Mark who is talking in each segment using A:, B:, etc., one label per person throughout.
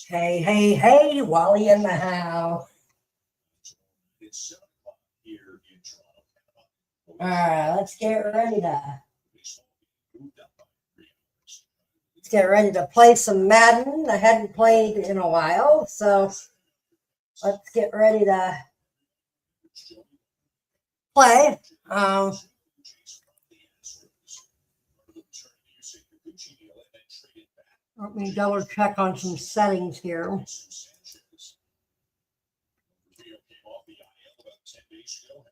A: Hey, hey, hey, Wally in the house. All right, let's get ready to play some Madden. I hadn't played in a while, so let's get ready to play. Let me double check on some settings here.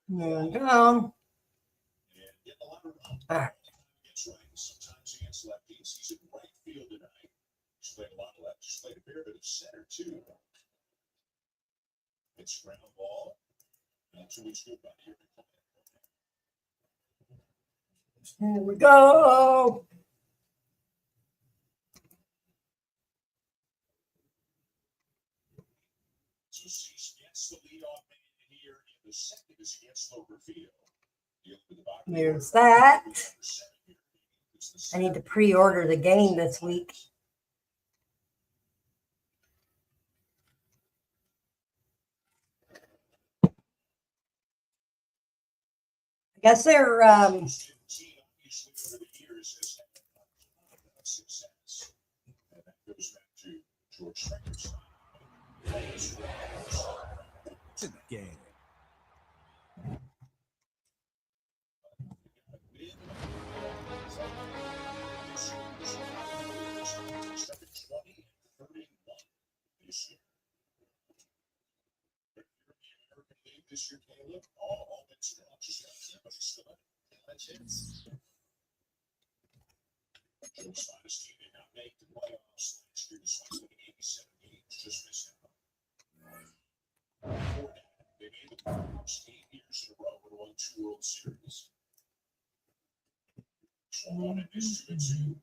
A: There we go. All right.
B: Sometimes against lefties, he's in right field tonight. He's played a lot of left. He's played a fair bit of center too. It's ground ball. Not too much good about here.
A: Here we go.
B: So Cease gets the leadoff man here in the second is against Loverfield.
A: There's that. I need to pre-order the game this week. I guess they're
C: it's a game.
B: This year, Caleb, all been strong. Just got somebody still a chance. Joe's finest team did not make the playoffs last year, despite winning 87 games. Just missed out. Before that, they made the playoffs 8 years in a row and won 2 World Series. 1 and 2-2.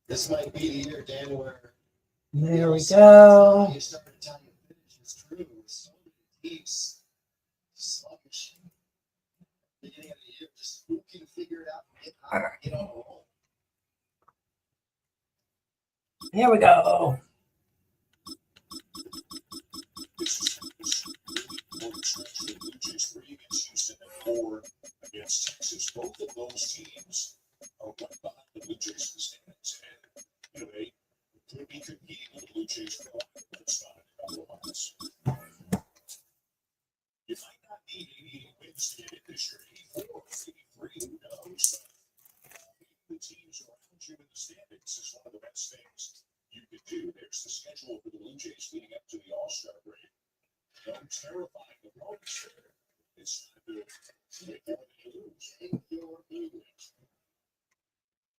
D: This might be the year, Dan, where
A: there we go.
D: you start to tell you finish is true. So teams sluggish. Beginning of the year, just who can figure it out and get hot, get on a roll.
A: Here we go.
B: Blue Jays 3 against Houston and 4 against Texas. Both of those teams are right behind the Blue Jays in the standings. And, they could be competing with the Blue Jays for a while, but it's not a couple of months. You might not need 88 wins to get it this year. 84, 83, who knows? The teams around you in the standings is one of the best things you could do. There's the schedule for the Blue Jays leading up to the All-Star break. No terrifying opponents there. It's time to make your lose.
D: Take your moves.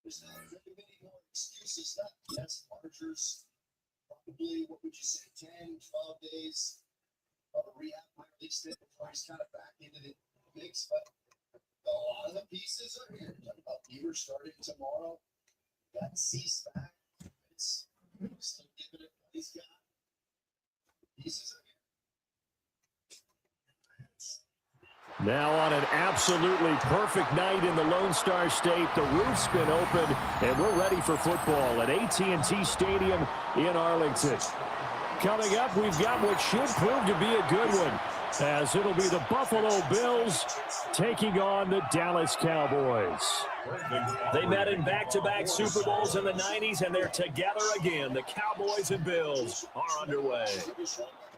D: There's not very many more excuses left. Yes, Marchers, probably, what would you say, 10, 12 days of a rehab, at least before he's kind of back into the mix. But a lot of the pieces are here. Talking about Beaver starting tomorrow. Got Cease back. It's still giving it what he's got. The pieces are here.
E: Now on an absolutely perfect night in the Lone Star State, the roof's been opened, and we're ready for football at AT&T Stadium in Arlington. Coming up, we've got what should prove to be a good one, as it'll be the Buffalo Bills taking on the Dallas Cowboys. They met in back-to-back Super Bowls in the 90s, and they're together again. The Cowboys and Bills are underway.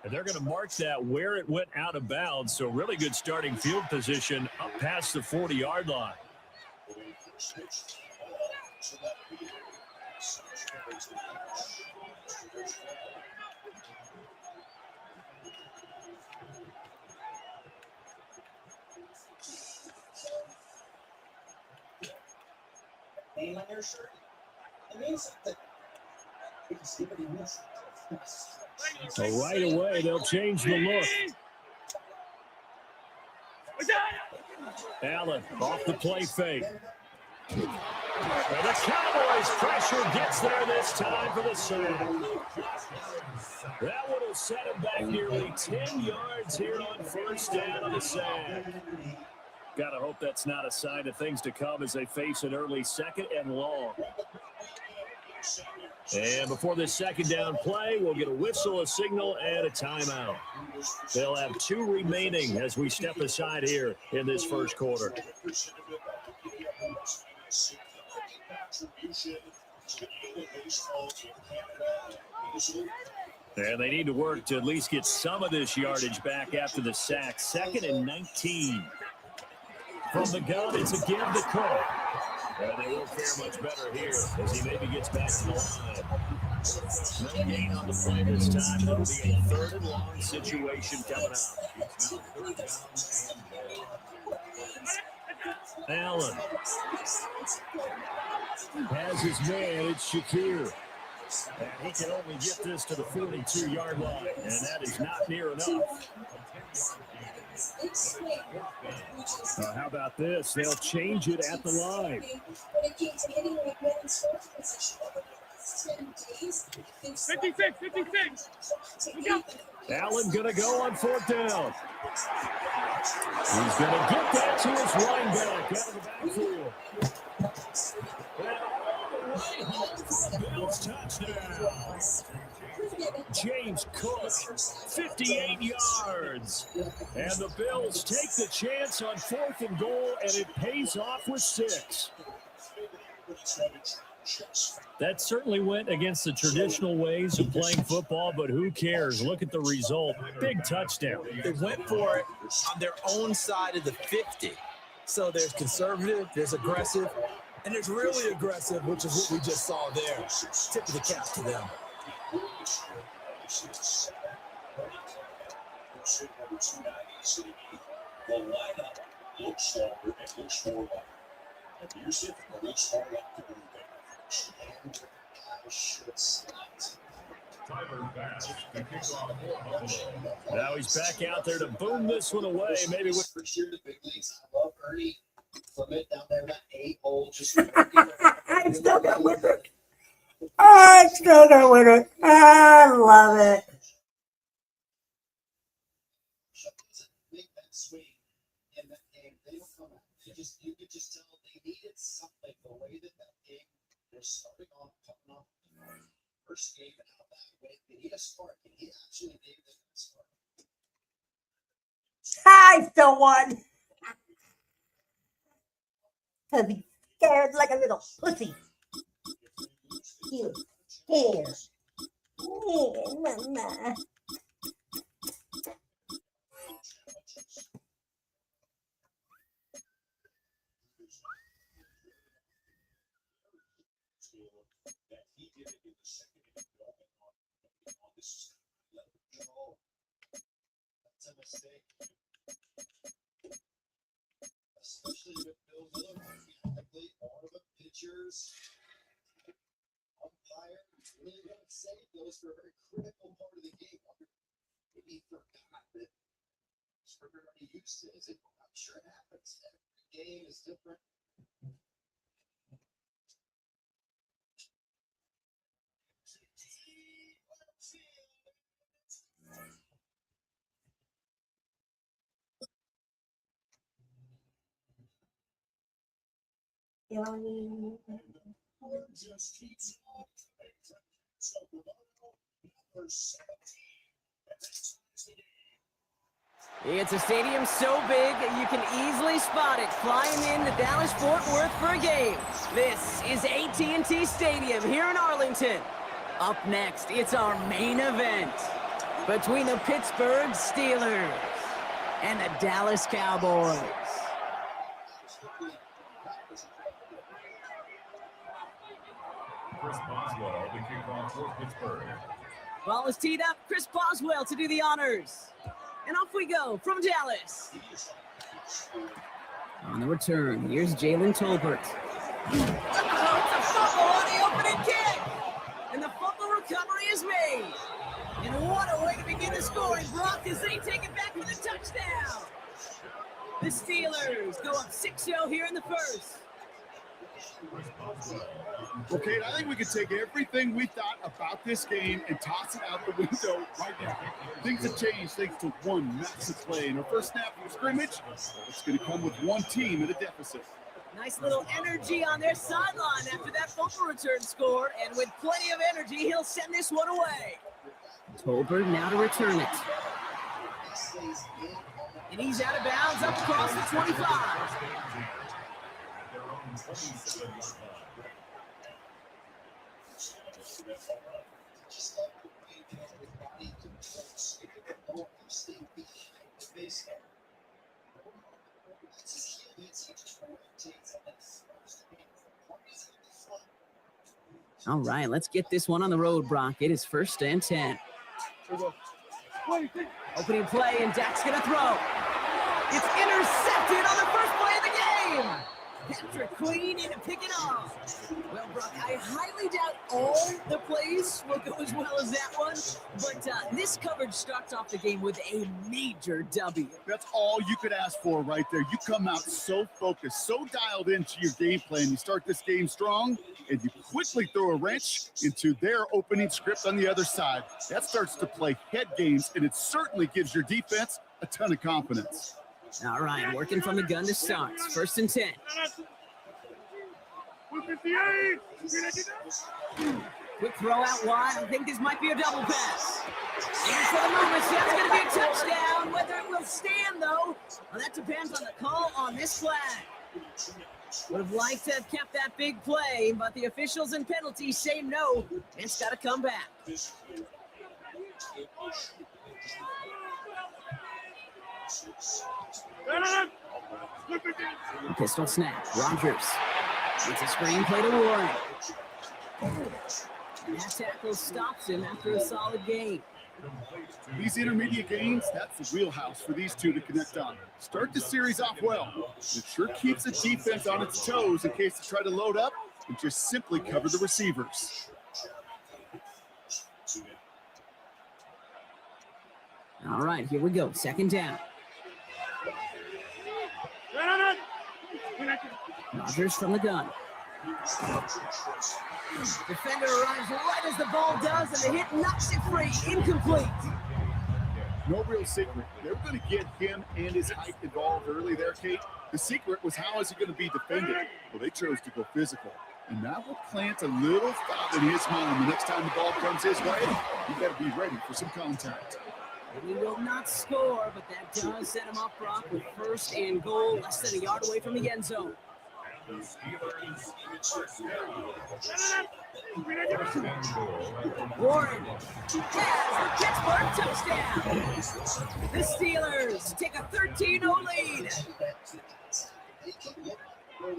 E: And they're going to mark that where it went out of bounds, so really good starting field position up past the 40-yard line.
D: Name on your shirt. It means something. Because somebody missed it.
E: So right away, they'll change the look. Allen off the play fake. And the Cowboys pressure gets there this time for the sack. That one will set him back nearly 10 yards here on first down on the sack. Gotta hope that's not a sign of things to come as they face an early second and long. And before this second down play, we'll get a whistle, a signal, and a timeout. They'll have 2 remaining as we step aside here in this first quarter. And they need to work to at least get some of this yardage back after the sack. 2nd and 19. From the gun, it's a give to Cook. And they won't fare much better here as he maybe gets back to the line. No gain on the play this time. It'll be a 3rd and long situation coming up. Allen has his man. It's Shakir. And he can only get this to the 42-yard line, and that is not near enough. How about this? They'll change it at the line.
C: 56.
E: Allen going to go on 4th down. He's going to get that to his lineback out of the backfield. Bills touchdown. James Cook, 58 yards. And the Bills take the chance on 4th and goal, and it pays off with 6. That certainly went against the traditional ways of playing football, but who cares? Look at the result. Big touchdown.
F: They went for it on their own side of the 50. So there's conservative, there's aggressive, and there's really aggressive, which is what we just saw there. Tip of the cap to them.
B: The lineup looks stronger and looks more like it. And Yusuf looks more like the
E: Now he's back out there to boom this one away. Maybe with
D: First year in the big leagues. I love Ernie Clement down there, that 8-hole. Just
A: I still got with it. I still got with it. I love it.
D: make that swing in that game. They don't come out. You could just tell they needed something. The way that game was starting off, coming off the first game and how that went. They need a spark, and he actually gave them that spark.
A: I still won. Because he scared like a little pussy. You scared. Yeah, mama.
B: that he did it in the second inning on this level.
D: That's a mistake. Especially with Bill Miller, mechanically, all of the pitchers, umpire, really don't say those for a very critical part of the game. Maybe he forgot that Springer already used it. I'm sure it happens. Every game is different.
B: Just keeps on. So number 17.
C: It's a stadium so big you can easily spot it flying in to Dallas-Fort Worth for a game. This is AT&T Stadium here in Arlington. Up next, it's our main event between the Pittsburgh Steelers and the Dallas Cowboys.
G: Chris Boswell, the kickoff for Pittsburgh.
C: Ball is teed up. Chris Boswell to do the honors. And off we go from Dallas. On the return, here's Jalen Tolbert. Oh, it's a fumble on the opening kick. And the fumble recovery is made. And what a way to begin the scoring, Brock, as they take it back for the touchdown. The Steelers go up 6-0 here in the first.
H: Well, Kate, I think we could take everything we thought about this game and toss it out the window right now. Things have changed thanks to one massive play. In our first snap of scrimmage, it's going to come with one team at a deficit.
C: Nice little energy on their sideline after that fumble return score, and with plenty of energy, he'll send this one away. Tolbert now to return it. And he's out of bounds up across the 25. All right, let's get this one on the road, Brock. It is 1st and 10. Opening play, and Dak's going to throw. It's intercepted on the first play of the game. Patrick Queen in to pick it off. Well, Brock, I highly doubt all the plays will go as well as that one, but this coverage starts off the game with a major W.
H: That's all you could ask for right there. You come out so focused, so dialed into your game plan. You start this game strong, and you quickly throw a wrench into their opening script on the other side. That starts to play head games, and it certainly gives your defense a ton of confidence.
C: All right, working from the gun to start. 1st and 10. Quick throw out wide. I think this might be a double pass. And for the moment, that's going to be a touchdown. Whether it will stand, though, well, that depends on the call on this flag. Would have liked to have kept that big play, but the officials and penalties say no. It's got to come back. Pistol snap. Rodgers. It's a screen play to Warren. That tackle stops him after a solid game.
H: These intermediate games, that's the wheelhouse for these two to connect on. Start the series off well. It sure keeps the defense on its toes in case they try to load up and just simply cover the receivers.
C: All right, here we go. 2nd down. Rodgers from the gun. Defender arrives right as the ball does, and the hit knocks it free. Incomplete.
H: No real secret. They were going to get him and his height involved early there, Kate. The secret was how is he going to be defended? Well, they chose to go physical. And that will plant a little thought in his mind the next time the ball comes his way. You got to be ready for some contact.
C: He will not score, but that does set him up, Brock, with 1st and goal, less than a yard away from the end zone. Warren has the Pittsburgh touchdown. The Steelers take a 13-0 lead.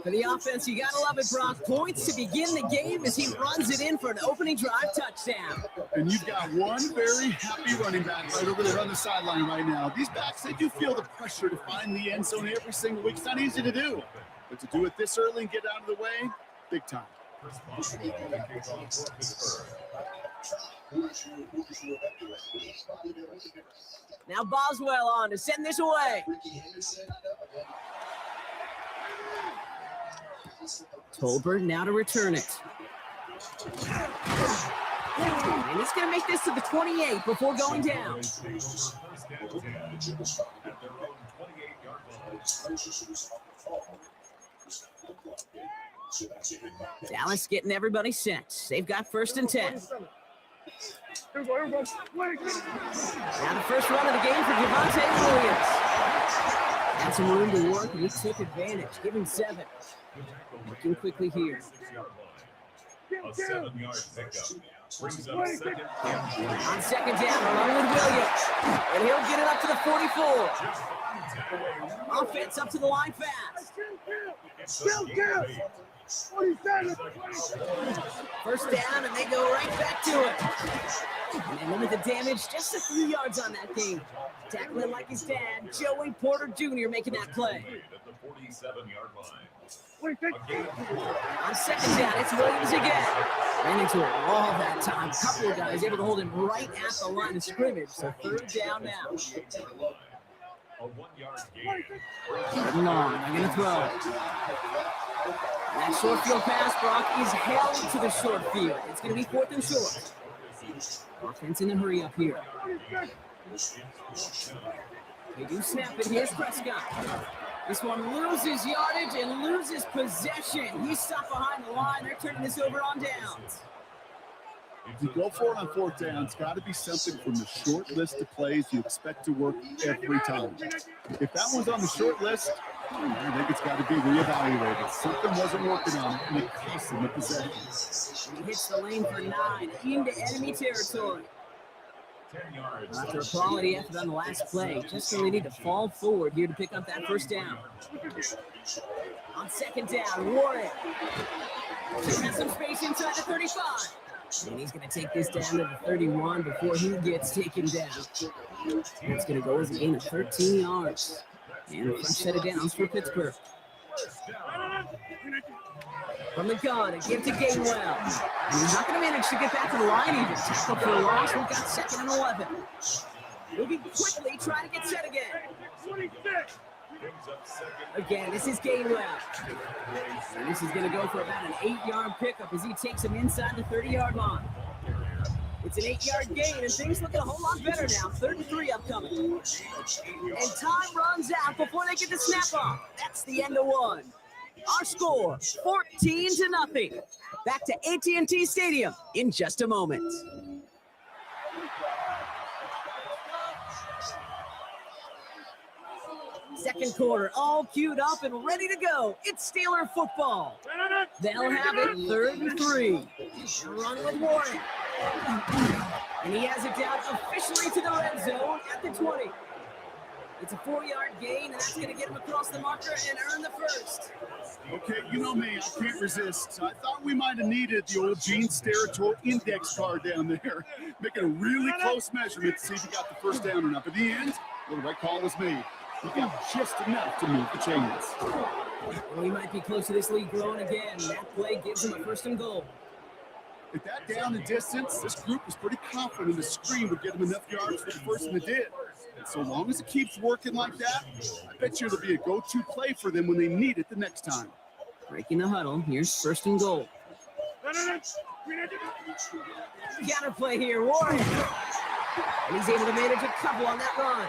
C: For the offense, you gotta love it, Brock. Points to begin the game as he runs it in for an opening drive touchdown.
H: And you've got one very happy running back right over there on the sideline right now. These backs, they do feel the pressure to find the end zone every single week. It's not easy to do. But to do it this early and get out of the way, big time.
C: Now Boswell on to send this away. Tolbert now to return it. And he's going to make this to the 28 before going down. Dallas getting everybody set. They've got 1st and 10. Now the first run of the game for Javonte Williams. Had some room to work, and he took advantage. Give him 7. Looking quickly here.
G: A 7-yard pickup. Brings up 2nd and 3.
C: On 2nd down, along with Williams. And he'll get it up to the 44. Offense up to the line fast. 1st down, and they go right back to it. And they limit the damage just a few yards on that game. Tackling like his dad, Joey Porter Jr. making that play.
G: At the 47-yard line.
C: On 2nd down, it's Williams again. Ran into a wall that time. A couple of guys able to hold him right at the line of scrimmage. So 3rd down now.
G: A 1-yard gain.
C: Long, they're going to throw. That short field pass, Brock, is held to the short field. It's going to be 4th and short. Offense in a hurry up here. They do snap it. Here's Prescott. This one loses yardage and loses possession. He's stopped behind the line. They're turning this over on downs.
H: If you go for it on fourth down, it's got to be something from the short list of plays you expect to work every time. If that one's on the short list, I think it's got to be reevaluated. Something wasn't working on it, and it cost him the possession.
C: He hits the lane for 9 into enemy territory. After a quality effort on the last play, just really need to fall forward here to pick up that first down. On second down, Warren. He has some space inside the 35. And he's going to take this down to the 31 before he gets taken down. It's going to go as a gain of 13 yards. And a fresh set of downs for Pittsburgh. From the gun, a give to Gainwell. And he's not going to manage to get back to the line even. Tackle for a loss. We've got 2nd and 11. Moving quickly, trying to get set again. Again, this is Gainwell. And this is going to go for about an 8-yard pickup as he takes him inside the 30-yard line. It's an 8-yard gain, and things looking a whole lot better now. 3rd and 3 upcoming. And time runs out before they get the snap off. That's the end of one. Our score, 14-0. Back to AT&T Stadium in just a moment. Second quarter, all queued up and ready to go. It's Steeler football. They'll have it 3rd and 3. Run with Warren. And he has it down officially to the red zone at the 20. It's a 4-yard gain, and that's going to get him across the marker and earn the first.
H: Okay, you know me, I can't resist. I thought we might have needed the old Gene Steratore index card down there, making a really close measurement to see if he got the first down or not. But in the end, well, the right call was made. He got just enough to move the chains.
C: Well, he might be close to this league growing again. That play gives him a 1st and goal.
H: At that down and distance, this group was pretty confident the screen would get him enough yards for the first, and it did. And so long as it keeps working like that, I bet you it'll be a go-to play for them when they need it the next time.
C: Breaking the huddle. Here's 1st and goal. Counter play here, Warren. And he's able to manage a couple on that run.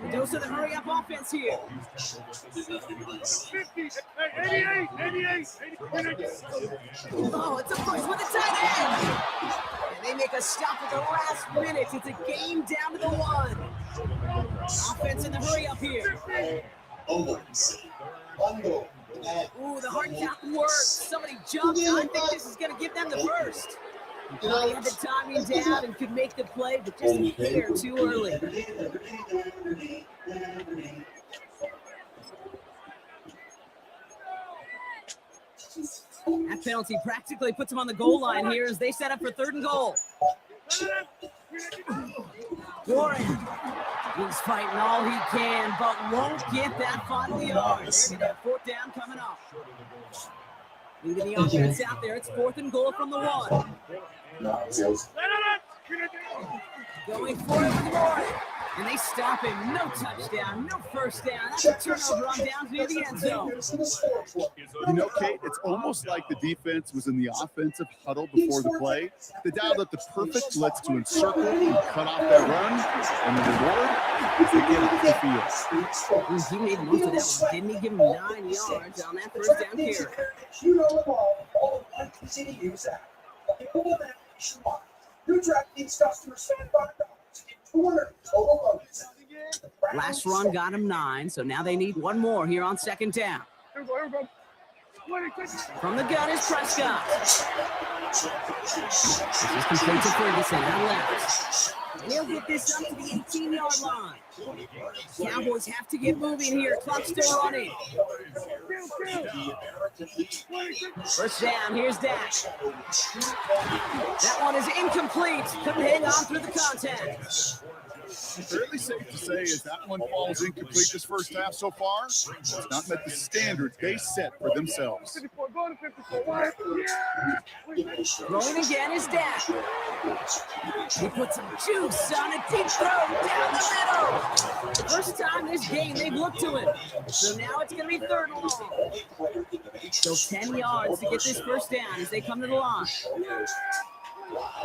C: A dose of the hurry-up offense here.
G: 88.
C: Oh, it's a push with the tight end. And they make a stop at the last minute. It's a game down to the 1. Offense in the hurry-up here. Ooh, the hard count works. Somebody jumped. I think this is going to give them the first. He had the timing down and could make the play, but just a hair too early. That penalty practically puts him on the goal line here as they set up for 3rd and goal. Warren, he's fighting all he can, but won't get that final yard. There's that 4th down coming up. Leaving the offense out there. It's 4th and goal from the 1. Going for it with Warren. And they stop him. No touchdown, no first down. That's a turnover on downs near the end zone.
H: You know, Kate, it's almost like the defense was in the offensive huddle before the play. They dialed up the perfect blitz to encircle and cut off that run. And the reward is they get off the field.
C: He made most of that one. Didn't he give him 9 yards on that first down carry? Last run got him 9, so now they need 1 more here on 2nd down. From the gun is Prescott. This is complete to Ferguson on left. And he'll get this up to the 18-yard line. Cowboys have to get moving here. Clock still running. First down, here's Dak. That one is incomplete. Couldn't hang on through the contact.
H: Fairly safe to say as that one falls incomplete this first half so far, it's not met the standards they set for themselves.
C: Rolling again is Dak. He puts some juice on a deep throw down the middle. First time this game they've looked to him. So now it's going to be 3rd and long. Still 10 yards to get this first down as they come to the line.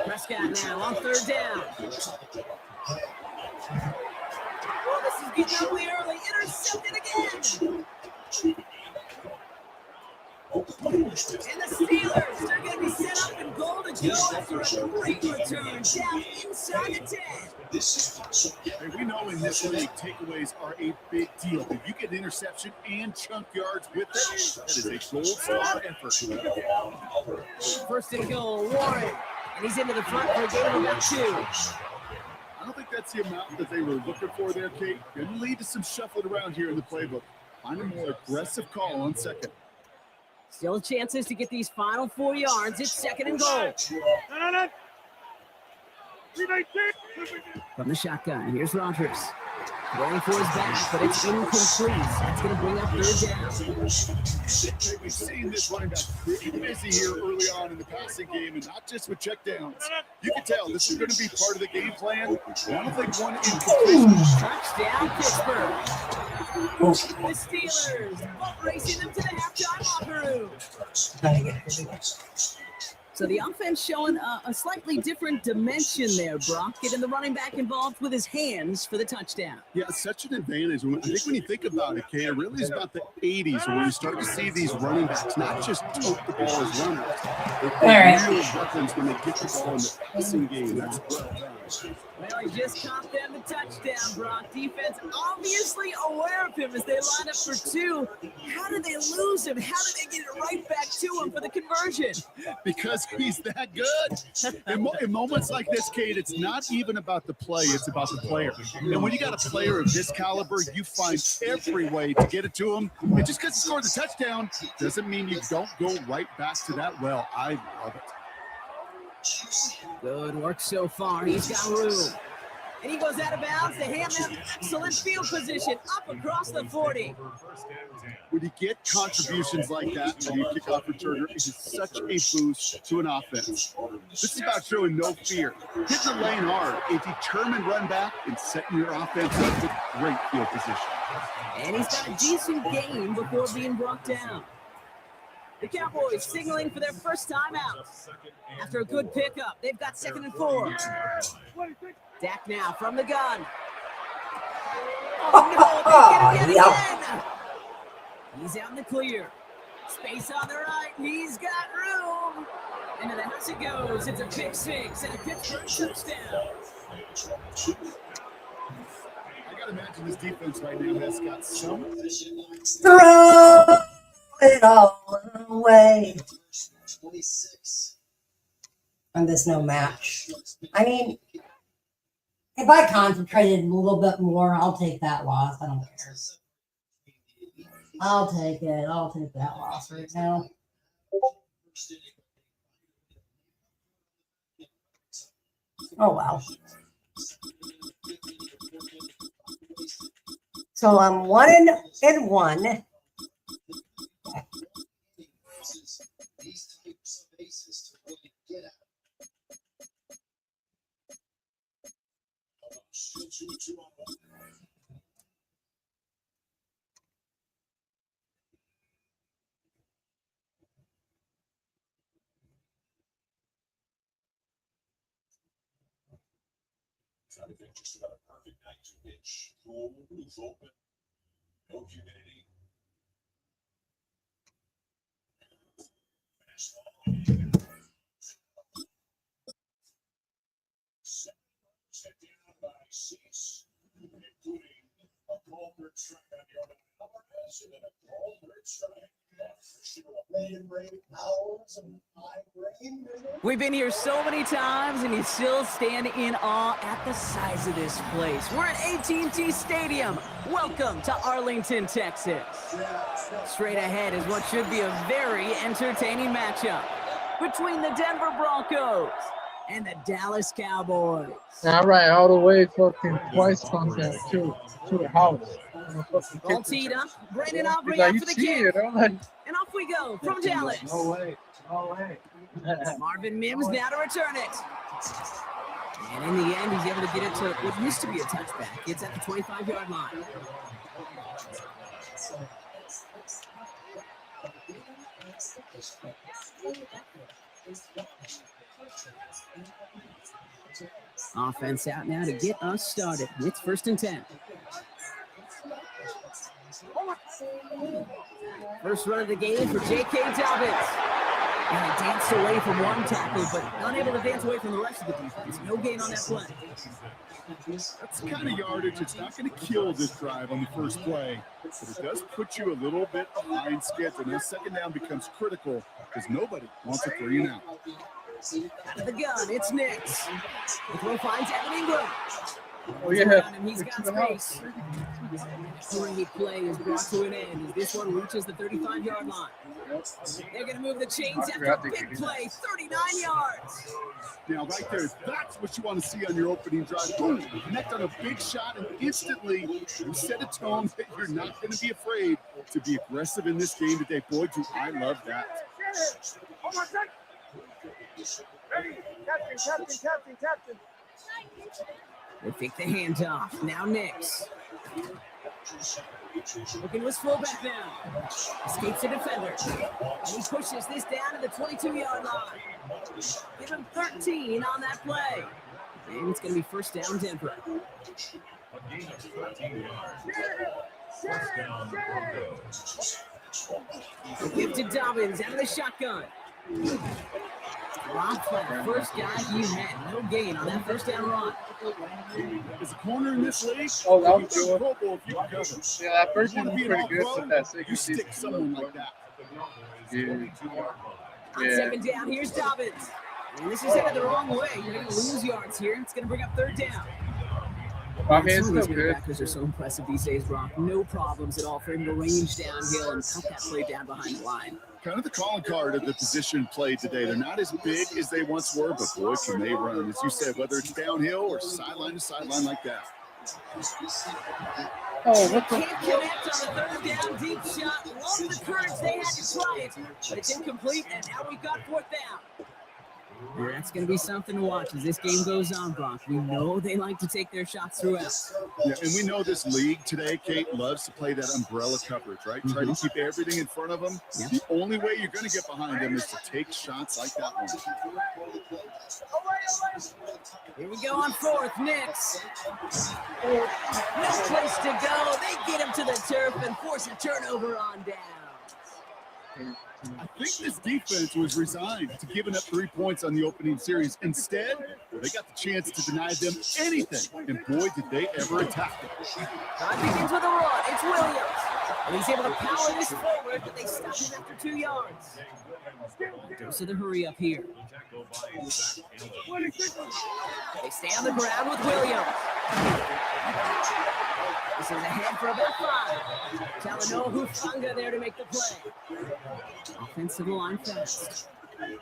C: Prescott now on 3rd down. Oh, this is getting ugly early. Intercepted again.
H: in this league, takeaways are a big deal. If you get an interception and chunk yards with it, that is a gold star effort.
C: First and goal, Warren. And he's into the front for a gain of about 2.
H: I don't think that's the amount that they were looking for there, Kate. Going to lead to some shuffling around here in the playbook. Find a more aggressive call on second.
C: Still chances to get these final 4 yards. It's second and goal. From the shotgun, here's Rodgers. Going for his back, but it's incomplete. That's going to bring up 3rd down.
H: We've seen this running back pretty busy here early on in the passing game, and not just with checkdowns. You can tell this is going to be part of the game plan. I don't think one incomplete.
C: Touchdown, Pittsburgh. The Steelers boat racing them to the halftime locker room. So the offense showing a slightly different dimension there, Brock, getting the running back involved with his hands for the touchdown.
H: Yeah, such an advantage. I think when you think about it, Kay, it really is about the 80s when you start to see these running backs not just tote the ball as runners, but they're real weapons when they get the ball in the passing game. That's well done.
C: Well, he just caught them the touchdown, Brock. Defense obviously aware of him as they line up for 2. How did they lose him? How did they get it right back to him for the conversion?
H: Because he's that good. In moments like this, Kate, it's not even about the play, it's about the player. And when you got a player of this caliber, you find every way to get it to him. And just because he scored the touchdown doesn't mean you don't go right back to that well. I love it.
C: Good work so far. He's got room. And he goes out of bounds. They hand them excellent field position up across the 40.
H: When you get contributions like that from your kickoff returner, it is such a boost to an offense. This is about showing no fear, hitting the lane hard, a determined run back, and setting your offense up with great field position.
C: And he's got a decent game before being brought down. The Cowboys signaling for their first time out. After a good pickup, they've got 2nd and 4. Dak now from the gun. Oh, no, they get him yet again. He's out in the clear. Space on the right. He's got room. Into the house it goes. It's a pick 6 and a Pittsburgh touchdown.
H: I got to imagine this defense right now has got some.
A: Throw it all away.
D: 26.
A: And there's no match. I mean, if I concentrated a little bit more, I'll take that loss. I don't care. I'll take it. I'll take that loss right now. Oh, wow. So I'm 1-1.
D: These types of bases to really get at.
B: Still 2-2 on 1. I think just about a perfect night to pitch. Cool, roof open, no humidity. Fastball. Set down by Cease, including a called third strike on the other Alvarez, and then a called third strike.
C: We've been here so many times, and you still stand in awe at the size of this place. We're at AT&T Stadium. Welcome to Arlington, Texas. Straight ahead is what should be a very entertaining matchup between the Denver Broncos and the Dallas Cowboys.
I: All right, all the way fucking twice contact to the house.
C: All teed up. Brandon Aubrey
I: Like,
C: out
I: you
C: for the
I: see
C: kick.
I: it, I'm like,
C: And off we go from Dallas.
I: no way.
C: Marvin Mims now to return it. And in the end, he's able to get it to what used to be a touchback. It's at the 25-yard line. Offense out now to get us started. It's 1st and 10. First run of the game for J.K. Dobbins. And he danced away from one tackle, but unable to dance away from the rest of the defense. No gain on that play.
H: That's the kind of yardage. It's not going to kill this drive on the first play, but it does put you a little bit behind schedule. Now, second down becomes critical because nobody wants a 3 and out.
C: Out of the gun, it's Nix. The throw finds Evan Ingram.
I: Oh, yeah.
C: And he's got space. Great play is brought to an end as this one reaches the 35-yard line. They're going to move the chains after a big play, 39 yards.
H: Now, right there, that's what you want to see on your opening drive. Boom, connect on a big shot, and instantly you set a tone that you're not going to be afraid to be aggressive in this game today. Boy, do I love that.
C: They take the handoff. Now Nix. Looking to his fullback now. Escapes the defender. And he pushes this down to the 22-yard line. Give him 13 on that play. And it's going to be first down Denver.
G: A gain of 13 yards. First down, Broncos.
C: Give to Dobbins out of the shotgun. Blocked by the first guy he had. No gain on that first down run.
H: As a corner in this league,
I: Oh, that was good.
H: Pro Bowl if you cover.
I: Yeah, that first
H: You
I: one
H: want
I: was
H: to be an
I: pretty good
H: all-pro,
I: with that second
H: you stick
I: season.
H: someone like that.
I: Dude.
C: On second down, here's Dobbins. And this is headed the wrong way. You're going to lose yards here. It's going to bring up third down.
I: I mean, it's
C: Some of
I: still
C: these
I: good.
C: backers are so impressive these days, Brock. No problems at all for him to range downhill and cut that play down behind the line.
H: Kind of the calling card of the position played today. They're not as big as they once were, but boy, can they run. As you said, whether it's downhill or sideline to sideline like that.
I: Oh, what the?
C: Can't connect on the third down deep shot. Love the courage they had to try it, but it's incomplete, and now we've got fourth down. And that's going to be something to watch as this game goes on, Brock. We know they like to take their shots throughout.
H: Yeah, and we know this league today, Kate, loves to play that umbrella coverage, right? Try to keep everything in front of them.
C: Yeah.
H: The only way you're going to get behind them is to take shots like that one.
C: Here we go on fourth. Nix. No place to go. They get him to the turf and force a turnover on down.
H: I think this defense was resigned to giving up 3 points on the opening series. Instead, they got the chance to deny them anything. And boy, did they ever attack them.
C: Drive begins with a run. It's Williams. And he's able to power this forward, but they stop him after 2 yards. Dose of the hurry up here. They stay on the ground with Williams. This is ahead for about 5. Talanoa Hufanga there to make the play. Offensive line fast. And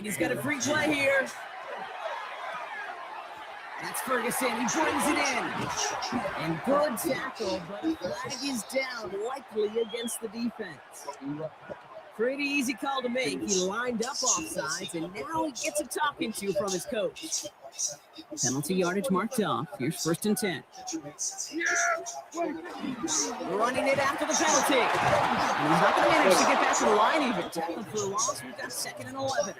C: he's got a free play here. That's Ferguson. He brings it in. And good tackle, but a flag is down, likely against the defense. Pretty easy call to make. He lined up offsides, and now he gets a talking to from his coach. Penalty yardage marked off. Here's first and 10. Running it after the penalty. And he's not going to manage to get back to the line even. Tackle for a loss. We've got second and 11.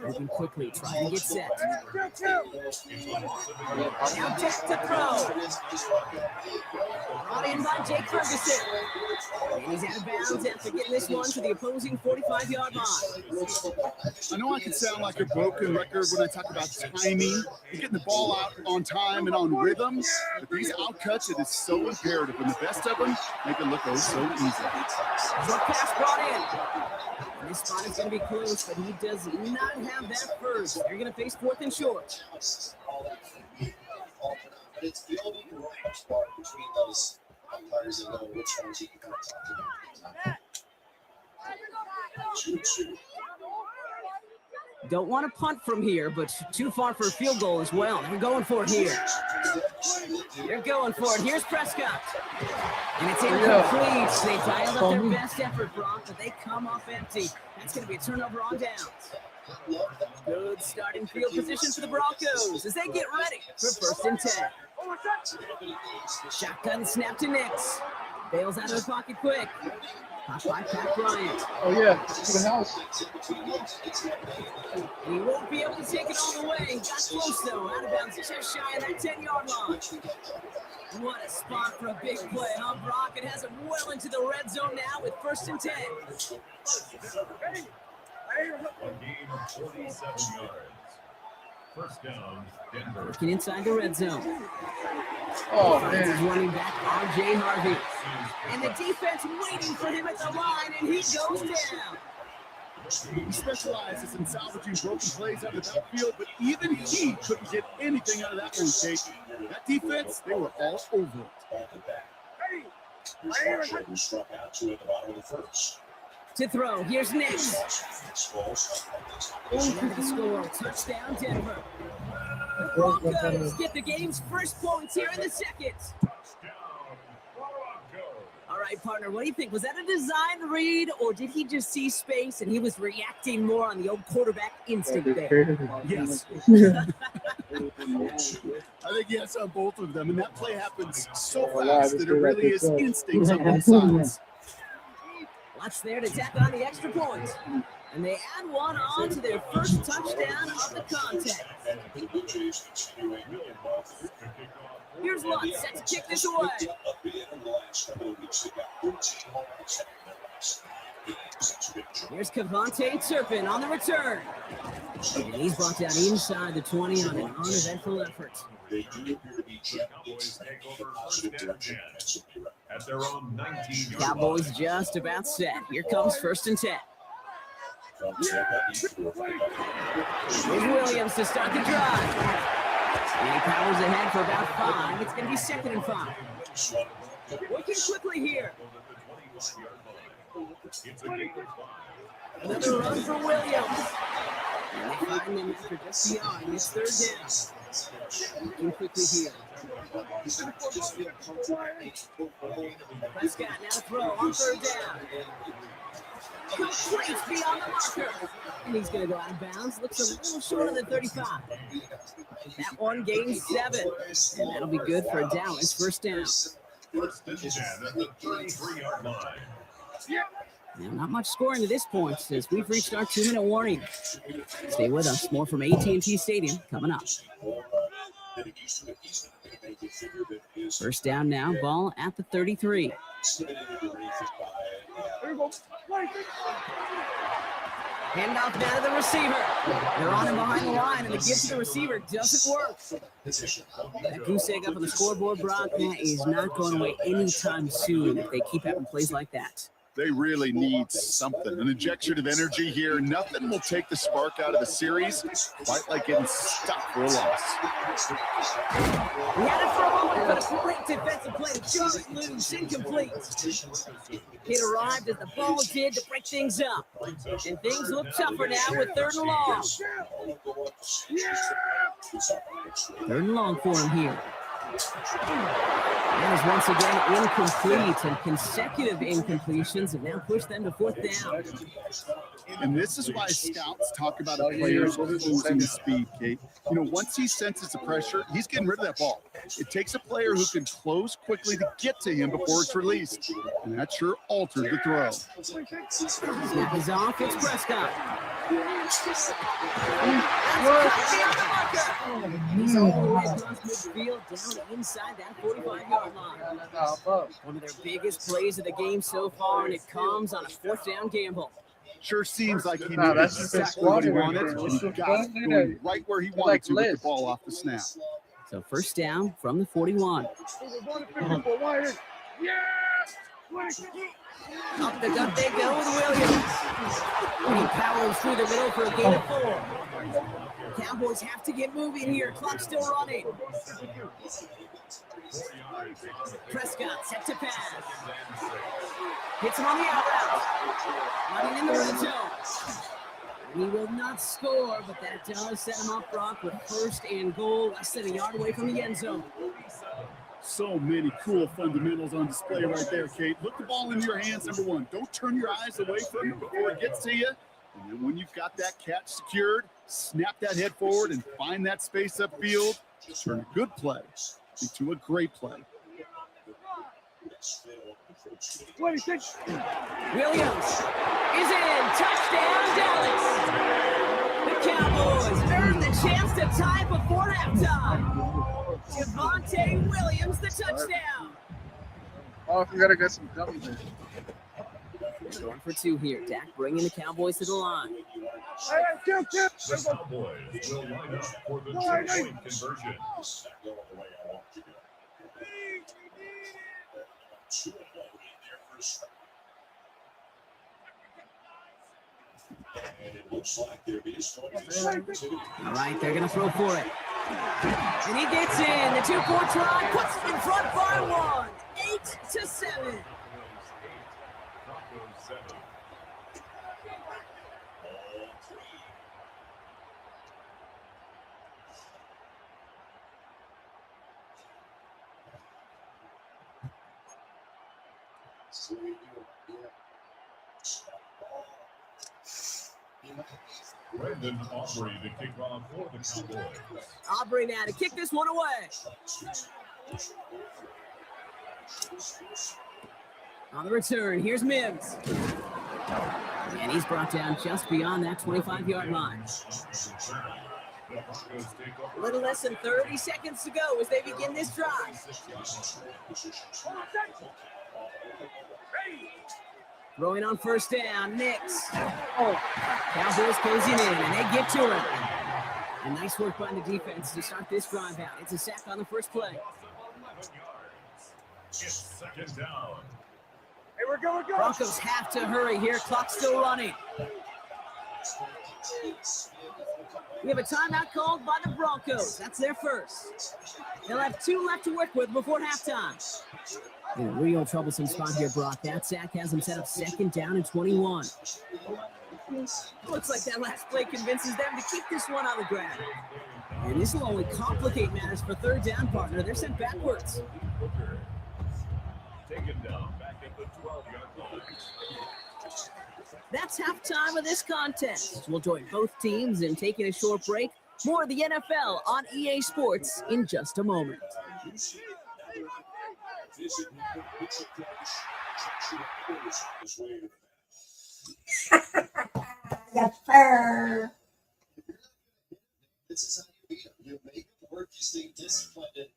C: Moving quickly, trying to get set. Now back to throw. Brought in by Jake Ferguson. And he's out of bounds after getting this one to the opposing 45-yard line.
H: I know I can sound like a broken record when I talk about timing, getting the ball out on time and on rhythm, but these outcuts, it is so imperative, and the best of them make it look oh so easy.
C: Short pass brought in. And this spot is going to be close, but he does not have that first. They're going to face fourth and short.
D: But it's building the right spot between those umpires and know which ones you can talk to.
C: Don't want to punt from here, but too far for a field goal as well. They're going for it here. They're going for it. Here's Prescott. And it's incomplete. They dialed up their best effort, Brock, but they come off empty. That's going to be a turnover on downs. Good starting field position for the Broncos as they get ready for first and 10. Shotgun snap to Nix. Bails out of the pocket quick. Caught by Pat Bryant.
I: Oh, yeah. To the house.
C: And he won't be able to take it all the way. Got close, though. Out of bounds, just shy of that 10-yard line. What a spot for a big play, huh, Brock? It has him well into the red zone now with 1st and 10.
G: A gain of 47 yards. First down, Denver.
C: Working inside the red zone.
I: Oh,
C: Finds his
I: man.
C: running back, R.J. Harvey. And the defense waiting for him at the line, and he goes down.
H: He specializes in salvaging broken plays out of the backfield, but even he couldn't get anything out of that one, Kate. That defense, they were all over it.
B: Marshall, who struck out 2 at the bottom of the first.
C: To throw, here's Nick. And the score, touchdown Denver. The Broncos get the game's first points here in the second. All right, partner, what do you think? Was that a design read, or did he just see space and he was reacting more on the old quarterback instinct there?
H: Yes. I think he has on both of them, and that play happens so fast that it really is instincts on both sides.
C: Lots there to tack on the extra point. And they add one on to their first touchdown of the contest. Here's Lutz set to kick this away. Here's Cavante Turpin on the return. And he's brought down inside the 20 on an uneventful effort.
G: Cowboys take over 1st and 10 at their own 19-yard
C: Cowboys just about set. Here comes 1st and 10. Here's Williams to start the drive. And he powers ahead for about 5. It's going to be 2nd and 5. Working quickly here. Another run for Williams. And they find them after just beyond. It's 3rd down. Working quickly here. Prescott now to throw on 3rd down. Complete beyond the marker. And he's going to go out of bounds. Looks a little shorter than 35. That one gains 7. And that'll be good for Dallas. 1st down.
G: 1st and 10 at the 33-yard line.
C: Now, not much scoring to this point as we've reached our 2-minute warning. Stay with us. More from AT&T Stadium coming up. 1st down now. Ball at the 33. Handoff now to the receiver. They're on him behind the line, and the give to the receiver doesn't work. That goose egg up on the scoreboard, Brock, that is not going away anytime soon if they keep having plays like that.
H: They really need something, an injection of energy here. Nothing will take the spark out of the series, quite like getting stuck for a loss.
C: We had it for a moment, but a great defensive play. Just loose, incomplete. It arrived as the ball did to break things up. And things look tougher now with 3rd and long. 3rd and long for him here. That is once again incomplete, and consecutive incompletions have now pushed them to 4th down.
H: And this is why scouts talk about a player's closing speed, Kate. You know, once he senses the pressure, he's getting rid of that ball. It takes a player who can close quickly to get to him before it's released. And that sure altered the throw.
C: Snap is off, it's Prescott. He's all the way across midfield, down inside that 45-yard line. One of their biggest plays of the game so far, and it comes on a 4th down gamble.
H: Sure seems like he
I: Nah,
H: knew
I: that's
H: exactly what he wanted, and
I: It's
H: he
I: just
H: got it going right where he wanted to with the ball off the snap.
C: So 1st down from the 41. Up the gut they go with Williams. And he powers through the middle for a gain of 4. Cowboys have to get moving here. Clock still running. Prescott set to pass. Hits him on the out route. Running in the red zone. He will not score, but that does set him up, Brock, with 1st and goal, less than a yard away from the end zone.
H: So many cool fundamentals on display right there, Kate. Look the ball into your hands, number 1. Don't turn your eyes away from it before it gets to you. And then when you've got that catch secured, snap that head forward and find that space upfield. Turn a good play into a great play.
C: Williams is in. Touchdown, Dallas. The Cowboys earn the chance to tie before halftime. Javonte Williams, the touchdown.
I: Oh, we gotta get some gummies in.
C: Going for two here. Dak bringing the Cowboys to the line.
G: The Cowboys will line up for the two-point conversion.
B: And it looks like there is going to be some.
C: All right, they're going to throw for it. And he gets in. The 2-point try puts them in front by one. 8-7.
G: Brendan Aubrey to kick off for the Cowboys.
C: Aubrey now to kick this one away. On the return, here's Mims. And he's brought down just beyond that 25-yard line. A little less than 30 seconds to go as they begin this drive. Throwing on first down, Nix. Cowboys closing in, and they get to him. And nice work by the defense to start this drive out. It's a sack on the first play.
G: It's second down.
C: Hey, we're going. Broncos have to hurry here. Clock's still running. We have a timeout called by the Broncos. That's their first. They'll have 2 left to work with before halftime. In a real troublesome spot here, Brock. That sack has him set up second down and 21. Looks like that last play convinces them to keep this one on the ground. And this will only complicate matters for third down, partner. They're sent backwards.
G: Taken down back at the 12-yard line.
C: That's halftime of this contest. We'll join both teams in taking a short break. More of the NFL on EA Sports in just a moment.
A: Yes, sir.
D: This is how you beat them. You make them work, you stay disciplined. And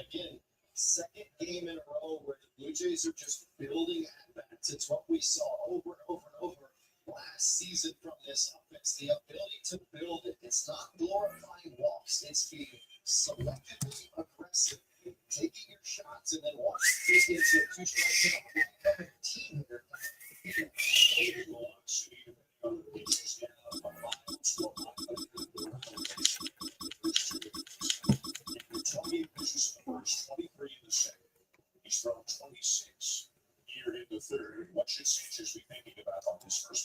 D: again, second game in a row where the Blue Jays are just building at-bats. It's what we saw over and over and over last season from this offense. The ability to build it. It's not glorifying walks. It's being selectively aggressive, taking your shots, and then once this gets you 2 strikes out, team here.
B: He's thrown 26 here in the third. What should Sanchez be thinking about on this first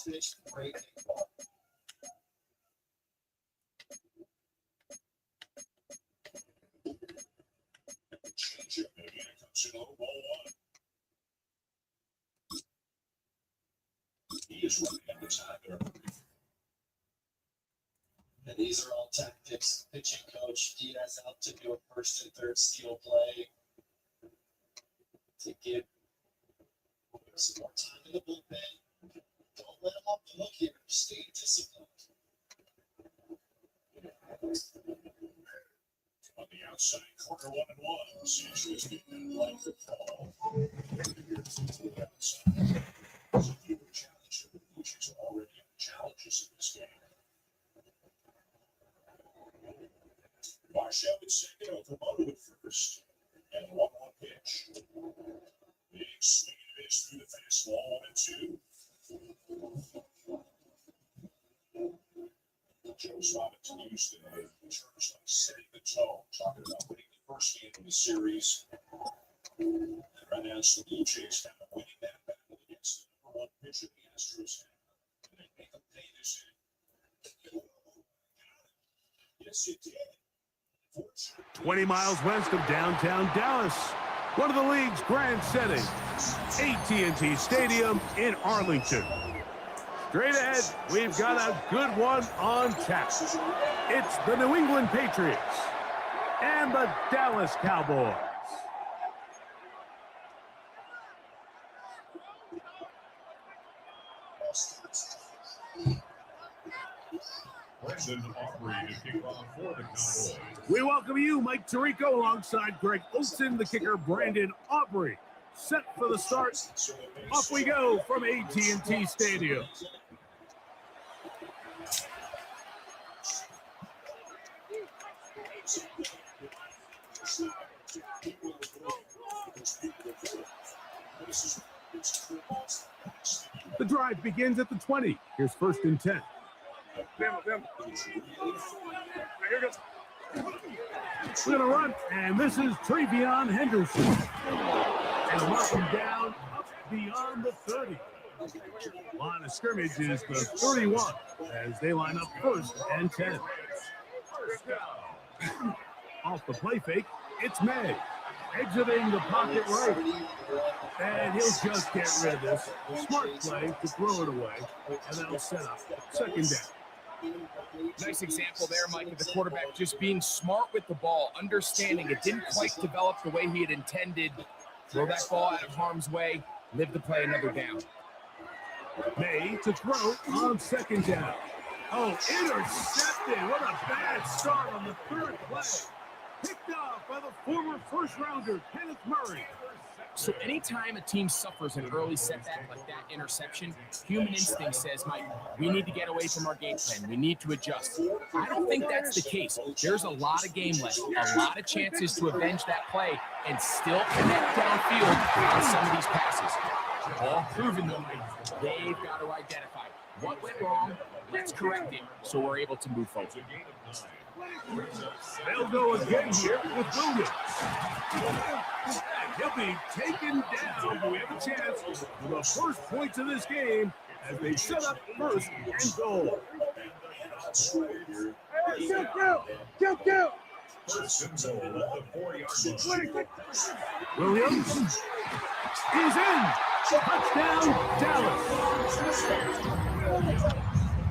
B: pitch? Great ball. Change it. Again, it comes in low, ball 1. He is running at the time there.
D: And these are all tactics. Pitching coach Diaz out to do a first and third steal play to give some more time in the bullpen. Don't let them off the hook here. Stay disciplined.
B: On the outside, corner 1-1. Sanchez getting that line for ball. Here's to the outside. There's a few challenges, which is already challenges in this game. Marshall at second, Okamoto at first. And the 1-1 pitch. Big swing and miss through the fastball, 1-2. Joe's Robinson used in terms like setting the tone, talking about winning the first game of the series. And right now, it's the Blue Jays kind of winning that battle against the number 1 pitcher the Astros have. And they make them pay this in. Yes, it did.
J: 20 miles west of downtown Dallas, one of the league's grand settings, AT&T Stadium in Arlington. Straight ahead, we've got a good one on tap. It's the New England Patriots and the Dallas Cowboys.
G: Brandon Aubrey to kick off for the Cowboys.
J: We welcome you, Mike Tirico, alongside Greg Olson, the kicker, Brandon Aubrey. Set for the start. Off we go from AT&T Stadium. The drive begins at the 20. Here's 1st and 10. We're going to run, and this is Travion Henderson. And mark him down up beyond the 30. Line of scrimmage is the 31 as they line up 1st and 10. Off the play fake, it's May. Exiting the pocket right. And he'll just get rid of this. Smart play to throw it away, and that'll set up 2nd down.
K: Nice example there, Mike, of the quarterback just being smart with the ball, understanding it didn't quite develop the way he had intended. Throw that ball out of harm's way, live to play another down.
J: May to throw on 2nd down. Oh, intercepted. What a bad start on the 3rd play. Picked off by the former 1st-rounder, Kenneth Murray.
K: So anytime a team suffers an early setback like that interception, human instinct says, Mike, we need to get away from our game plan. We need to adjust. I don't think that's the case. There's a lot of game left, a lot of chances to avenge that play and still connect downfield on some of these passes. All proven, though, Mike, they've got to identify what went wrong, let's correct it so we're able to move forward.
J: They'll go again here with Williams. He'll be taken down. Do we have a chance for the 1st points of this game as they set up 1st and goal?
G: Go. 1st and goal at the 40-yard line.
J: Williams is in. Touchdown, Dallas.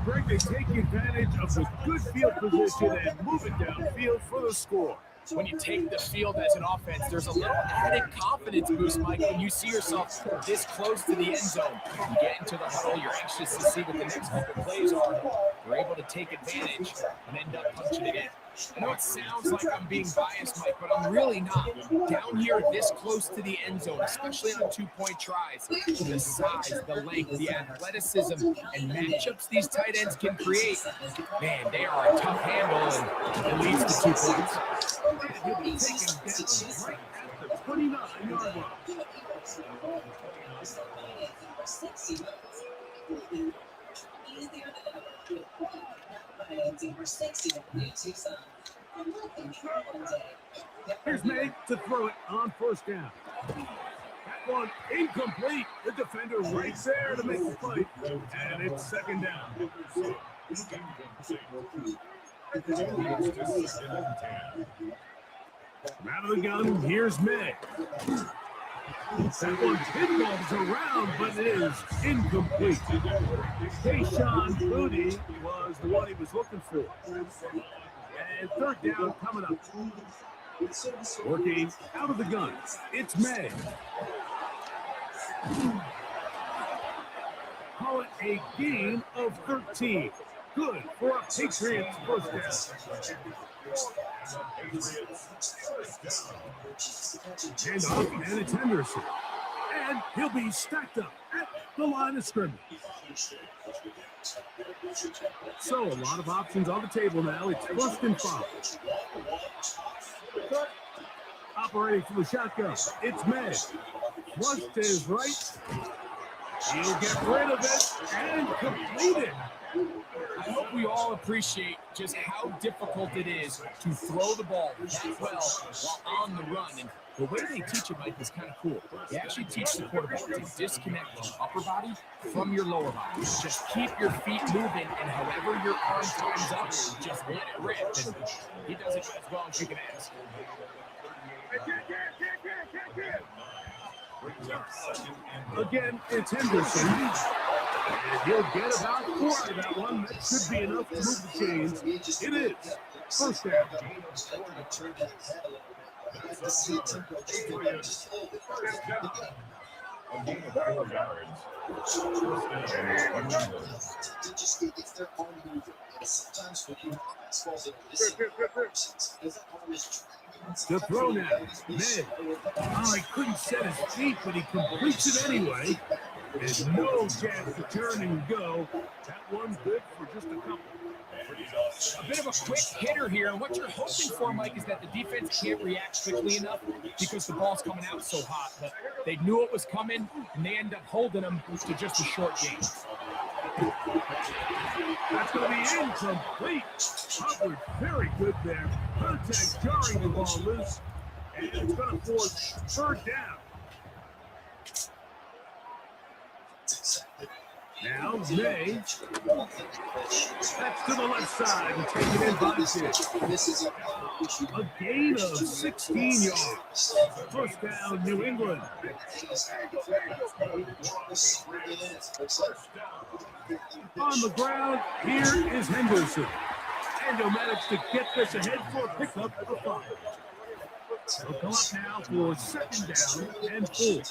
J: Greg, they take advantage of the good field position and move it downfield for the score.
K: When you take the field as an offense, there's a little added confidence boost, Mike, when you see yourself this close to the end zone. You get into the huddle, you're anxious to see what the next couple plays are. You're able to take advantage and end up punching it in. I know it sounds like I'm being biased, Mike, but I'm really not. Down here this close to the end zone, especially on 2-point tries, the size, the length, the athleticism, and matchups these tight ends can create, man, they are a tough handle, and it leads to 2 points.
J: He'll be taken down right at the 29-yard line. Here's May to throw it on 1st down. That one incomplete. The defender right there to make the play. And it's 2nd down. Out of the gun, here's May. That one pinballs around, but it is incomplete. Tayshawn Booty was the one he was looking for. And 3rd down coming up. Working out of the gun, it's May. Call it a gain of 13. Good for a Patriots 1st down. And off, and it's Henderson. And he'll be stacked up at the line of scrimmage. So a lot of options on the table now. It's 1st and 5. Operating from the shotgun, it's May. Flushed to his right. He'll get rid of it and complete it.
K: I hope we all appreciate just how difficult it is to throw the ball that well while on the run. And the way they teach it, Mike, is kind of cool. They actually teach the quarterback to disconnect your upper body from your lower body. Just keep your feet moving, and however your arm times up, just let it rip. And he does it as well as you can ask.
J: Again, it's Henderson. And he'll get about 4 out of that one. That should be enough to move the chains. It is 1st down.
G: A gain of 4 yards.
D: Sometimes when you basketballs that are this
J: The throw now, mid. Oh, he couldn't set his feet, but he completes it anyway. There's no chance to turn and go. That one's good for just a couple.
K: A bit of a quick hitter here, and what you're hoping for, Mike, is that the defense can't react quickly enough because the ball's coming out so hot. But they knew it was coming, and they end up holding them to just a short game.
J: That's going to be incomplete. Hubbard, very good there. Contact jarring the ball loose, and it's going to force third down. Now, May. That's to the left side and taken in by 6. A gain of 16 yards. First down, New England. On the ground, here is Henderson. And he'll manage to get this ahead for a pickup of 5. They'll come up now for second down and 4.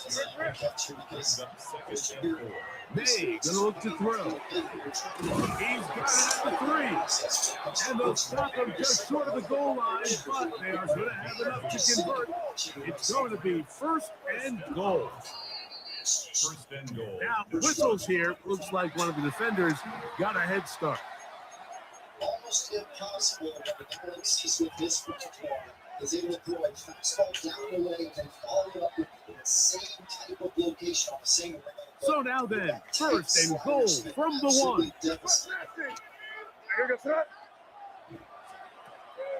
J: May gonna look to throw. He's got it at the 3. And they'll stop him just short of the goal line, but they are going to have enough to convert. It's going to be first and goal.
G: First and goal.
J: Now, whistles here. Looks like one of the defenders got a head start.
D: Almost impossible when the Alex sees with this repertoire is able to throw a fastball down the leg and follow up with the same type of location on the same leg.
J: So now then, first and goal from the 1.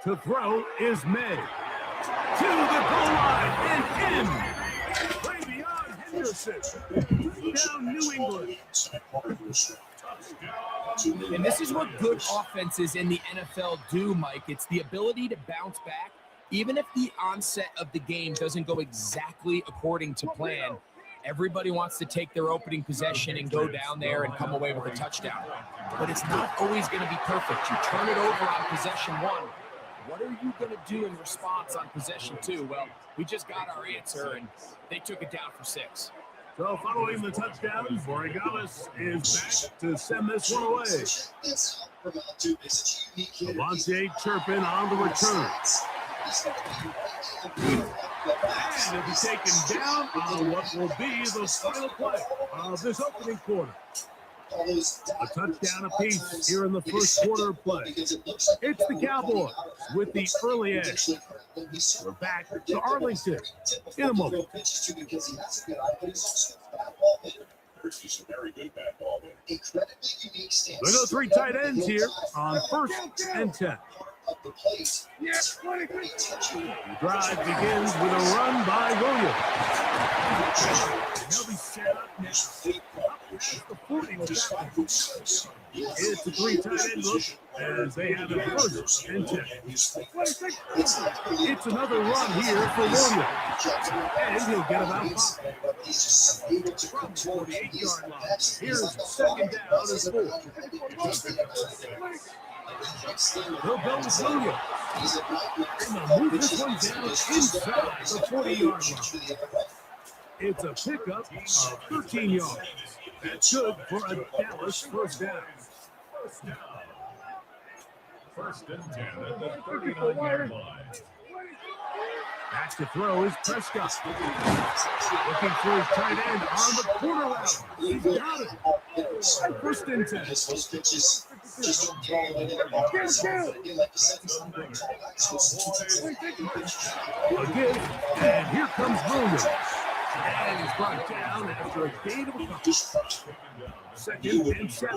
J: To throw is May. To the goal line and in. Way beyond Henderson. Down New England.
K: And this is what good offenses in the NFL do, Mike. It's the ability to bounce back, even if the onset of the game doesn't go exactly according to plan. Everybody wants to take their opening possession and go down there and come away with a touchdown. But it's not always going to be perfect. You turn it over on possession 1. What are you going to do in response on possession 2? Well, we just got our answer, and they took it down for 6.
J: So following the touchdown, Borregales is back to send this one away. Devontae Turpin on the return. And it'll be taken down on what will be the final play of this opening quarter. A touchdown apiece here in the first quarter of play. It's the Cowboys with the early edge. We're back to Arlington in a moment.
B: He's a very good bad ball hitter.
D: Incredibly unique stance.
J: There go 3 tight ends here on first and 10.
D: The plate.
J: The drive begins with a run by Williams. They'll be set up now. The 40 will back. It's a 3 tight end look as they have it first and 10. It's another run here for Williams. And he'll get about 5. From 48-yard line. Here's second down and 4. They'll go with Williams. And they'll move this one down inside the 40-yard line. It's a pickup of 13 yards. That's good for a Dallas first down.
G: First and 10 at the 39-yard line.
J: Back to throw is Prescott. Looking for his tight end on the corner route. He's got it. First and 10. Again, and here comes Williams. And he's brought down after a gain of a couple. Second and 7.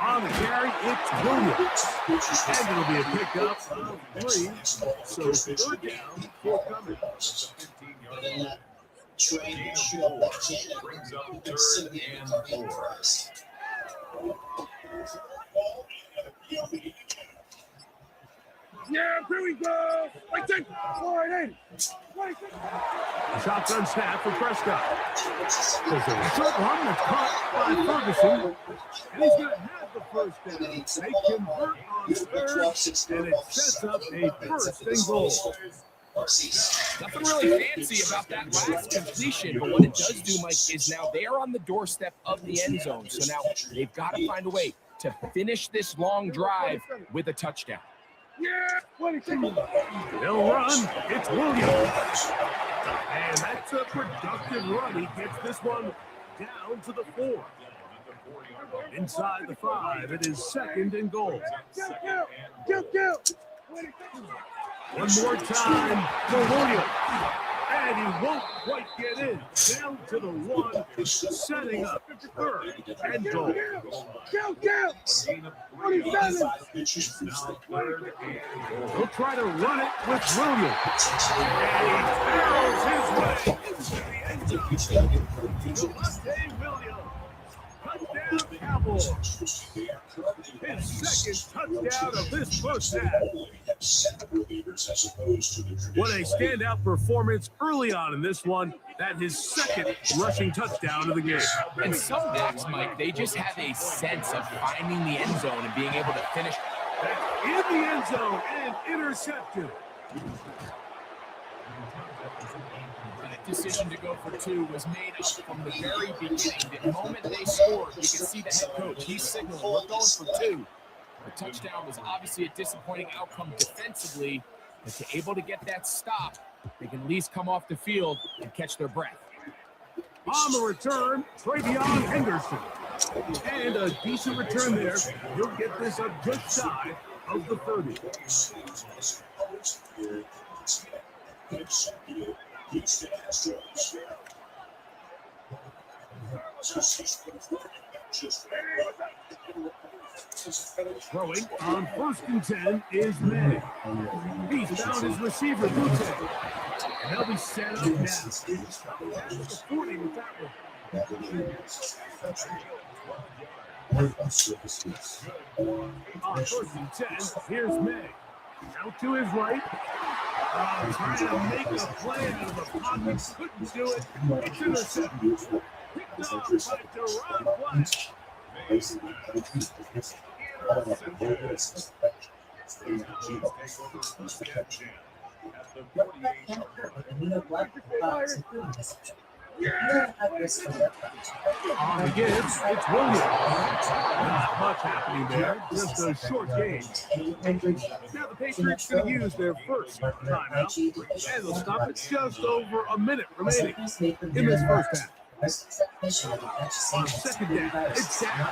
J: On the carry, it's Williams. And it'll be a pickup of 3. So third down, 4 coming.
D: Train show that cannon
G: Brings up third and 4.
J: Yeah, here we go. Like that. Shotgun snap for Prescott. There's a short run that's caught by Ferguson. And he's going to have the first down. They convert on third, and it sets up a first and goal.
K: Nothing really fancy about that last completion, but what it does do, Mike, is now they are on the doorstep of the end zone. So now they've got to find a way to finish this long drive with a touchdown.
J: They'll run. It's Williams. And that's a productive run. He gets this one down to the 4. Inside the 5, it is 2nd and goal. One more time for Williams. And he won't quite get in. Down to the 1, setting up 3rd and goal. He'll try to run it with Williams. And he barrels his way into the end zone. Devontae Williams. Touchdown, Cowboys. His 2nd touchdown of this first half. What a standout performance early on in this one. That his 2nd rushing touchdown of the game.
K: And some backs, Mike, they just have a sense of finding the end zone and being able to finish.
J: In the end zone and intercepted.
K: That decision to go for 2 was made up from the very beginning. The moment they scored, you can see the head coach. He's signaling, we're going for 2. The touchdown was obviously a disappointing outcome defensively, but to able to get that stop, they can at least come off the field and catch their breath.
J: On the return, Travion Henderson. And a decent return there. He'll get this up just shy of the 30. Throwing on 1st and 10 is May. He's found his receiver, Butte. And they'll be set up now. That's the 40 with that one. On 1st and 10, here's May. Out to his right. Trying to make a play out of the pocket. Couldn't do it. It's intercepted. Picked off by Deron Black. On the gives, it's Williams. Not much happening there, just a short game. Now the Patriots going to use their first timeout, and they'll stop it just over a minute remaining in this first half. On 2nd down, it's down,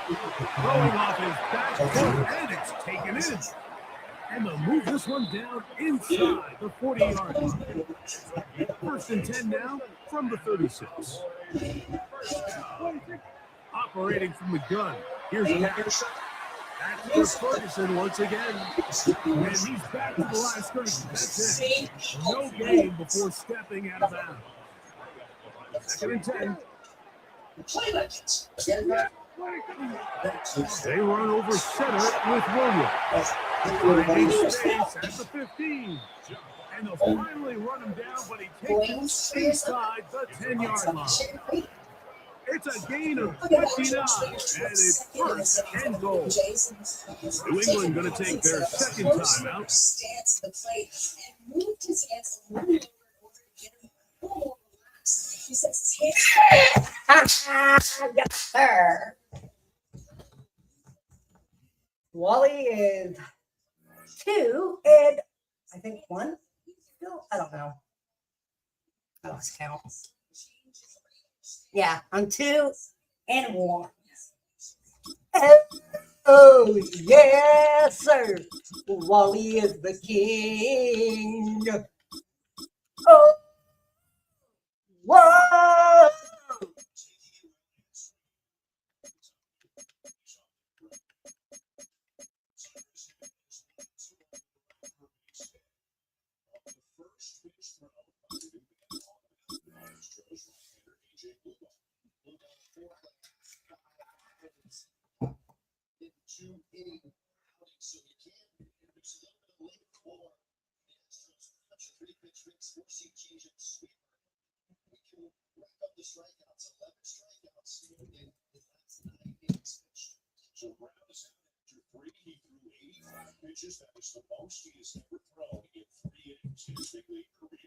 J: throwing off his back foot, and it's taken in. And they'll move this one down inside the 40-yard line. 1st and 10 now from the 36. Operating from the gun. Here's Anderson. That's for Ferguson once again. And he's back to the line of scrimmage. That's it. No gain before stepping out of bounds. 2nd and 10. They run over center with Williams. Finding space at the 15. And they'll finally run him down, but he takes it inside the 10-yard line. It's a gain of 59, and it's 1st and goal. New England going to take their 2nd timeout.
A: Yes, sir. Wally is 2 and I think 1 still. I don't know. I lost count. Yeah, I'm 2 and 1. Oh, yes, sir. Wally is the king. Oh, whoa.
B: So Brown is after 3. He threw 85 pitches. That was the most he has ever thrown in 3 innings in his big league career.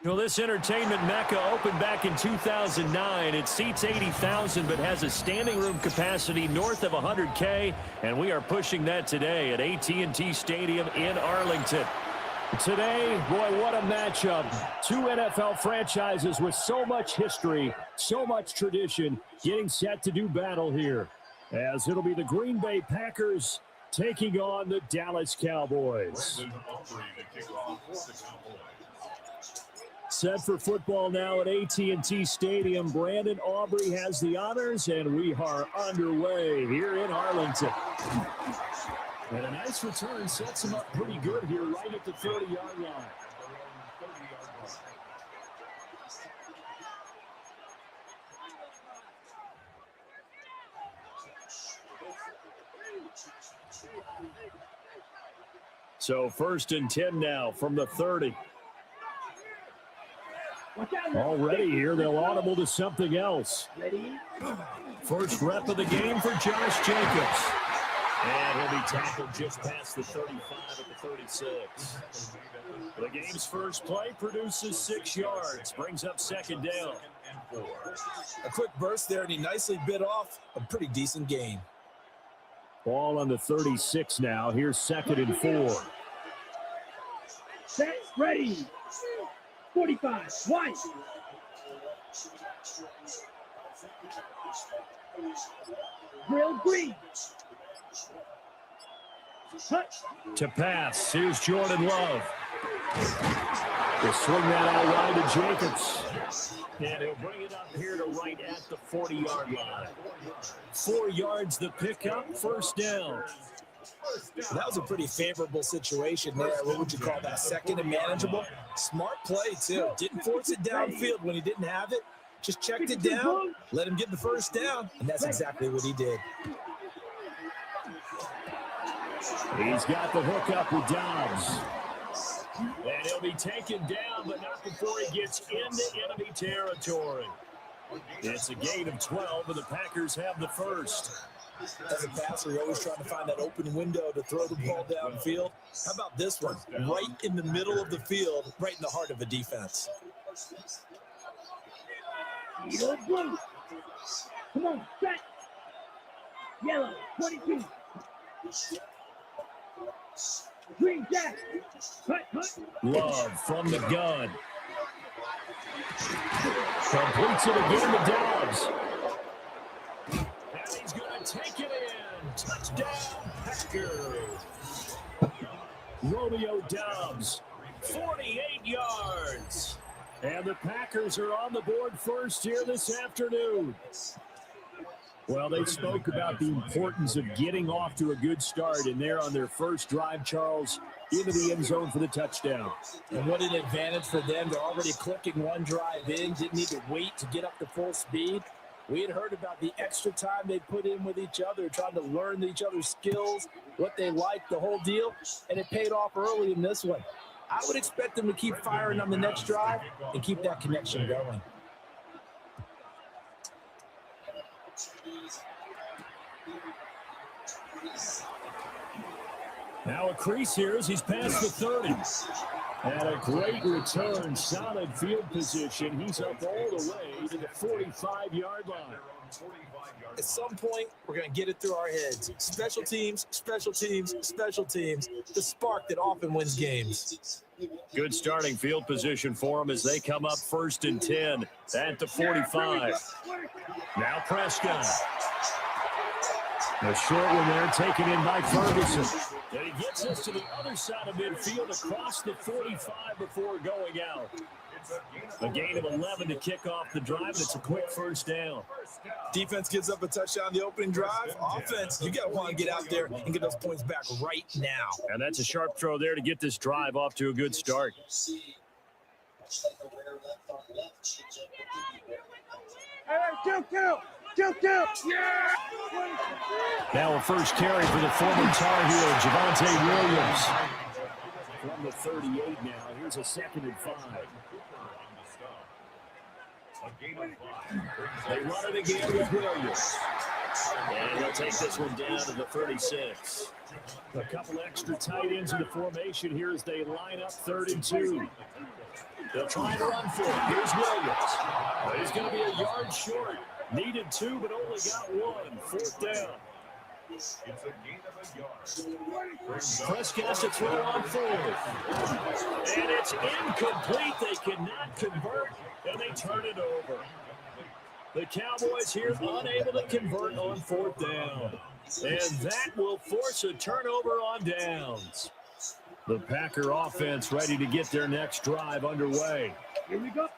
E: Well, this entertainment mecca opened back in 2009. It seats 80,000 but has a standing room capacity north of 100K, and we are pushing that today at AT&T Stadium in Arlington. Today, boy, what a matchup. Two NFL franchises with so much history, so much tradition, getting set to do battle here, as it'll be the Green Bay Packers taking on the Dallas Cowboys. Set for football now at AT&T Stadium. Brandon Aubrey has the honors, and we are underway here in Arlington. And a nice return sets him up pretty good here right at the 30-yard line. So 1st and 10 now from the 30. Already here, they'll audible to something else. First rep of the game for Josh Jacobs. And he'll be tackled just past the 35 at the 36. The game's first play produces 6 yards, brings up 2nd down.
F: A quick burst there, and he nicely bit off a pretty decent gain.
E: Ball on the 36 now. Here's 2nd and 4.
L: Set, ready. 45, one. Grill green.
E: To pass, here's Jordan Love. He'll swing that out wide to Jacobs. And he'll bring it up here to right at the 40-yard line. 4 yards the pickup, 1st down.
F: That was a pretty favorable situation there. What would you call that? 2nd and manageable? Smart play, too. Didn't force it downfield when he didn't have it. Just checked it down, let him get the 1st down, and that's exactly what he did.
E: He's got the hook up with Dobbs. And he'll be taken down, but not before he gets into enemy territory. It's a gain of 12, and the Packers have the 1st.
F: As a passer, you're always trying to find that open window to throw the ball downfield. How about this one? Right in the middle of the field, right in the heart of a defense.
L: Yellow, blue. Come on, set. Yellow, 22. Green jack. Cut.
E: Love from the gun. Completes it again to Dobbs. And he's going to take it in. Touchdown, Packers. Romeo Dobbs, 48 yards. And the Packers are on the board first here this afternoon. Well, they spoke about the importance of getting off to a good start, and they're on their first drive, Charles, into the end zone for the touchdown.
F: And what an advantage for them. They're already clicking one drive in, didn't need to wait to get up to full speed. We had heard about the extra time they put in with each other, trying to learn each other's skills, what they like, the whole deal, and it paid off early in this one. I would expect them to keep firing on the next drive and keep that connection going.
E: Now a crease here as he's past the 30. And a great return, solid field position. He's up all the way to the 45-yard line.
F: At some point, we're going to get it through our heads. Special teams, special teams, special teams. The spark that often wins games.
E: Good starting field position for them as they come up 1st and 10 at the 45. Now Prescott. A short one there taken in by Ferguson. And he gets us to the other side of midfield across the 45 before going out. A gain of 11 to kick off the drive, and it's a quick 1st down.
F: Defense gives up a touchdown the opening drive. Offense, you got to want to get out there and get those points back right now.
E: And that's a sharp throw there to get this drive off to a good start.
L: Yeah!
E: Now a first carry for the former Tar Heel, Javonte Williams. From the 38 now, here's a 2nd and 5. They run it again with Williams. And he'll take this one down to the 36. A couple extra tight ends in the formation here as they line up 3rd and 2. They'll try to run for it. Here's Williams. He's going to be a yard short. Needed 2, but only got 1. 4th down.
G: It's a gain of a yard.
E: Prescott to throw on 4th. And it's incomplete. They cannot convert, and they turn it over. The Cowboys here unable to convert on 4th down. And that will force a turnover on downs. The Packer offense ready to get their next drive underway.
L: Here we go.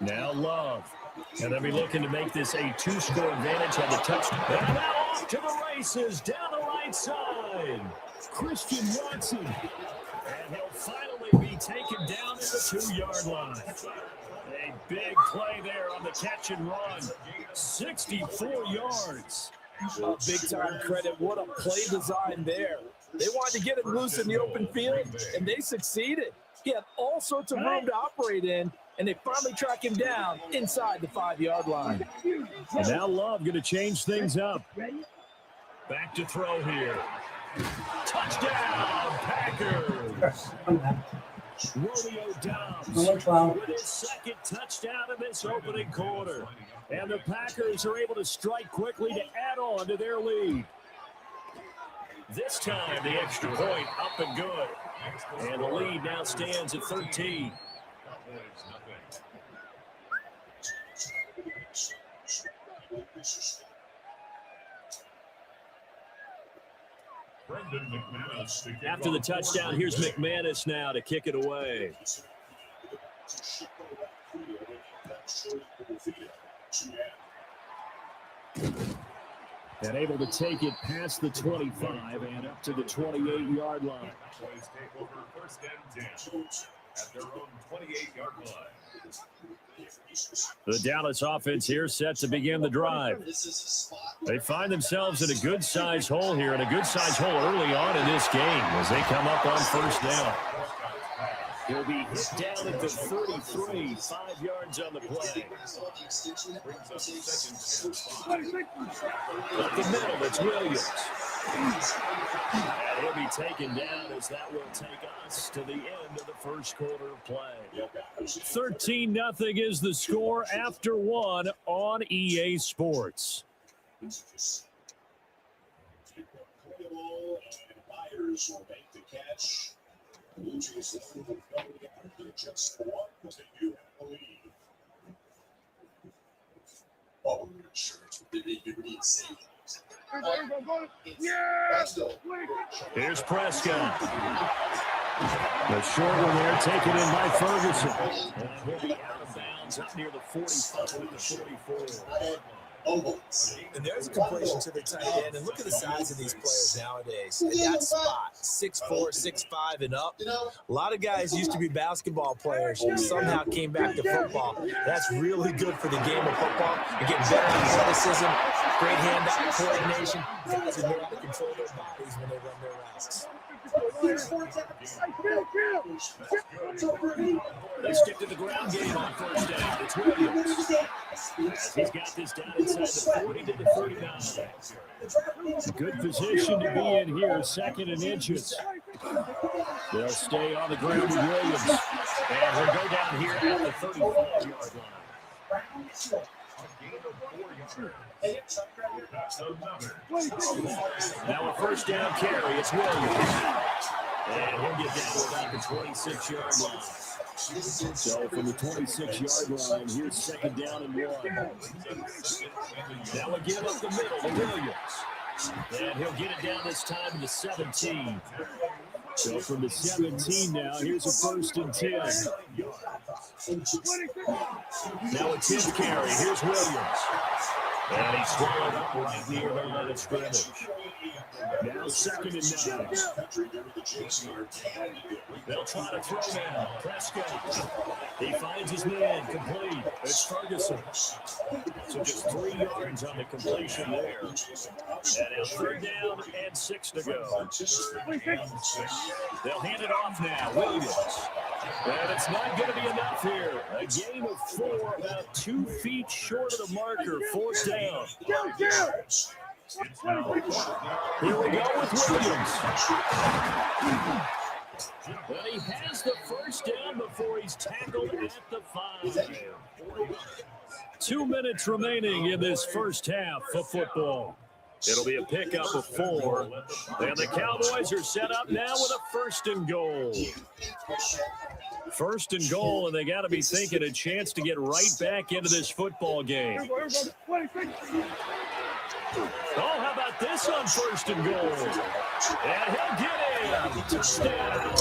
E: Now Love. And they'll be looking to make this a 2-score advantage on the touchdown. And now off to the races down the right side. Christian Watson. And he'll finally be taken down at the 2-yard line. A big play there on the catch and run. 64 yards.
F: Big-time credit. What a play design there. They wanted to get him loose in the open field, and they succeeded. He had all sorts of room to operate in, and they finally track him down inside the 5-yard line.
E: And now Love going to change things up. Back to throw here. Touchdown, Packers. Romeo Dobbs with his 2nd touchdown in this opening quarter. And the Packers are able to strike quickly to add on to their lead. This time, the extra point up and good. And the lead now stands at 13. After the touchdown, here's McManus now to kick it away. And able to take it past the 25 and up to the 28-yard line.
G: Take over 1st and 10 at their own 28-yard line.
E: The Dallas offense here set to begin the drive. They find themselves in a good-sized hole here, and a good-sized hole early on in this game as they come up on 1st down. He'll be hit down at the 33, 5 yards on the play. Up the middle, it's Williams. And he'll be taken down as that will take us to the end of the 1st quarter of play. 13-0 is the score after 1 on EA Sports.
B: Myers will make the catch. Just 1 to you have the lead. Oh, sure.
E: Here's Prescott. The short one there taken in by Ferguson. And he'll be out of bounds up near the 45 with the 44.
F: And there's a completion to the tight end. And look at the size of these players nowadays. At that spot, 6'4", 6'5", and up. A lot of guys used to be basketball players. Somehow came back to football. That's really good for the game of football. You get better athleticism, great hand-eye coordination. Guys who know how to control their bodies when they run their routes.
E: They stick to the ground game on 1st down. It's Williams. He's got this down inside the 40 to the 39. Good position to be in here, 2nd and inches. They'll stay on the ground with Williams. And he'll go down here at the 35-yard line. Now a 1st down carry, it's Williams. And he'll get down to about the 26-yard line. So from the 26-yard line, here's 2nd down and 1. Now again up the middle to Williams. And he'll get it down this time to the 17. So from the 17 now, here's a 1st and 10. Now a 10th carry, here's Williams. And he's swallowed up right near the line of scrimmage. Now 2nd and 9. They'll try to throw now. Prescott. He finds his man complete. It's Ferguson. So just 3 yards on the completion there. And now 3rd down and 6 to go. They'll hand it off now. Williams. And it's not going to be enough here. A gain of 4, about 2 feet short of the marker. 4th down. Here we go with Williams. Well, he has the first down before he's tackled at the 5. 2 minutes remaining in this first half of football. It'll be a pickup of 4. And the Cowboys are set up now with a 1st and goal. 1st and goal, and they got to be thinking a chance to get right back into this football game. Oh, how about this on 1st and goal? And he'll get in. Touchdown.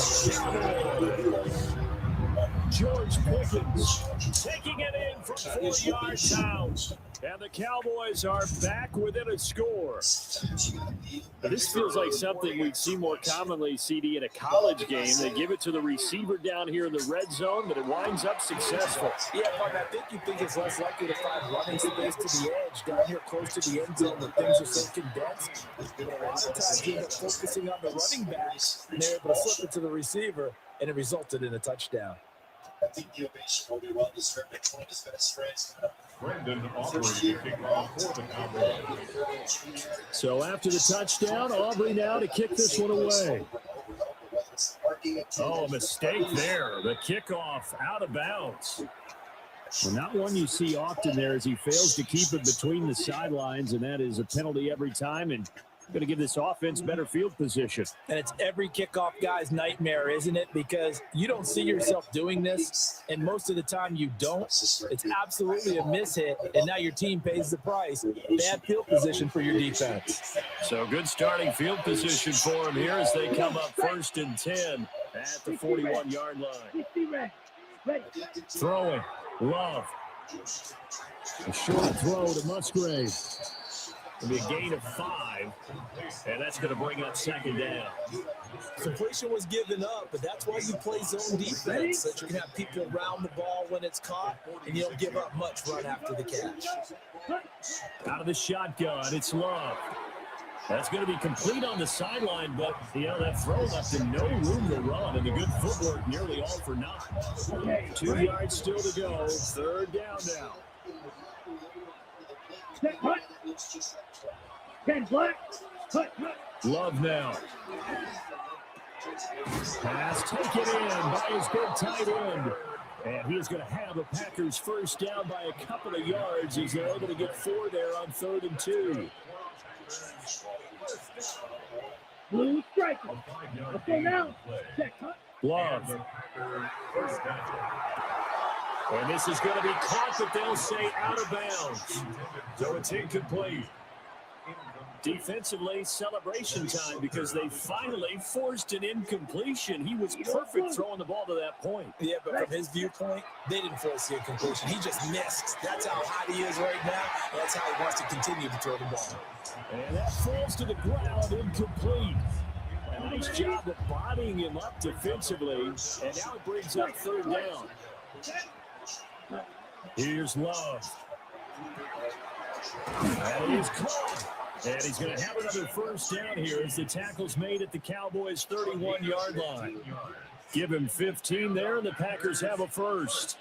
E: George Pickens taking it in from 4 yards out. And the Cowboys are back within a score. This feels like something we'd see more commonly, CD, in a college game. They give it to the receiver down here in the red zone, but it winds up successful.
F: Yeah, Mark, I think it's less likely to find running space to the edge down here close to the end zone where things are so condensed. But a lot of times you end up focusing on the running backs, and they're able to slip it to the receiver, and it resulted in a touchdown.
D: I think the ovation will be well deserved. It's one of his best friends.
G: Brendan Aubrey kicking off for the Cowboys.
E: So after the touchdown, Aubrey now to kick this one away. Oh, a mistake there. The kickoff out of bounds. Well, not one you see often there as he fails to keep it between the sidelines, and that is a penalty every time, and going to give this offense better field position.
F: And it's every kickoff guy's nightmare, isn't it? Because you don't see yourself doing this, and most of the time you don't. It's absolutely a mishit, and now your team pays the price. Bad field position for your defense.
E: So good starting field position for him here as they come up 1st and 10 at the 41-yard line. Throwing. Love. A short throw to Musgrave. It'll be a gain of 5, and that's going to bring up 2nd down.
F: Completion was given up, but that's why you play zone defense, so that you can have people around the ball when it's caught, and you don't give up much run after the catch.
E: Out of the shotgun, it's Love. That's going to be complete on the sideline, but, that throw left him no room to run, and the good footwork nearly all for naught. 2 yards still to go, 3rd down now. Love now. Pass taken in by his big tight end. And he's going to have the Packers first down by a couple of yards as they're able to get 4 there on 3rd and 2.
L: Blue striker. Let's go now.
E: Love. And this is going to be caught, but they'll say out of bounds. So it's incomplete. Defensively, celebration time because they finally forced an incompletion. He was perfect throwing the ball to that point.
F: Yeah, but from his viewpoint, they didn't force the incompletion. He just missed. That's how hot he is right now. That's how he wants to continue to throw the ball.
E: And that falls to the ground, incomplete. A nice job of bodying him up defensively. And now it brings up 3rd down. Here's Love. And he's caught. And he's going to have another first down here as the tackle's made at the Cowboys' 31-yard line. Give him 15 there, and the Packers have a first.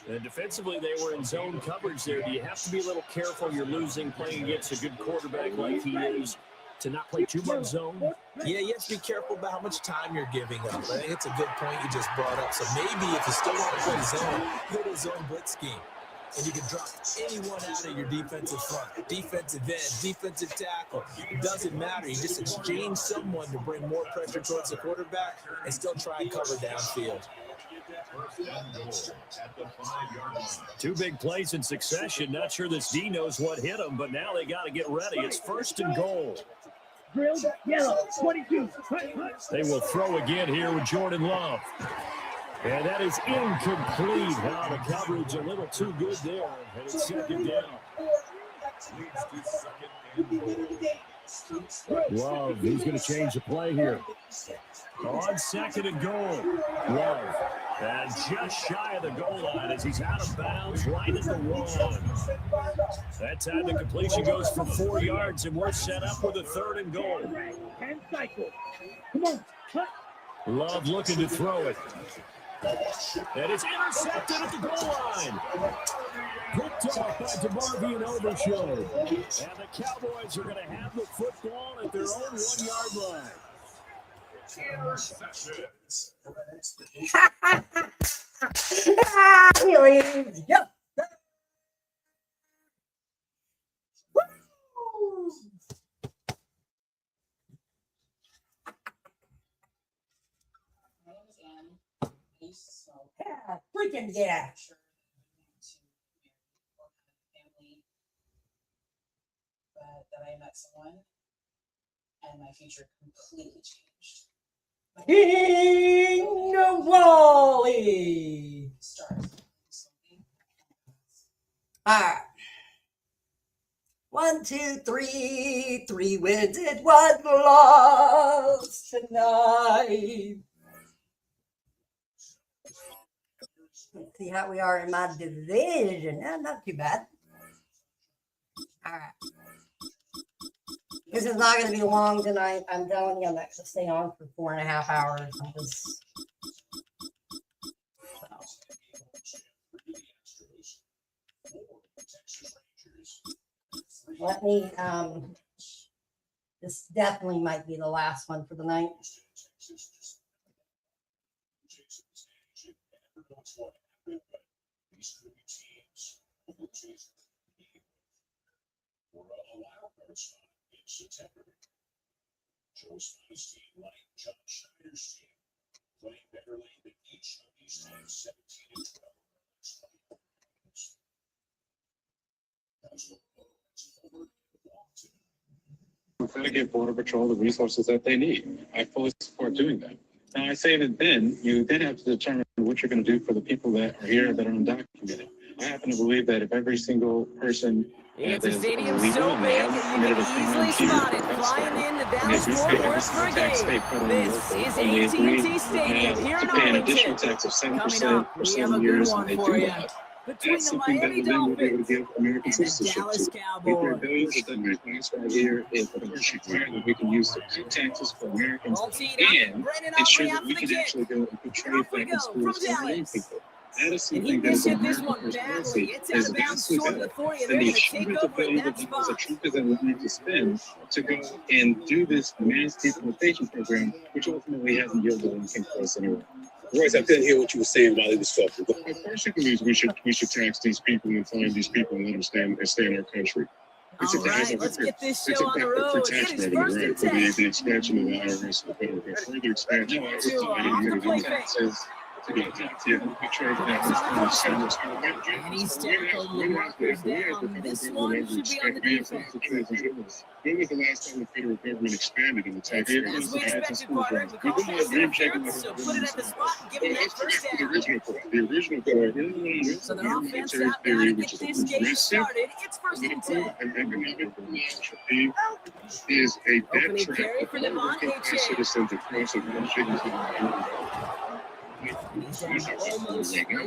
E: And defensively, they were in zone coverage there. Do you have to be a little careful? You're losing playing against a good quarterback like he is to not play too much zone?
F: Yeah, you have to be careful about how much time you're giving up. I think it's a good point you just brought up. So maybe if you still want to play zone, go to zone blitz scheme. And you can drop anyone out of your defensive front, defensive end, defensive tackle. It doesn't matter. You just exchange someone to bring more pressure towards the quarterback and still try and cover downfield.
E: 2 big plays in succession. Not sure this D knows what hit him, but now they got to get ready. It's 1st and goal.
L: Grilled yellow, 22.
E: They will throw again here with Jordan Love. And that is incomplete. Wow, the coverage a little too good there. And it's 2nd down. Love, he's going to change the play here. On 2nd and goal. Love. And just shy of the goal line as he's out of bounds right at the 1. That time the completion goes for 4 yards, and we're set up with a 3rd and goal.
L: Come on.
E: Love looking to throw it. And it's intercepted at the goal line. Picked off by DeMarvion Overshow. And the Cowboys are going to have the football at their own 1-yard line.
A: He leaves. Yep. Yeah, freaking yeah.
M: But that I met someone and my future completely changed.
A: King Wally. All right. 1, 2, 3. 3 wins and 1 loss tonight. Let's see how we are in my division. Not too bad. All right. This is not going to be long tonight. I'm telling you, I'm not going to stay on for 4.5 hours. I'm just. Let me. This definitely might be the last one for the night.
B: September. Joe's finest team, like John Schneider's team, playing better lane than each of these teams, 17 and 12.
N: We're going to give Border Patrol the resources that they need. I fully support doing that. Now, I say that then you then have to determine what you're going to do for the people that are here that are undocumented. I happen to believe that if every single person
C: it's a stadium so big you can easily spot it flying in the Dallas-Fort Worth for a game. This is AT&T Stadium here in Arlington. Coming up, we have a good one for you. Between the Miami Dolphins and the Dallas Cowboys.
N: Here is the partnership that we can use to pay taxes for Americans and ensure that we can actually go and put trade back in schools for young people. That is something that is American policy is vastly better than the hundreds of billions of dollars that Trump is willing to spend to go and do this mass deportation program, which ultimately hasn't yielded anything for us anyway.
O: Royce, I couldn't hear what you were saying while he was talking.
N: The first thing is we should tax these people and find these people and let them stay in our country.
C: All right, let's get this show on the road. It is 1st and 10.
N: The expansion of the IRS, the federal government, further expansion of taxes. And
C: he's tackled the markers down. This one should be on the defense.
N: When was the last time the federal government expanded in the tax
C: As we expected, Carter, we called that interference, so put it at the spot and give him that first down.
N: The original
C: So their offense out now to get this game started. It's 1st and 10.
N: Is a dead
C: Opening
N: trap
C: carry for Devon
N: citizens across the country.
C: He's almost right. No,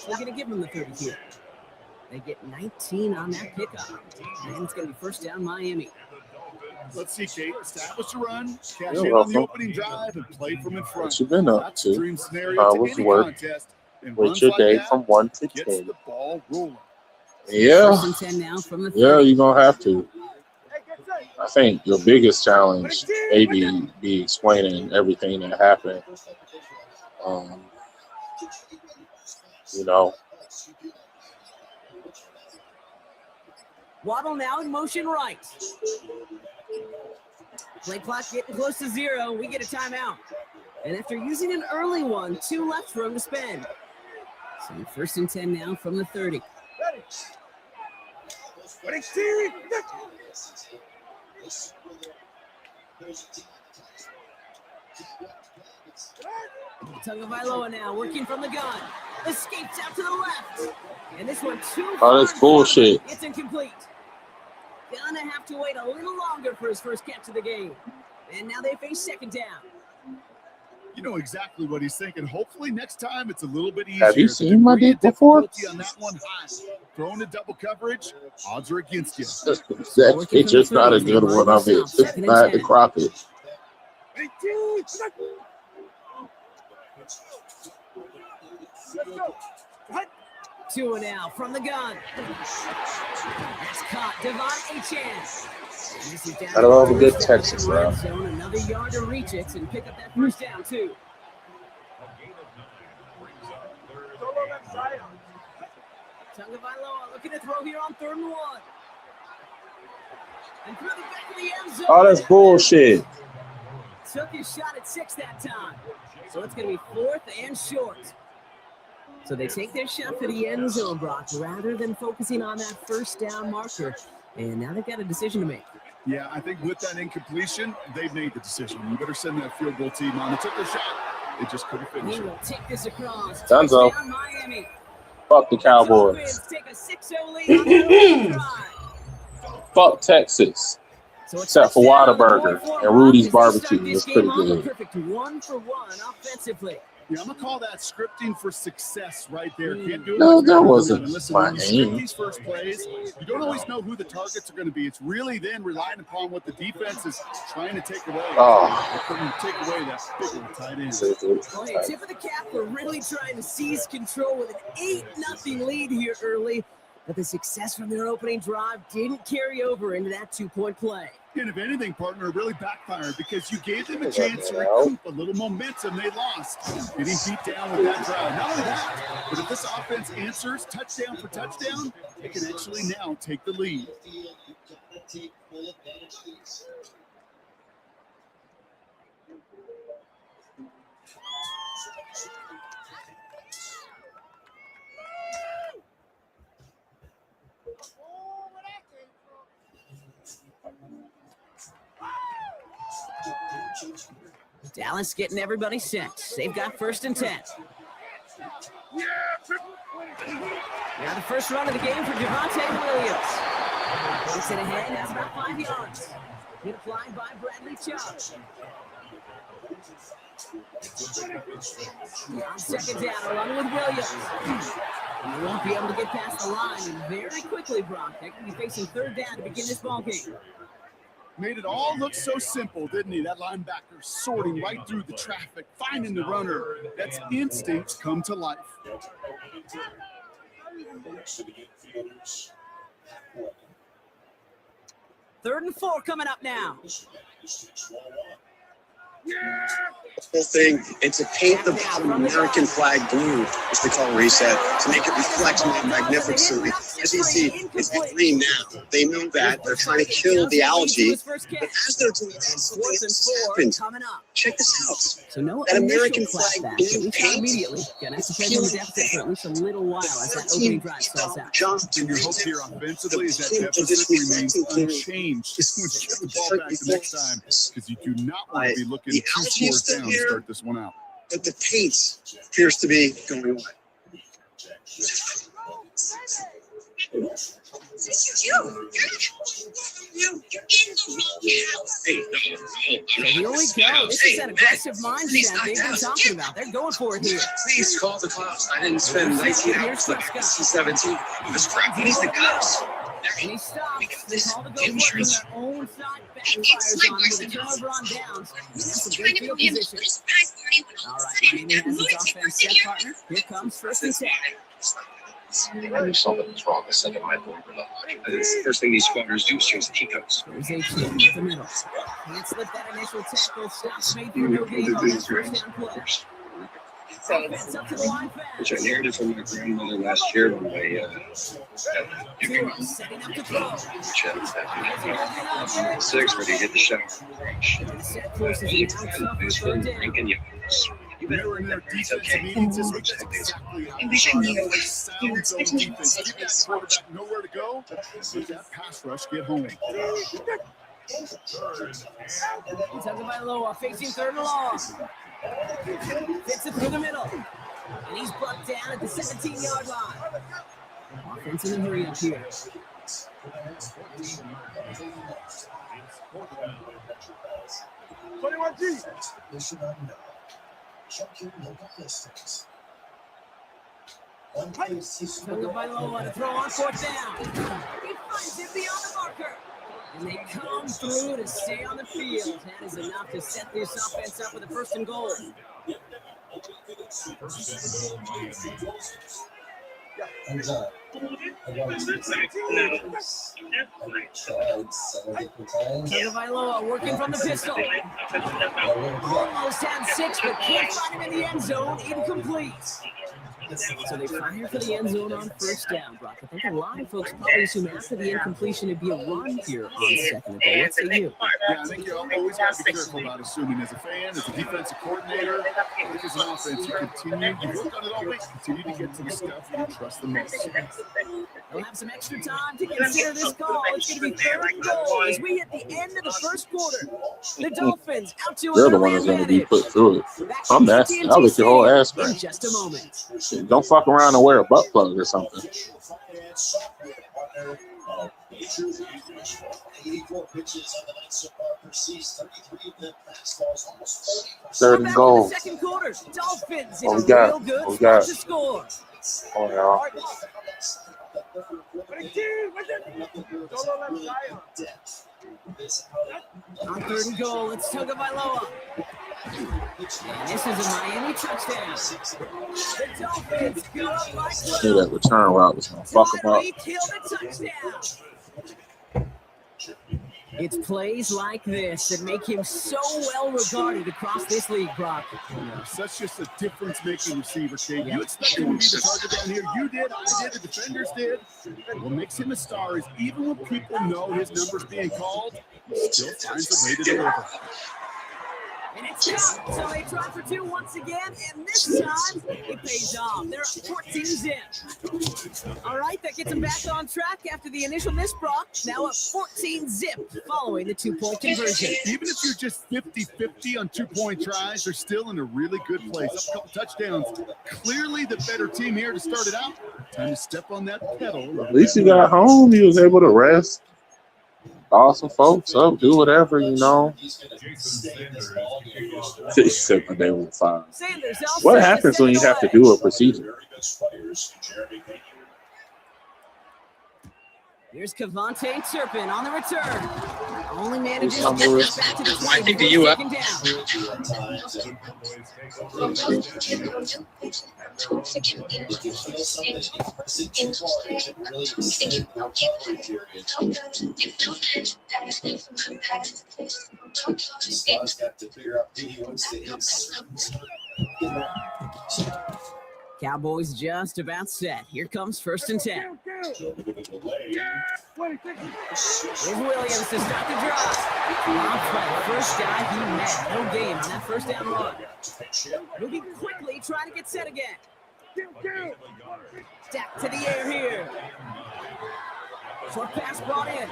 C: they're going to give him the 30 here. They get 19 on that pickup. And it's going to be 1st down Miami.
H: Let's see, Kate. Establish a run, cash in on the opening drive, and play from in front.
P: What you been up to?
H: How
P: was work? What's your day from 1 to 10?
H: The ball rolling.
P: Yeah.
C: 1st and 10 now from the 30.
P: Yeah, you're going to have to. I think your biggest challenge maybe be explaining everything that happened. You know.
C: Waddle now in motion right. Play clock getting close to 0. We get a timeout. And after using an early one, 2 left for him to spend. So 1st and 10 now from the 30. Tagovailoa now working from the gun. Escapes out to the left. And this one too far.
P: Oh, that's bullshit.
C: It's incomplete. Gonna have to wait a little longer for his first catch of the game. And now they face 2nd down.
H: You know exactly what he's thinking. Hopefully next time it's a little bit easier.
P: Have you seen my dick before?
H: On that one high. Throwing a double coverage, odds are against you.
P: That picture's not a good one of it. It's not the Crockett.
C: Two and out from the gun. That's caught. Devon Achane.
P: Gotta love a good Texas, bro.
C: Another yard to reach it and pick up that first down, too. Tagovailoa looking to throw here on 3rd and 1. And through the back of the end zone.
P: Oh, that's bullshit.
C: Took his shot at 6 that time. So it's going to be 4th and short. So they take their shot for the end zone, Brock, rather than focusing on that first down marker. And now they've got a decision to make.
H: Yeah, I think with that incompletion, they've made the decision. You better send that field goal team on. They took their shot. They just couldn't finish
C: He
H: it.
C: will take this across.
P: Dunzo.
C: Miami.
P: Fuck the Cowboys.
C: Take a 6-0 lead on the drive.
P: Fuck Texas. Except for Whataburger and Rudy's Barbecue. It's pretty good.
C: Perfect 1-for-1 offensively.
H: Yeah, I'm gonna call that scripting for success right there. Can't do it.
P: No, that wasn't
H: Listen,
P: my
H: when you script
P: aim.
H: these first plays, you don't always know who the targets are going to be. It's really then relying upon what the defense is trying to take away.
P: Oh.
H: They couldn't take away that big little tight end.
C: Well, hey, tip of the cap for really trying to seize control with an 8-0 lead here early. But the success from their opening drive didn't carry over into that 2-point play.
H: And if anything, partner, it really backfired because you gave them a chance to recoup a little momentum they lost. Getting beat down with that drive. Not only that, but if this offense answers touchdown for touchdown, they can actually now take the lead.
C: Dallas getting everybody set. They've got 1st and 10. Now the first run of the game for Javonte Williams. Gets it ahead. That's about 5 yards. Hit applied by Bradley Chubb. On 2nd down, a run with Williams. And they won't be able to get past the line. And very quickly, Brock, they can be facing 3rd down to begin this ball game.
H: Made it all look so simple, didn't he? That linebacker sorting right through the traffic, finding the runner. That's instincts come to life.
C: 3rd and 4 coming up now.
O: Whole thing, and to paint the American flag blue, as the color reset, to make it reflect more magnificently. As you see, it's green now. They know that. They're trying to kill the algae. But as they're doing that, something else has happened. Check this out.
C: So no
O: that American flag blue paint
C: immediately. Gonna have to play on the deficit for at least a little while as that opening drive stalls out.
H: And your hope here offensively is that deficit remains unchanged when you get the ball back the next time, because you do not want to be looking 2 scores down to start this one out.
O: But the paint appears to be going away.
C: Here we go. This is an aggressive mindset they've been talking about. They're going for it here.
O: Please call the cops. I didn't spend 19 hours looking at C-17. This crap needs the cops.
C: And he stops. They call the go work on their own side. Backfires on him with a turnover on downs. And that's a great field position. All right, Miami has his offense set, partner. Here comes 1st and 10.
O: I knew something was wrong the second my boy went up. The first thing these squatters do is change the Ticos.
C: There's Achane in the middle. Can't slip that initial tackle. Stops made for no gain on this 1st down play. Offense up to the line fast.
O: Which I inherited from my grandmother last year when
C: Setting up to throw.
O: 6 ready to hit the shower.
C: Set forces it out tough for 3rd down.
H: We were in their defensive meetings this week. That's exactly how we are. Sound zone defense. Keep that quarterback nowhere to go. Let that pass rush get home.
C: Tagovailoa facing 3rd and long. Fits it through the middle. And he's brought down at the 17-yard line. Offense in a hurry up here. Tagovailoa to throw on 4th down. He finds it beyond the marker. And they come through to stay on the field. That is enough to set this offense up with a 1st and goal. Tagovailoa working from the pistol. Almost had 6, but can't find him in the end zone. Incomplete. So they fire for the end zone on first down, Brock. I think a lot of folks probably assume after the incompletion it'd be a run here on second and goal. What say you?
H: Yeah, I think you always got to be careful about assuming as a fan, as a defensive coordinator, I think as an offense, you work on it all week, continue to get to the stuff that you trust the most.
C: They'll have some extra time to consider this call. It's going to be third and goal as we hit the end of the first quarter. The Dolphins out to
P: They're the one that's going to be put through it. I'm nasty. I'll lick your whole ass
C: in
P: crack.
C: just a moment.
P: Don't fuck around and wear a butt plug or something.
D: 84 pitches on the night so far per season. 33 of them fastballs, almost 40%.
P: Third and goal.
C: Second quarter, Dolphins in
P: Oh,
C: a
P: we got
C: real
P: it.
C: good
P: Oh, we
C: spot
P: got
C: to
P: it.
C: score.
P: Oh, yeah.
C: On third and goal, it's Tagovailoa. And this is a Miami touchdown. The Dolphins go up by
P: Knew that return route was going to fuck him up.
C: kill the touchdown. It's plays like this that make him so well regarded across this league, Brock.
H: Yeah, such just a difference-making receiver, Kate. You expect him to be the target down here. You did, I did, the defenders did. What makes him a star is even when people know his number's being called, he still finds a way to deliver.
C: And it's out. So they try for 2 once again, and this time it pays off. They're up 14 zip. All right, that gets them back on track after the initial miss, Brock. Now up 14 zip following the 2-point conversion.
H: Even if you're just 50-50 on 2-point tries, they're still in a really good place. Up a couple touchdowns. Clearly the better team here to start it out. Time to step on that pedal.
P: At least he got home. He was able to rest. Call some folks up, do whatever, you know. He said my day was fine. What happens when you have to do a procedure?
C: Here's Kavontae Turpin on the return. Only manages to
P: number
C: get
P: is-
C: back to the 20.
O: I think the U.S.
C: Cowboys just about set. Here comes first and 10. Here's Williams to start the drive. Off by the first guy he met. No game on that first down run. Moving quickly, trying to get set again. Stack to the air here. Short pass brought in.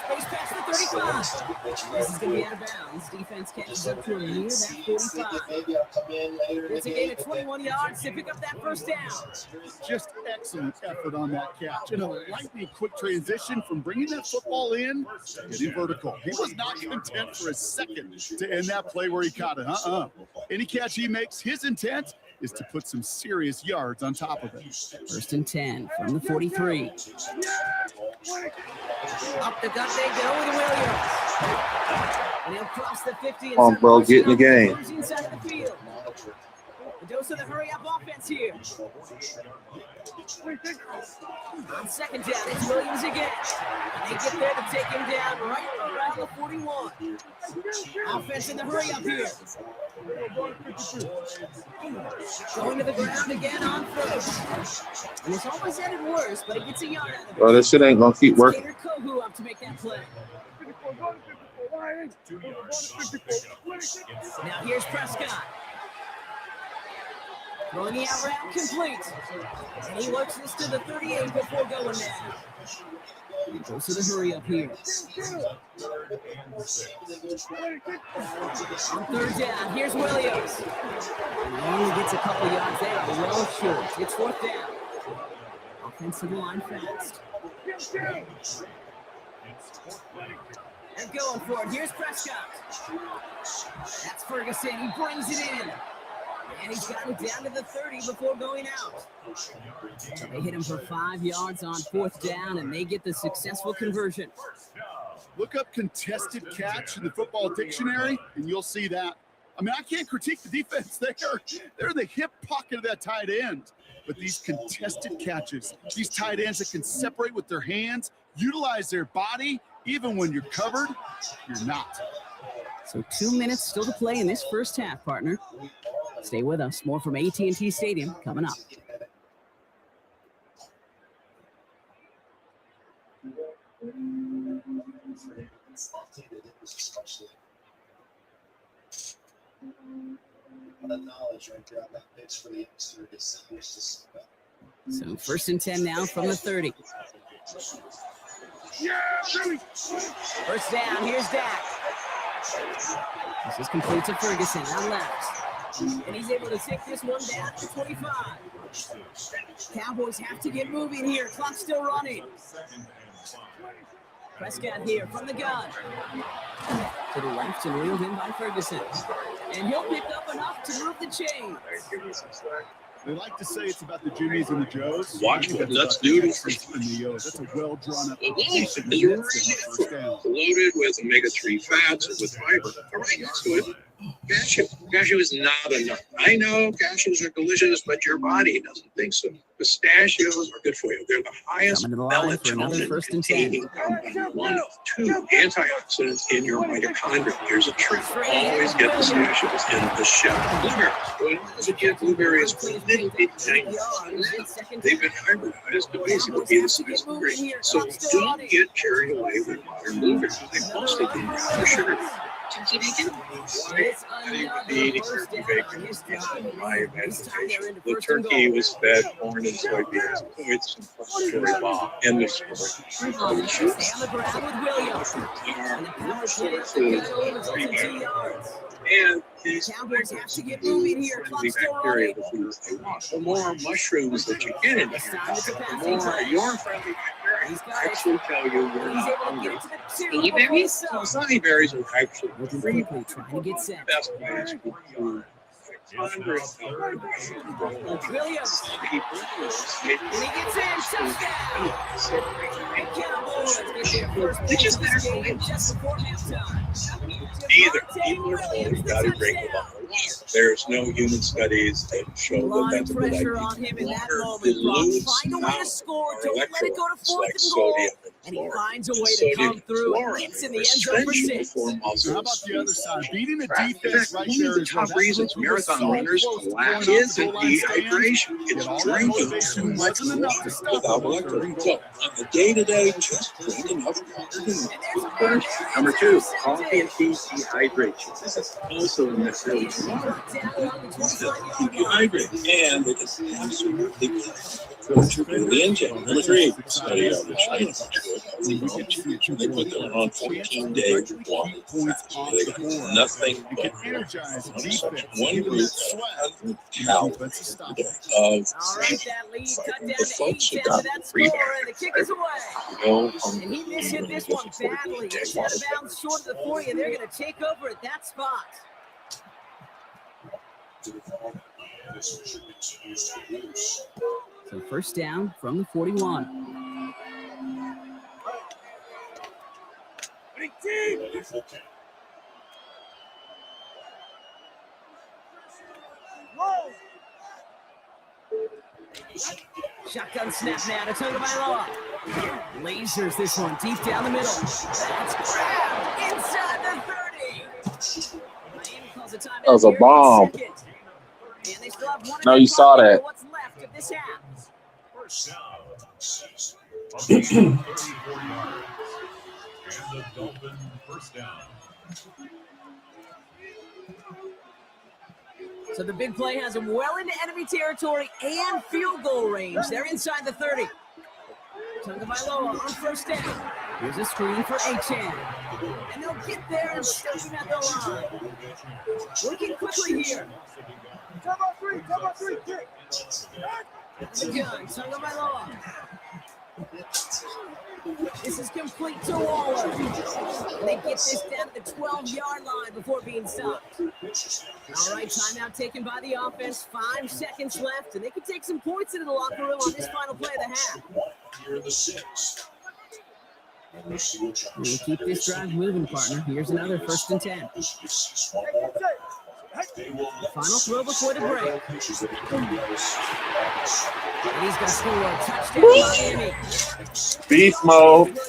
C: Space pass to 35. This is going to be out of bounds. Defense catches up to him near that 45. It's a gain of 21 yards to pick up that first down.
H: Just excellent effort on that catch. And a lightning quick transition from bringing that football in, getting vertical. He was not content for a second to end that play where he caught it. Any catch he makes, his intent is to put some serious yards on top of it.
C: First and 10 from the 43. Up the gut they go with Williams. And he'll cross the 50.
P: Come on, bro, get in the game.
C: Inside of the field. The dose of the hurry-up offense here. On second down, it's Williams again. And they get there to take him down right around the 41. Offense in the hurry-up here. Going to the ground again on first. And it's always ended worse, but it gets a yard out of it.
P: Bro, this shit ain't gonna keep working.
C: Gator Kohu up to make that play. Now here's Prescott. Throwing the out route complete. And he works this to the 38 before going now. He goes to the hurry up here. On third down, here's Williams. And he only gets a couple yards there, well short. It's fourth down. Offensive line fast. They're going for it. Here's Prescott. That's Ferguson. He brings it in. And he's got it down to the 30 before going out. They hit him for 5 yards on fourth down, and they get the successful conversion.
H: Look up contested catch in the football dictionary, and you'll see that. I mean, I can't critique the defense. They're the hip pocket of that tight end. But these contested catches, these tight ends that can separate with their hands, utilize their body, even when you're covered, you're not.
C: So 2 minutes still to play in this first half, partner. Stay with us. More from AT&T Stadium coming up. So 1st and 10 now from the 30. First down, here's Dak. This is complete to Ferguson on left. And he's able to take this one down to 25. Cowboys have to get moving here. Clock still running. Prescott here from the gun. To the left and wheeled in by Ferguson. And he'll pick up enough to move the chain.
H: They like to say it's about the Jimmies and the Joes.
O: Watch what Nuts do.
H: That's a well-drawn-up
O: loaded with omega-3 fats or with fiber. All right, let's do it. Cashew is not enough. I know cashews are delicious, but your body doesn't think so. Pistachios are good for you. They're the highest melatonin-containing compound, one of 2 antioxidants in your mitochondria. Here's a trick. Always get pistachios in the shell. Blueberries. You get blueberries with tiny. They've been hybridized to basically be the size of grapes. So don't get carried away with modern blueberries. They mostly contain sugar. They would be eating turkey bacon in my imagination. The turkey was fed corn and soybeans. So it's an inflammatory bomb. End of story.
C: Stay on the ground with Williams. And the power play results in 2 yards.
O: And these
C: Cowboys have to get moving here. Clock still running.
O: The more mushrooms that you get in here, the more your friendly bacteria actually tell you you're not hungry. Sunnyberries? No, sunnyberries are actually trying
C: to get set.
O: Best ways to food.
C: Williams. And he gets in. Touchdown. And Cowboys get their first point of this game just before halftime.
O: Either got to drink a lot of water. There's no human studies that show that that's a good idea.
C: On him in that moment. Find a way to score. Don't let it go to 4th and goal. And he finds a way to come through and gets in the end zone for 6.
H: So how about the other side? Beating the defense right there
O: the top reasons marathon runners collapse isn't dehydration. It's drinking too much water without electrolytes. So on the day-to-day, just drink enough water to move. Number 2, coffee and tea dehydration. This is also in the field. Keep you hydrated, and it is absolutely the engine. Number 3, study of the China. They put them on 14-day water fast. They got nothing but one group of 100 calories of the folks who got rebound.
C: And he mishit this one badly. It's out of bounds short of the 40, and they're going to take over at that spot. So first down from the 41. Shotgun snap now to Tagovailoa. Lasers this one deep down the middle. That's grabbed inside the 30.
P: That was a bomb. No, you saw that.
C: What's left of this half?
G: First down, 6 of the 34 yards. And the Dolphin first down.
C: So the big play has them well into enemy territory and field goal range. They're inside the 30. Tagovailoa on first down. Here's a screen for Achane. And they'll get there and still at the line. Working quickly here.
L: Come on, three, kick.
C: The gun, Tagovailoa. This is complete to Waller. They get this down to the 12-yard line before being stopped. All right, timeout taken by the offense. 5 seconds left, and they can take some points into the locker room on this final play of the half.
B: Here in the 6.
C: We'll keep this drive moving, partner. Here's another 1st and 10. Final throw before the break. And he's going to score a touchdown, Miami.
P: Beast mode.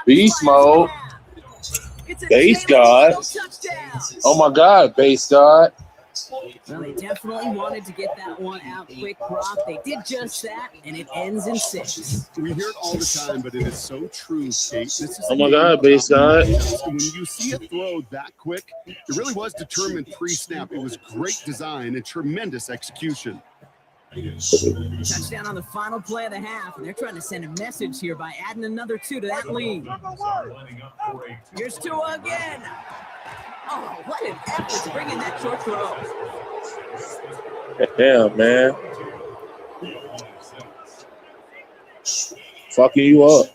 P: Beast mode. Base God. Oh my God, base God.
C: Well, they definitely wanted to get that one out quick, Brock. They did just that, and it ends in 6.
H: We hear it all the time, but it is so true, Kate. This is
P: Oh my God, base God.
H: when you see a throw that quick, it really was determined pre-snap. It was great design and tremendous execution.
C: Touchdown on the final play of the half, and they're trying to send a message here by adding another 2 to that lead. Here's Tua again. Oh, what an effort to bring in that short throw.
P: Damn, man. Fucking you up.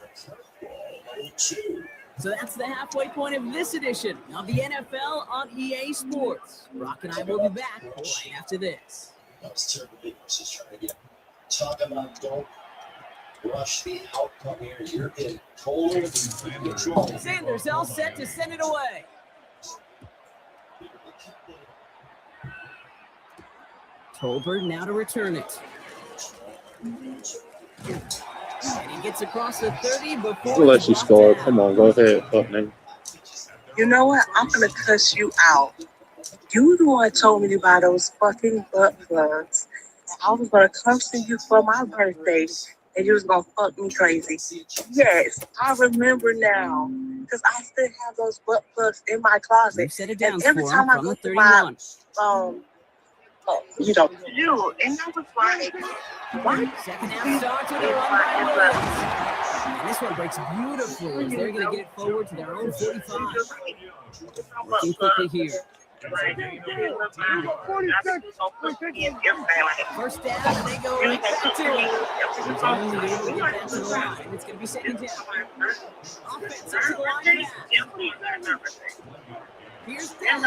C: So that's the halfway point of this edition of the NFL on EA Sports. Brock and I will be back right after this.
D: That was terrible. Just trying to talk about don't rush the outcome here. You're in total control.
C: Sanders all set to send it away. Tolbert now to return it. And he gets across the 30 before.
P: We'll let you score. Come on, go ahead, fuck nigga.
Q: You know what? I'm gonna cuss you out. You the one told me to buy those fucking butt plugs. I was gonna come see you for my birthday, and you was gonna fuck me crazy. Yes, I remember now, because I still have those butt plugs in my closet.
C: Set it down
Q: and every
C: for
Q: time
C: him
Q: I
C: from
Q: go
C: the
Q: to my
C: 31.
Q: you know, you and I was like, what?
C: Second half starts with a run by Williams. And this one breaks beautifully as they're going to get it forward to their own 45. Working quickly here. First down, and they go right back to it. He's only able to get that to the line. It's going to be second down. Offense up to the line now. Here's down.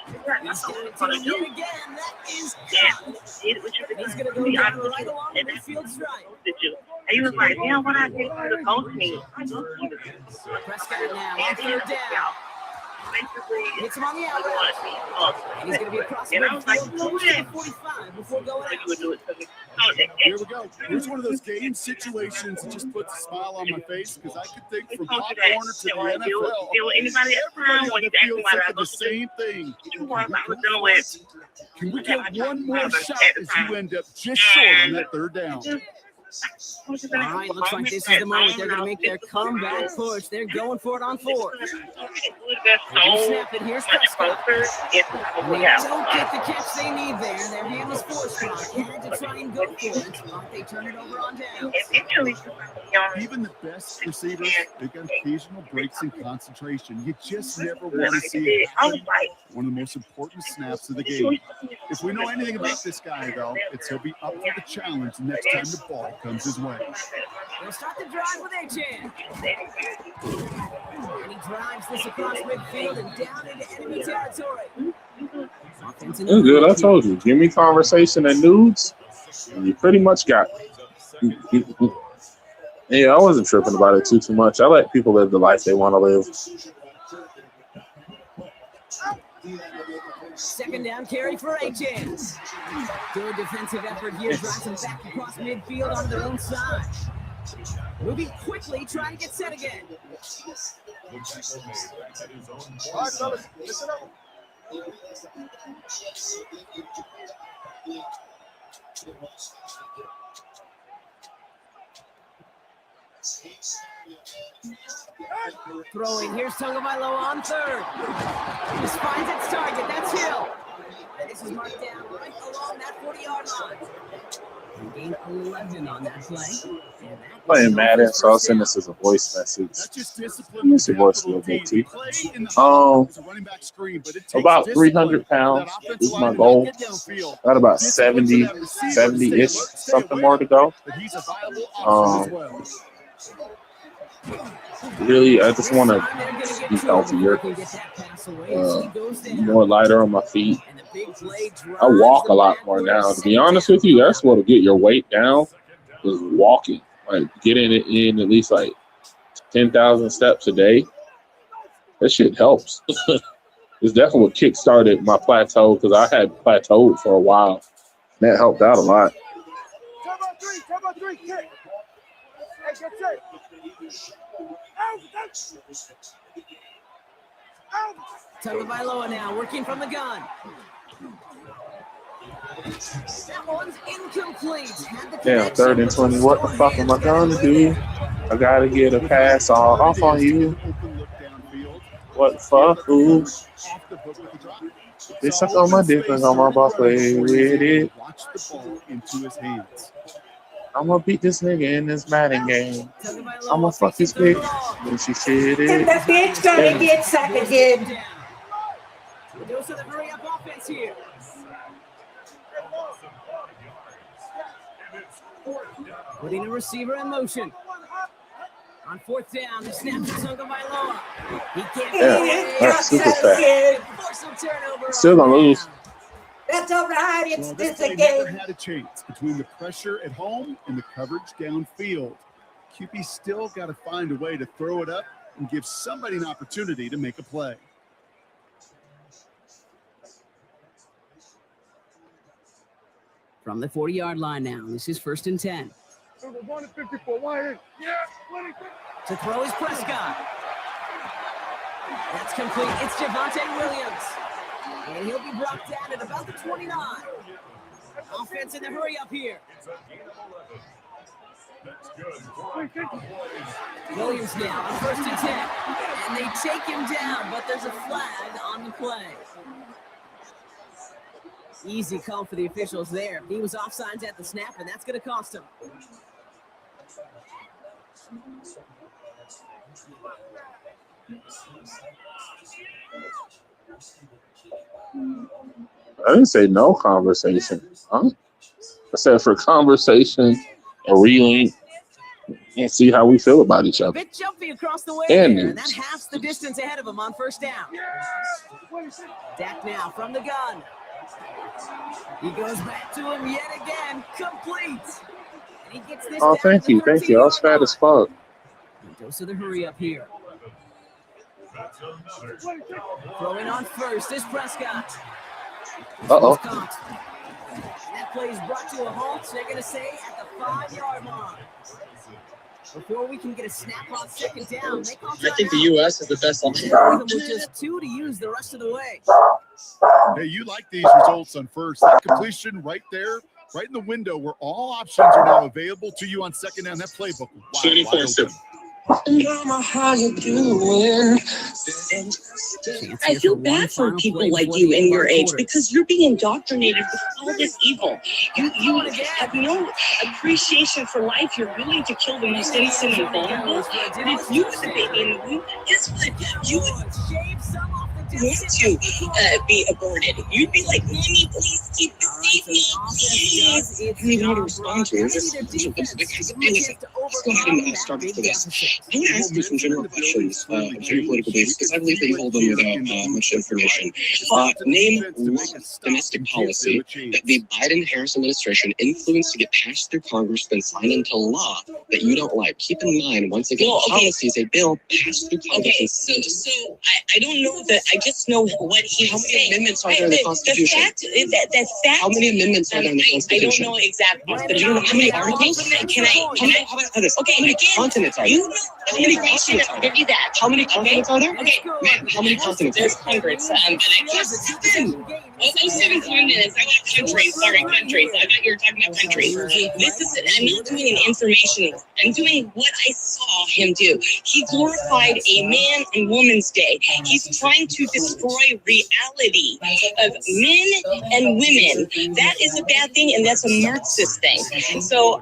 C: He's going to take it again. That is cut. He's going to go down right along the midfield stripe.
Q: And he was like, damn, what I did to the coach team.
C: Prescott now on third down. Hits him on the outside. And he's going to be across the midfield close to the 45 before going out.
H: Here we go. Here's one of those game situations that just puts a smile on my face because I could think from Pop Warner to the NFL.
Q: Anybody else
H: Everybody on the field thinking the same thing. Can we get one more shot as you end up just short on that third down?
C: All right, looks like this is the moment they're going to make their comeback push. They're going for it on 4. They snap it. Here's Prescott. And they don't get the catch they need there. Their hand was forced. They had to try and go for it, but they turn it over on down.
H: Even the best receivers, they've got occasional breaks in concentration. You just never want to see it. One of the most important snaps of the game. If we know anything about this guy, though, it's he'll be up for the challenge the next time the ball comes his way.
C: They'll start the drive with Achan. And he drives this across midfield and down into enemy territory.
P: That's good. I told you. Give me conversation and nudes, and you pretty much got it. Yeah, I wasn't tripping about it too much. I let people live the life they want to live.
C: Second down carry for Achan. Good defensive effort here, drives him back across midfield on their own side. Moving quickly, trying to get set again.
D: All right, fellas, listen up.
C: Throwing, here's Tagovailoa on third. This finds its target, that's Hill. And this is marked down right along that 40-yard line. Gain 11 on that play.
P: Playing Madden, so I'll send this as a voice message. It's a voice a little bit too. About 300 pounds is my goal. Got about 70-ish, something more to go. Really, I just want to be healthier, more lighter on my feet. I walk a lot more now. To be honest with you, that's what'll get your weight down, is walking. Like getting it in at least like 10,000 steps a day. That shit helps. It's definitely what kick-started my plateau because I had plateaued for a while. That helped out a lot.
L: Turbo three, kick. Hey, get set.
C: Tagovailoa now working from the gun. That one's incomplete.
P: Damn, 3rd and 20. What the fuck am I going to do? I got to get a pass off on you. What the fuck? Ooh. They suck on my dick and on my ball, play with it. I'm going to beat this nigga in this Madden game. I'm going to fuck his bitch when she shit it.
A: And the bitch gonna get seconded.
C: Goes to the hurry up offense here. Putting a receiver in motion. On 4th down, the snap to Tagovailoa. He can't
P: that's super fast. Still gonna lose.
A: That's all right. It's this
H: They
A: again.
H: never had a chance between the pressure at home and the coverage downfield. QB still got to find a way to throw it up and give somebody an opportunity to make a play.
C: From the 40-yard line now, this is 1st and 10. To throw is Prescott. That's complete. It's Javonte Williams. And he'll be brought down at about the 29. Offense in the hurry up here. Williams now on 1st and 10. And they take him down, but there's a flag on the play. Easy call for the officials there. He was offsides at the snap, and that's going to cost him.
P: I didn't say no conversation. Huh? I said for conversation, a relink, and see how we feel about each
C: A
P: other.
C: bit jumpy across the way
P: And
C: there, and that halves the distance ahead of him on 1st down. Dak now from the gun. He goes back to him yet again, complete. And he gets this
P: Oh,
C: down
P: thank
C: to
P: you.
C: the
P: Thank you. I was
C: 13-yard
P: fat as fuck.
C: He goes to the hurry up here. Throwing on 1st is Prescott.
P: Uh-oh.
C: That play is brought to a halt, they're going to say at the 5-yard line. Before we can get a snap on 2nd down, they call
O: I think the U.S. is the best line.
C: with just 2 to use the rest of the way.
H: Hey, you like these results on 1st. That completion right there, right in the window where all options are now available to you on 2nd down. That playbook. Wide open.
Q: Mama, how you doing? I feel bad for people like you and your age because you're being indoctrinated with all this evil. You have no appreciation for life. You're willing to kill the most innocent and vulnerable. But if you were the baby in the womb, guess what? You would want to be aborted. You'd be like, Mommy, please keep the baby. Please.
O: I don't even know how to respond to it. Let's go ahead and start for this. I want to ask you some general questions on geopolitical basis because I believe that you hold them without much information. Name one domestic policy that the Biden-Harris administration influenced to get passed through Congress, then signed into law that you don't like. Keep in mind, once again, policy is a bill passed through Congress.
Q: Okay, so I don't know that. I just know what he's saying.
O: How many amendments are there in the Constitution?
Q: The fact.
O: How many amendments are there in the Constitution?
Q: I don't know exactly.
O: But you don't know how many articles?
Q: Can I?
O: How about this?
Q: Okay,
O: how many continents are there?
Q: You know
O: How many continents are there?
Q: give you that.
O: How many continents are there?
Q: Okay.
O: Ma'am, how many continents are
Q: There's
O: there?
Q: hundreds, but I just 7. Also 7 continents. I got countries. Sorry, countries. I thought you were talking about countries. This is. I'm not doing an information. I'm doing what I saw him do. He glorified a man and woman's day. He's trying to destroy reality of men and women. That is a bad thing, and that's a Marxist thing. So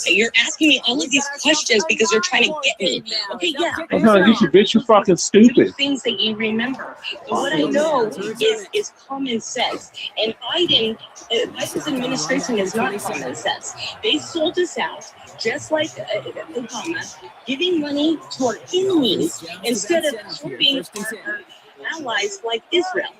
Q: you're asking me all of these questions because you're trying to get me. Okay, yeah.
P: I'm trying to get you, bitch. You fucking stupid.
Q: Things that you remember. But what I know is common sense. And Biden's administration is not common sense. They sold us out, just like Obama, giving money to our enemies instead of helping our allies like Israel.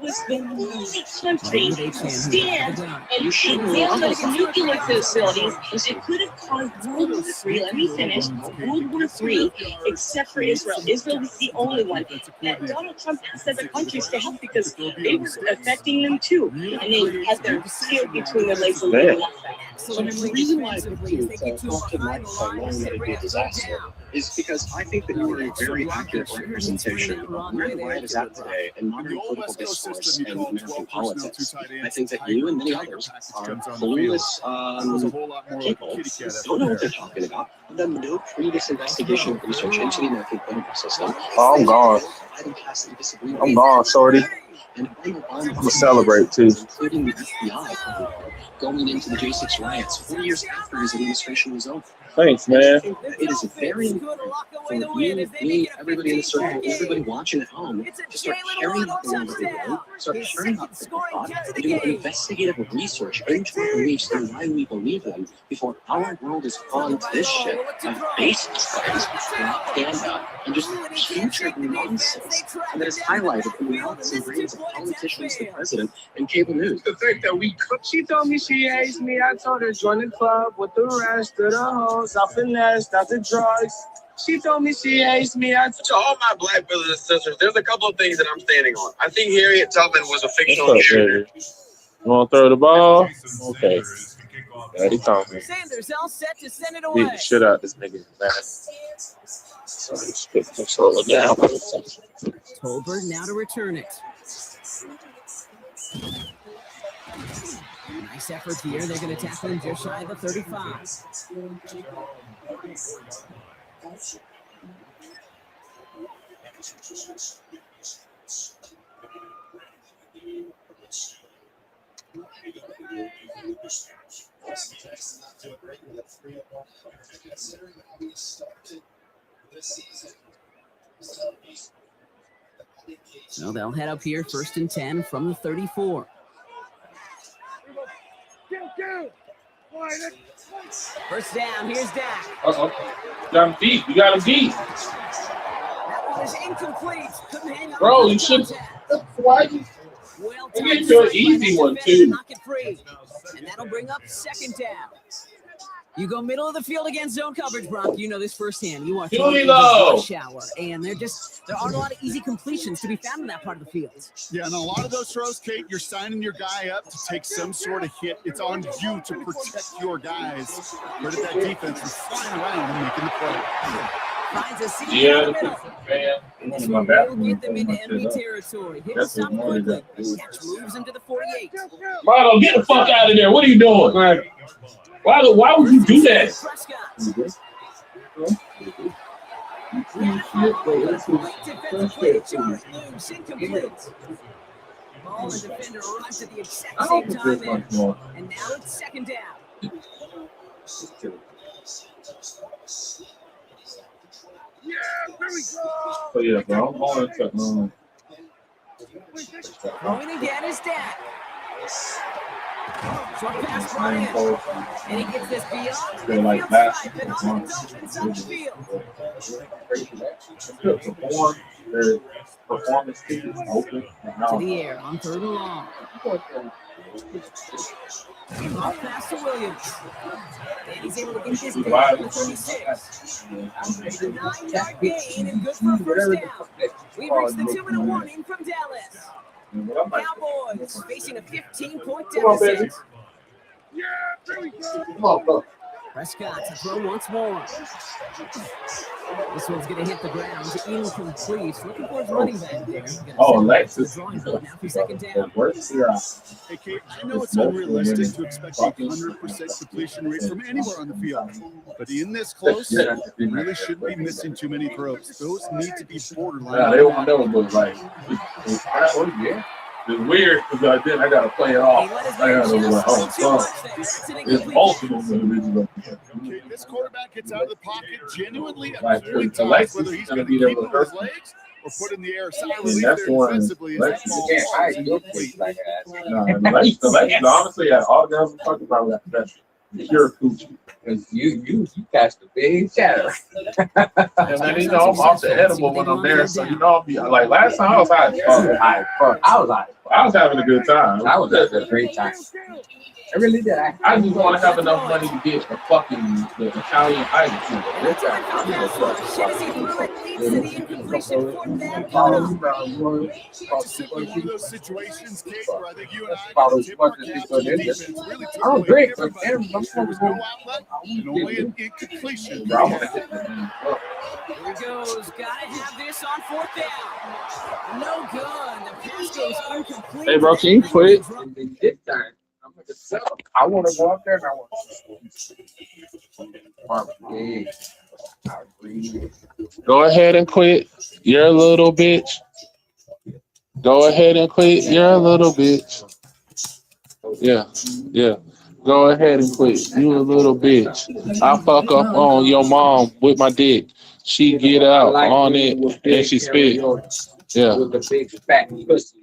Q: was the only country to stand and examine those nuclear facilities that could have caused World War III. Let me finish. World War III, except for Israel. Israel was the only one that Donald Trump asked other countries to help because they were affecting them too, and they had their tail between their legs and living off that.
O: So the reason why I put you off to Mark by knowing that it'd be a disaster is because I think that you are a very accurate representation of where the riot is at today in modern political discourse and American politics. I think that you and many others are clueless people, don't know what they're talking about, have done no previous investigation or research into the American political system.
P: Oh, I'm gone. I'm gone, shorty.
O: And
P: I'm gonna celebrate too.
O: including the FBI going into the J6 riots 4 years after his administration was over.
P: Thanks, man.
O: I think that it is very important for you, me, everybody in the circle, everybody watching at home to start carrying out the word of the day, start carrying out the thought, and do investigative research into our beliefs and why we believe them before our world is falling to this shit of baseless claims, propaganda, and just putrid nonsense, and that is highlighted in the mouths and brains of politicians, the president, and cable news.
Q: The fact that we cook. She told me she hates me. I told her join the club with the rest of the hoes. I finessed out the drugs. She told me she hates me.
R: To all my black brothers and sisters, there's a couple of things that I'm standing on. I think Harriet Tubman was a fictional character.
P: You want to throw the ball? Okay. Daddy talking.
C: Sanders all set to send it
P: Beat
C: away.
P: the shit out of this nigga, man. So just put the controller down.
C: Tolbert now to return it. Nice effort here. They're going to tackle him just shy of the 35. So they'll head up here, 1st and 10 from the 34. First down, here's Dak.
P: Uh-oh. You got him deep. You got him deep.
C: That one is incomplete. Couldn't hang on.
P: Bro, you should. Why you?
C: Well,
P: get to an easy one, too.
C: Knock it free. And that'll bring up 2nd down. You go middle of the field against zone coverage, Brock. You know this firsthand. You are throwing a shower, and there aren't a lot of easy completions to be found in that part of the field.
H: Yeah, and a lot of those throws, Kate, you're signing your guy up to take some sort of hit. It's on you to protect your guys. Where did that defense was flying around and making the play?
C: Finds a seat in the middle. And this one will get them into enemy territory. Hit the stop quickly. Catch moves him to the 48.
P: Milo, get the fuck out of there. What are you doing? Why would you do that?
C: Ball and defender arrives at the exact same time in. And now it's 2nd down.
P: So yeah, bro, I'm going to
C: Going again is Dak. Short pass brought in. And he gets this beyond the
P: like
C: field
P: that.
C: stripe and on the inside the field.
P: Performance team open.
C: To the air on 3rd and long. Off pass to Williams. And he's able to get this down to the 36. A 9-yard gain and good for a 1st down. We've reached the 2-minute warning from Dallas. Cowboys facing a 15-point deficit.
L: Yeah, there we go.
P: Come on, bro.
C: Prescott to throw once more. This one's going to hit the ground. Incomplete. Looking for his running back there.
P: Alexis.
C: Now for 2nd down.
H: Hey, Kate, I know it's unrealistic to expect a 100% completion rate from anywhere on the field. But in this close, you really shouldn't be missing too many throws. Those need to be borderline.
P: Yeah, they won't never look like. Yeah. It's weird because I got to play it off. I got to be like, it's multiple individuals.
H: Okay, this quarterback gets out of the pocket genuinely at
P: Like,
H: point
P: Alexis
H: whether
P: is
H: he's
P: going to
H: going
P: be
H: to
P: there
H: keep him
P: with
H: on his
P: her.
H: legs or put in the air.
P: And that's one.
H: Defensively,
P: Alexis,
H: complete.
P: Alexis, honestly, yeah, all the guys I'm talking about that best. Pure coochie.
S: Because you cast a big shadow.
P: And then, I'm off the edible when I'm there. So, I'll be like, last time I was high as fuck.
S: I was high as fuck.
P: I was having a good time.
S: I was having a great time. I really did.
P: I just want to have enough money to get the Italian ice cream.
H: It's simply one of those situations, Kate, where I think you and I tip our caps to the defense. Really took away
S: great, but
H: everybody. There was no outlet and only an incompletion.
C: Here he goes. Gotta have this on 4th down. No good. The pass goes incomplete.
P: Hey, bro, can you quit?
S: I want to go up there and I want to.
P: Go ahead and quit. You're a little bitch. Go ahead and quit. You're a little bitch. Yeah. Go ahead and quit. You a little bitch. I fuck up on your mom with my dick. She get out on it and she spit. Yeah.
S: With the big fat pussy.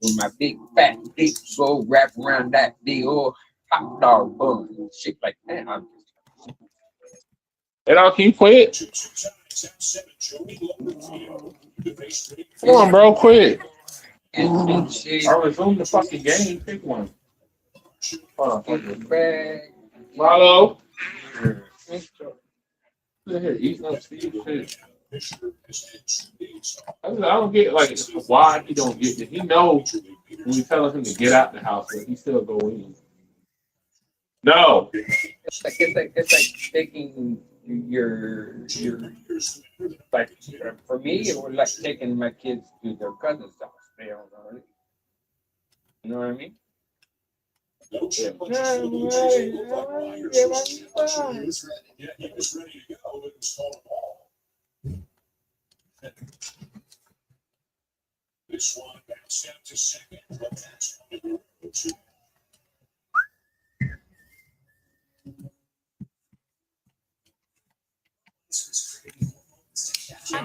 S: With my big fat dick go wrap around that big old hot dog bun and shit like that.
P: Hey, dog, can you quit? Come on, bro, quit. I resume the fucking game. Pick one. Hold on. Marlo. Here, eating up Steve's shit. I don't get like why he don't get it. He knows when we tell him to get out the house, but he still go in. No.
S: It's like taking your like for me it was like taking my kids to their cousin's house. They don't know it. You know what I mean?
B: He was ready to go, but it was called a ball. This one bounced out to second.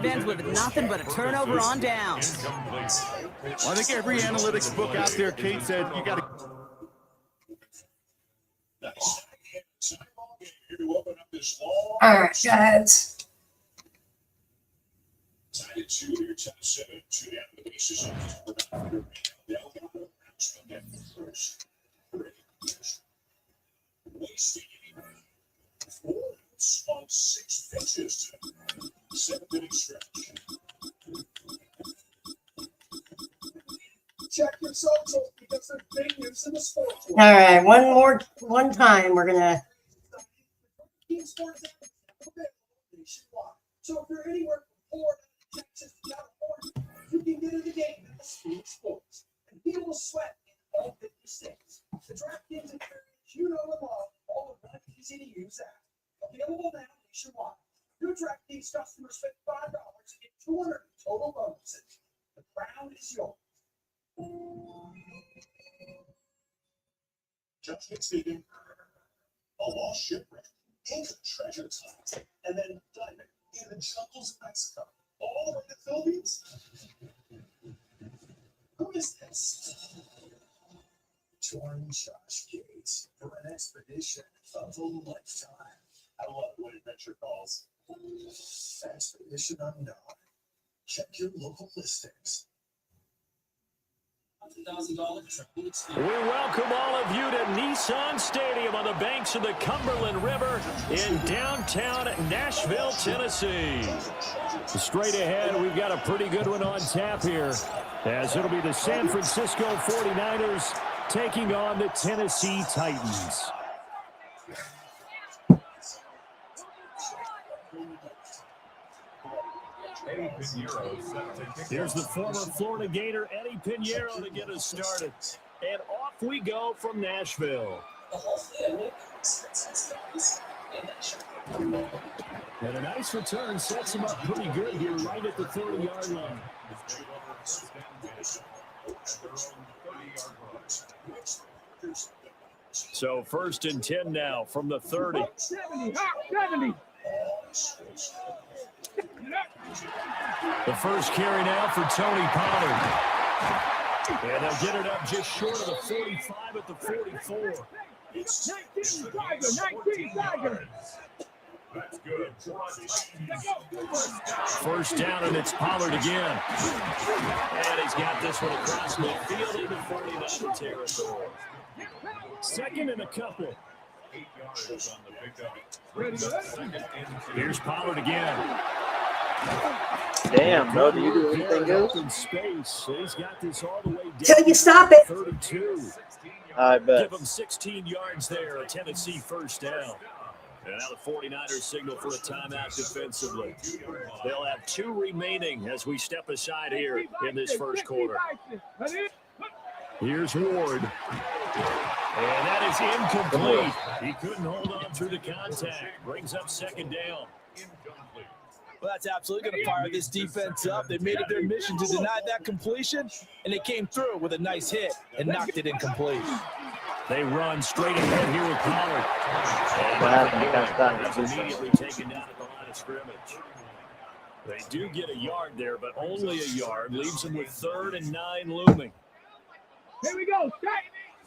C: Ends with nothing but a turnover on down.
H: Well, I think every analytics book out there, Kate said you got to.
A: All right, guys.
B: On 6 pitches. 7-inning stretch.
D: Check your socials because there's big news in the sports world.
A: All right, one time we're gonna.
D: So if you're anywhere from Florida, Texas, to California, you can get in the game at Speed Sports and feel the sweat in all 50 states. The DraftKings experience you know and love, all in one easy-to-use app. Available now nationwide. New DraftKings customers spend $5 to get $200 in total bonuses. The crown is yours.
B: Judgment speaking. A lost shipwreck, ancient treasure hunt, and then diamond in the jungles of Mexico, all the way to the Philippines. Who is this? Join Josh Gates for an expedition of a lifetime. I love what adventure calls. Expedition Unknown. Check your local listings.
E: We welcome all of you to Nissan Stadium on the banks of the Cumberland River in downtown Nashville, Tennessee. Straight ahead, we've got a pretty good one on tap here, as it'll be the San Francisco 49ers taking on the Tennessee Titans. Here's the former Florida Gator Eddie Pinheiro to get us started. And off we go from Nashville. And a nice return sets him up pretty good here right at the 30-yard line. So 1st and 10 now from the 30.
L: 70.
E: The first carry now for Tony Pollard. And they'll get it up just short of the 45 at the 44.
L: 19 Tiger.
G: That's good.
E: First down, and it's Pollard again. And he's got this one across midfield into 49 territory. Second and a couple.
G: 8 yards on the pickup.
E: Here's Pollard again.
T: Damn, bro, do you do anything else?
E: In space. He's got this all the way down.
A: Till you stop it.
E: 32.
T: I bet.
E: Give him 16 yards there, a Tennessee first down. And now the 49ers signal for a timeout defensively. They'll have 2 remaining as we step aside here in this first quarter. Here's Ward. And that is incomplete. He couldn't hold on through the contact. Brings up second down.
F: Well, that's absolutely going to fire this defense up. They made it their mission to deny that completion, and they came through with a nice hit and knocked it incomplete.
E: They run straight ahead here with Pollard. That's immediately taken down at the line of scrimmage. They do get a yard there, but only a yard. Leaves them with 3rd and 9 looming.
L: Here we go.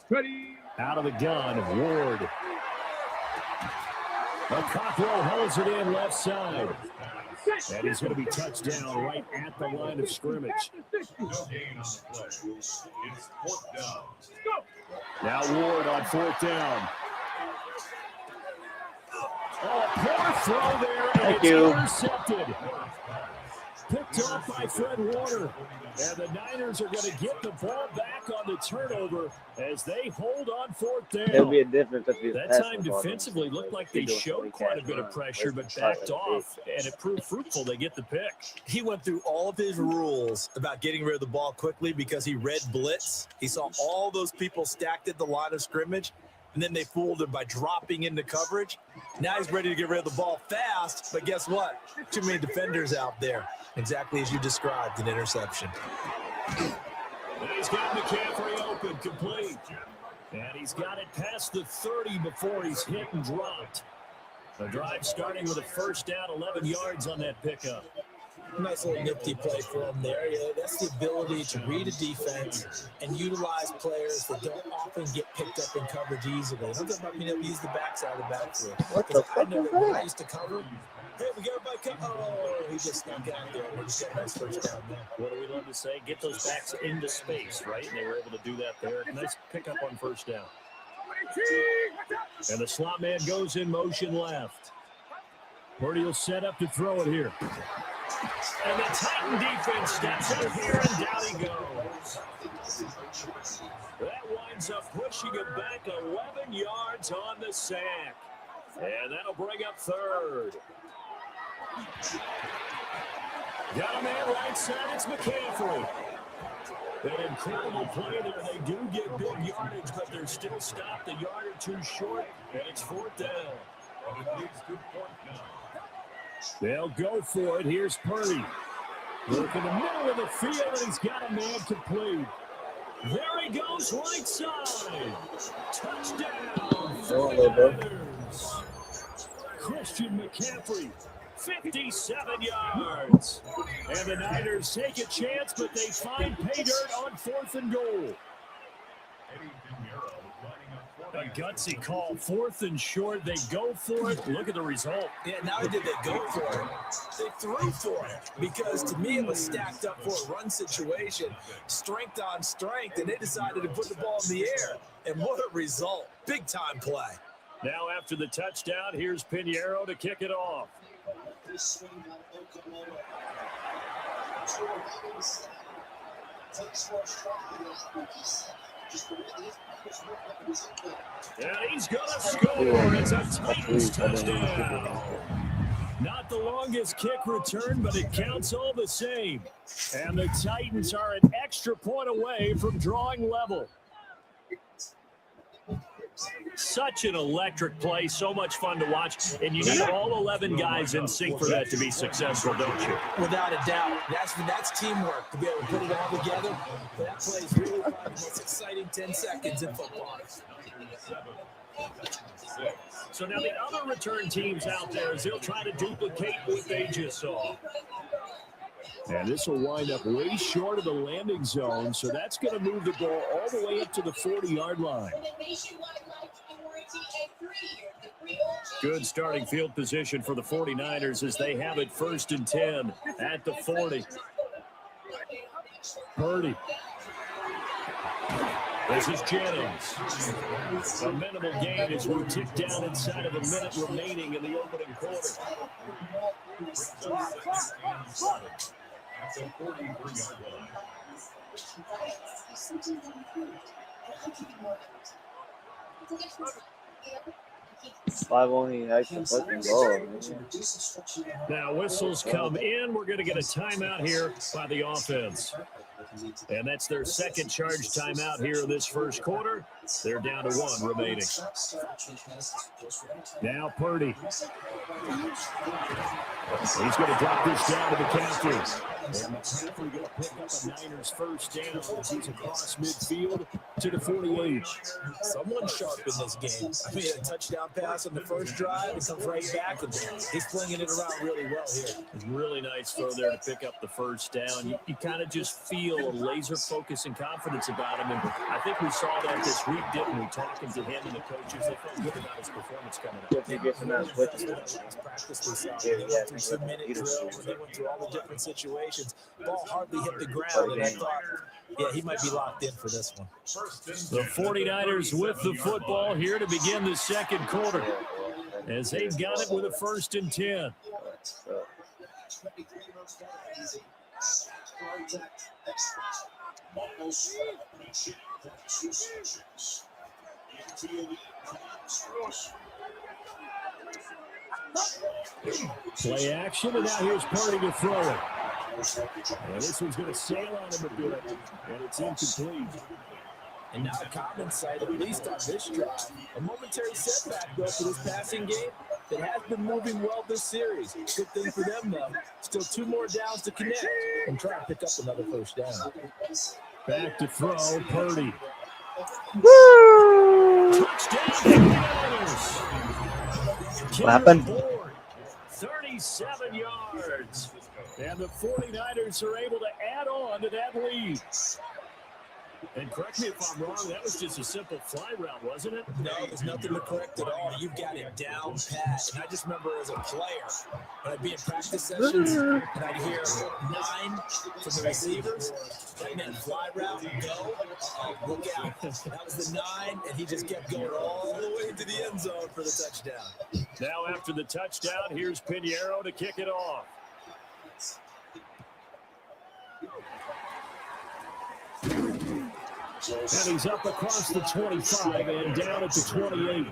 L: Ready.
E: Out of the gun, Ward. Cockrell holds it in left side. And he's going to be touched down right at the line of scrimmage.
G: No gain on the play. It's 4th down.
E: Now Ward on 4th down. Oh, poor throw there, and it's intercepted. Picked off by Fred Warner. And the Niners are going to get the ball back on the turnover as they hold on 4th down.
T: There'll be a difference if you
E: That time defensively looked like they showed quite a bit of pressure, but backed off, and it proved fruitful. They get the pick.
F: He went through all of his rules about getting rid of the ball quickly because he read blitz. He saw all those people stacked at the line of scrimmage, and then they fooled him by dropping into coverage. Now he's ready to get rid of the ball fast, but guess what? Too many defenders out there. Exactly as you described, an interception.
E: He's got McCaffrey open, complete. And he's got it past the 30 before he's hit and dropped. The drive starting with a first down, 11 yards on that pickup.
F: Nice little nifty play for him there. Yeah, that's the ability to read a defense and utilize players that don't often get picked up in coverage easily. I'm talking about being able to use the backside of the backfield.
T: What the fuck is that?
F: I used to cover. Hey, we got everybody come. Oh, he just snuck out there. We just got a nice first down there.
E: What do we love to say? Get those backs into space, right? And they were able to do that there. Nice pickup on first down. And the slot man goes in motion left. Purdy will set up to throw it here. And the Titan defense steps up here, and down he goes. That winds up pushing him back 11 yards on the sack. And that'll bring up 3rd. Got a man right side, it's McCaffrey. An incredible play there. They do get big yardage, but they're still stopped a yard or 2 short, and it's 4th down. They'll go for it. Here's Purdy. Look in the middle of the field, and he's got a man complete. There he goes, right side. Touchdown. Christian McCaffrey, 57 yards. And the Niners take a chance, but they find pay dirt on 4th and goal. A gutsy call, 4th and short. They go for it. Look at the result.
F: Yeah, not only did they go for it, they threw for it. Because to me, it was stacked up for a run situation, strength on strength, and they decided to put the ball in the air. And what a result. Big time play.
E: Now after the touchdown, here's Pinheiro to kick it off. Yeah, he's going to score. It's a Titans touchdown. Not the longest kick return, but it counts all the same. And the Titans are an extra point away from drawing level. Such an electric play, so much fun to watch, and you need all 11 guys in sync for that to be successful, don't you?
F: Without a doubt. That's teamwork, to be able to put it all together. That play is really one of the most exciting 10 seconds in football.
E: So now the other return teams out there, they'll try to duplicate what they just saw. And this will wind up way short of the landing zone, so that's going to move the ball all the way up to the 40-yard line. Good starting field position for the 49ers as they have it 1st and 10 at the 40. Purdy. This is Jennings. A minimal gain as we tick down inside of a minute remaining in the opening quarter.
G: At the 43-yard line.
T: 5 only actually fucking goal.
E: Now whistles come in. We're going to get a timeout here by the offense. And that's their second charge timeout here in this first quarter. They're down to 1 remaining. Now Purdy. He's going to drop this down to the captain. And McCaffrey going to pick up a Niners first down as he's across midfield to the 48.
F: Someone sharp in this game. I mean, a touchdown pass on the first drive. It comes right back, and he's flinging it around really well here.
E: Really nice throw there to pick up the first down. You kind of just feel a laser focus and confidence about him. And I think we saw that this week, didn't we? Talking to him and the coaches, they felt good about his performance coming up.
T: If he gets him out quick,
F: Practice we saw. Through some minute drill where they went through all the different situations. Ball hardly hit the ground, and I thought, yeah, he might be locked in for this one.
E: The 49ers with the football here to begin the second quarter as they've got it with a 1st and 10. Play action, and now here's Purdy to throw it. And this one's going to sail on him a bit, and it's incomplete.
F: And now a common sight, at least on this drive. A momentary setback, though, for this passing game that has been moving well this series. Good thing for them, though. Still 2 more downs to connect and try to pick up another first down.
E: Back to throw, Purdy.
T: Woo! What happened?
E: 37 yards. And the 49ers are able to add on to that lead. And correct me if I'm wrong, that was just a simple fly route, wasn't it?
F: No, there's nothing to correct at all. You've got it down pat. And I just remember as a player, when I'd be in practice sessions, and I'd hear 9 from the receivers. That meant fly route, go, look out. That was the 9, and he just kept going all the way to the end zone for the touchdown.
E: Now after the touchdown, here's Pinheiro to kick it off. And he's up across the 25 and down at the 28.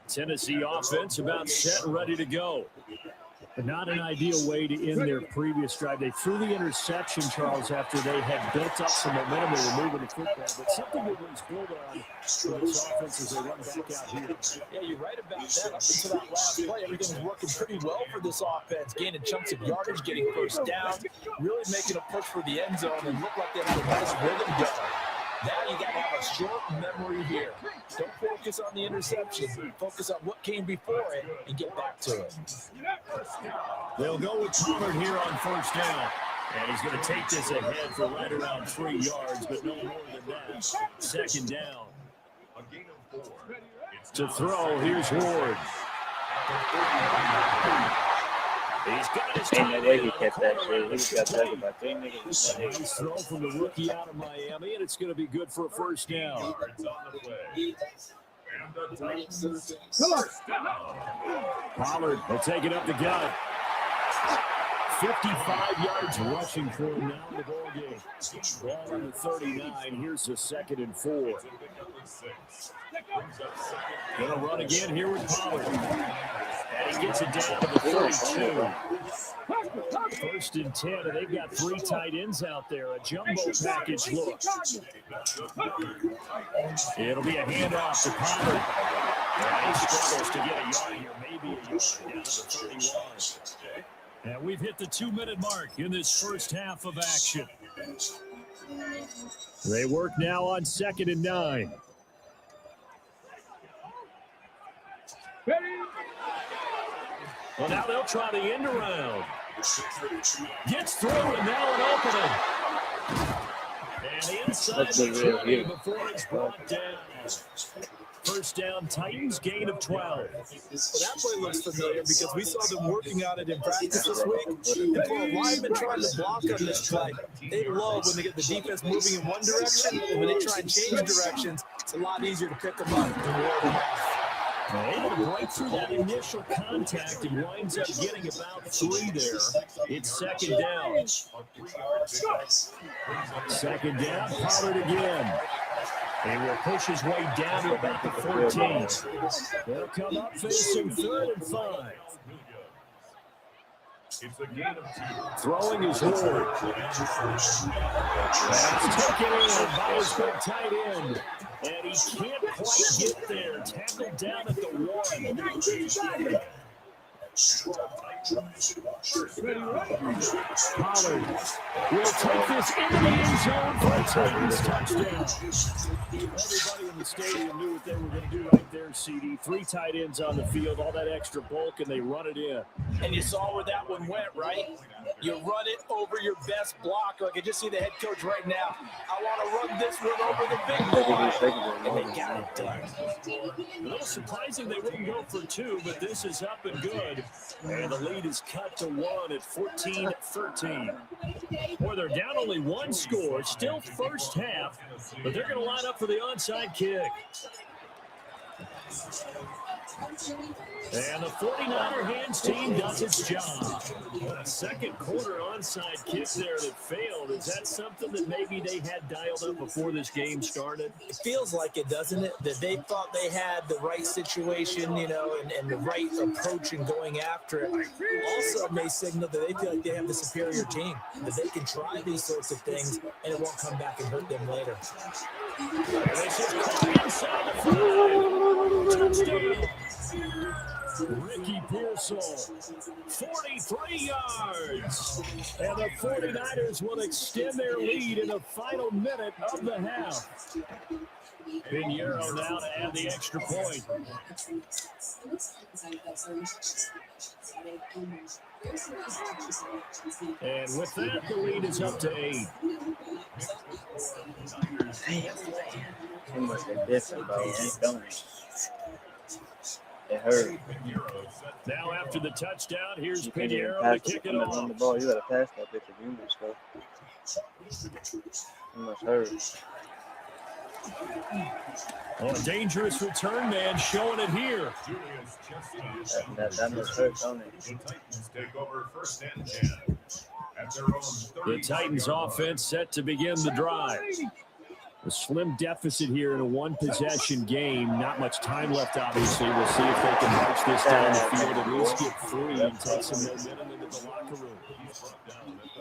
E: Tennessee offense about set and ready to go. But not an ideal way to end their previous drive. They threw the interception, Charles, after they had built up some momentum. They were moving the football, but something that was built on for this offense as they run back out here.
F: Yeah, you're right about that. Up until that last play, everything was working pretty well for this offense, gaining chunks of yardage, getting first down, really making a push for the end zone, and looked like they had a nice rhythm going. Now you got to have a short memory here. Don't focus on the interception. Focus on what came before it and get back to it.
E: They'll go with Pollard here on first down. And he's going to take this ahead for right around 3 yards, but no more than that. Second down. To throw, here's Ward. He's got his
T: Ain't no way he kept that shit. He got that about 3 niggas.
E: Nice throw from the rookie out of Miami, and it's going to be good for a first down. Pollard will take it up the gut. 55 yards rushing for him now in the ball game. Ball on the 39. Here's the 2nd and 4. Going to run again here with Pollard. And he gets it down to the 32. 1st and 10, and they've got 3 tight ends out there. A jumbo package look. It'll be a handoff to Pollard. And he struggles to get a yard here, maybe a yard down to the 31. And we've hit the 2-minute mark in this first half of action. They work now on 2nd and 9. Well, now they'll try the end around. Gets through, and now an opening. And inside the 20 before it's brought down. first down. Titans gain of 12.
F: Well, that play looks familiar because we saw them working on it in practice this week. And for a lineman trying to block on this play, they love when they get the defense moving in one direction, and when they try and change directions, it's a lot easier to pick them up than ward them off.
E: Able to break through that initial contact and winds up getting about 3 there. It's second down. Second down, Pollard again. And will push his way down to about the 14. They'll come up facing 3rd and 5.
G: It's a gain of 2.
E: Throwing his Ward. That's taken in by his tight end. And he can't quite get there. Tackled down at the 1. Pollard will take this into the end zone for a Titans touchdown. Everybody in the stadium knew what they were going to do right there, CD. 3 tight ends on the field, all that extra bulk, and they run it in.
F: And you saw where that one went, right? You run it over your best blocker. I can just see the head coach right now. I want to run this one over the big boy. And they got it done.
E: A little surprising they wouldn't go for 2, but this is up and good. And the lead is cut to 1 at 14-13. Boy, they're down only 1 score. Still first half, but they're going to line up for the onside kick. And the 49er hands team does its job. A second quarter onside kick there that failed. Is that something that maybe they had dialed up before this game started?
F: It feels like it, doesn't it? That they thought they had the right situation, you know, and the right approach in going after it. Also may signal that they feel like they have the superior team, that they can try these sorts of things and it won't come back and hurt them later.
E: This is caught inside the 5. Touchdown. Ricky Pearsall, 43 yards. And the 49ers will extend their lead in the final minute of the half. Pinheiro now to add the extra point. And with that, the lead is up to 8.
T: Too much of this, bro. Ain't done. It hurt.
E: Now after the touchdown, here's
T: You can't even
E: Pinheiro to
T: pass
E: kick it
T: on
E: off.
T: the ball. You gotta pass that bitch if you must go. Too much hurt.
E: Oh, a dangerous return man showing it here.
T: That must hurt, don't it?
G: The Titans take over 1st and 10 at their own 30.
E: The Titans offense set to begin the drive. A slim deficit here in a 1-possession game. Not much time left, obviously. We'll see if they can march this down the field, at least get free and take some momentum into the locker room.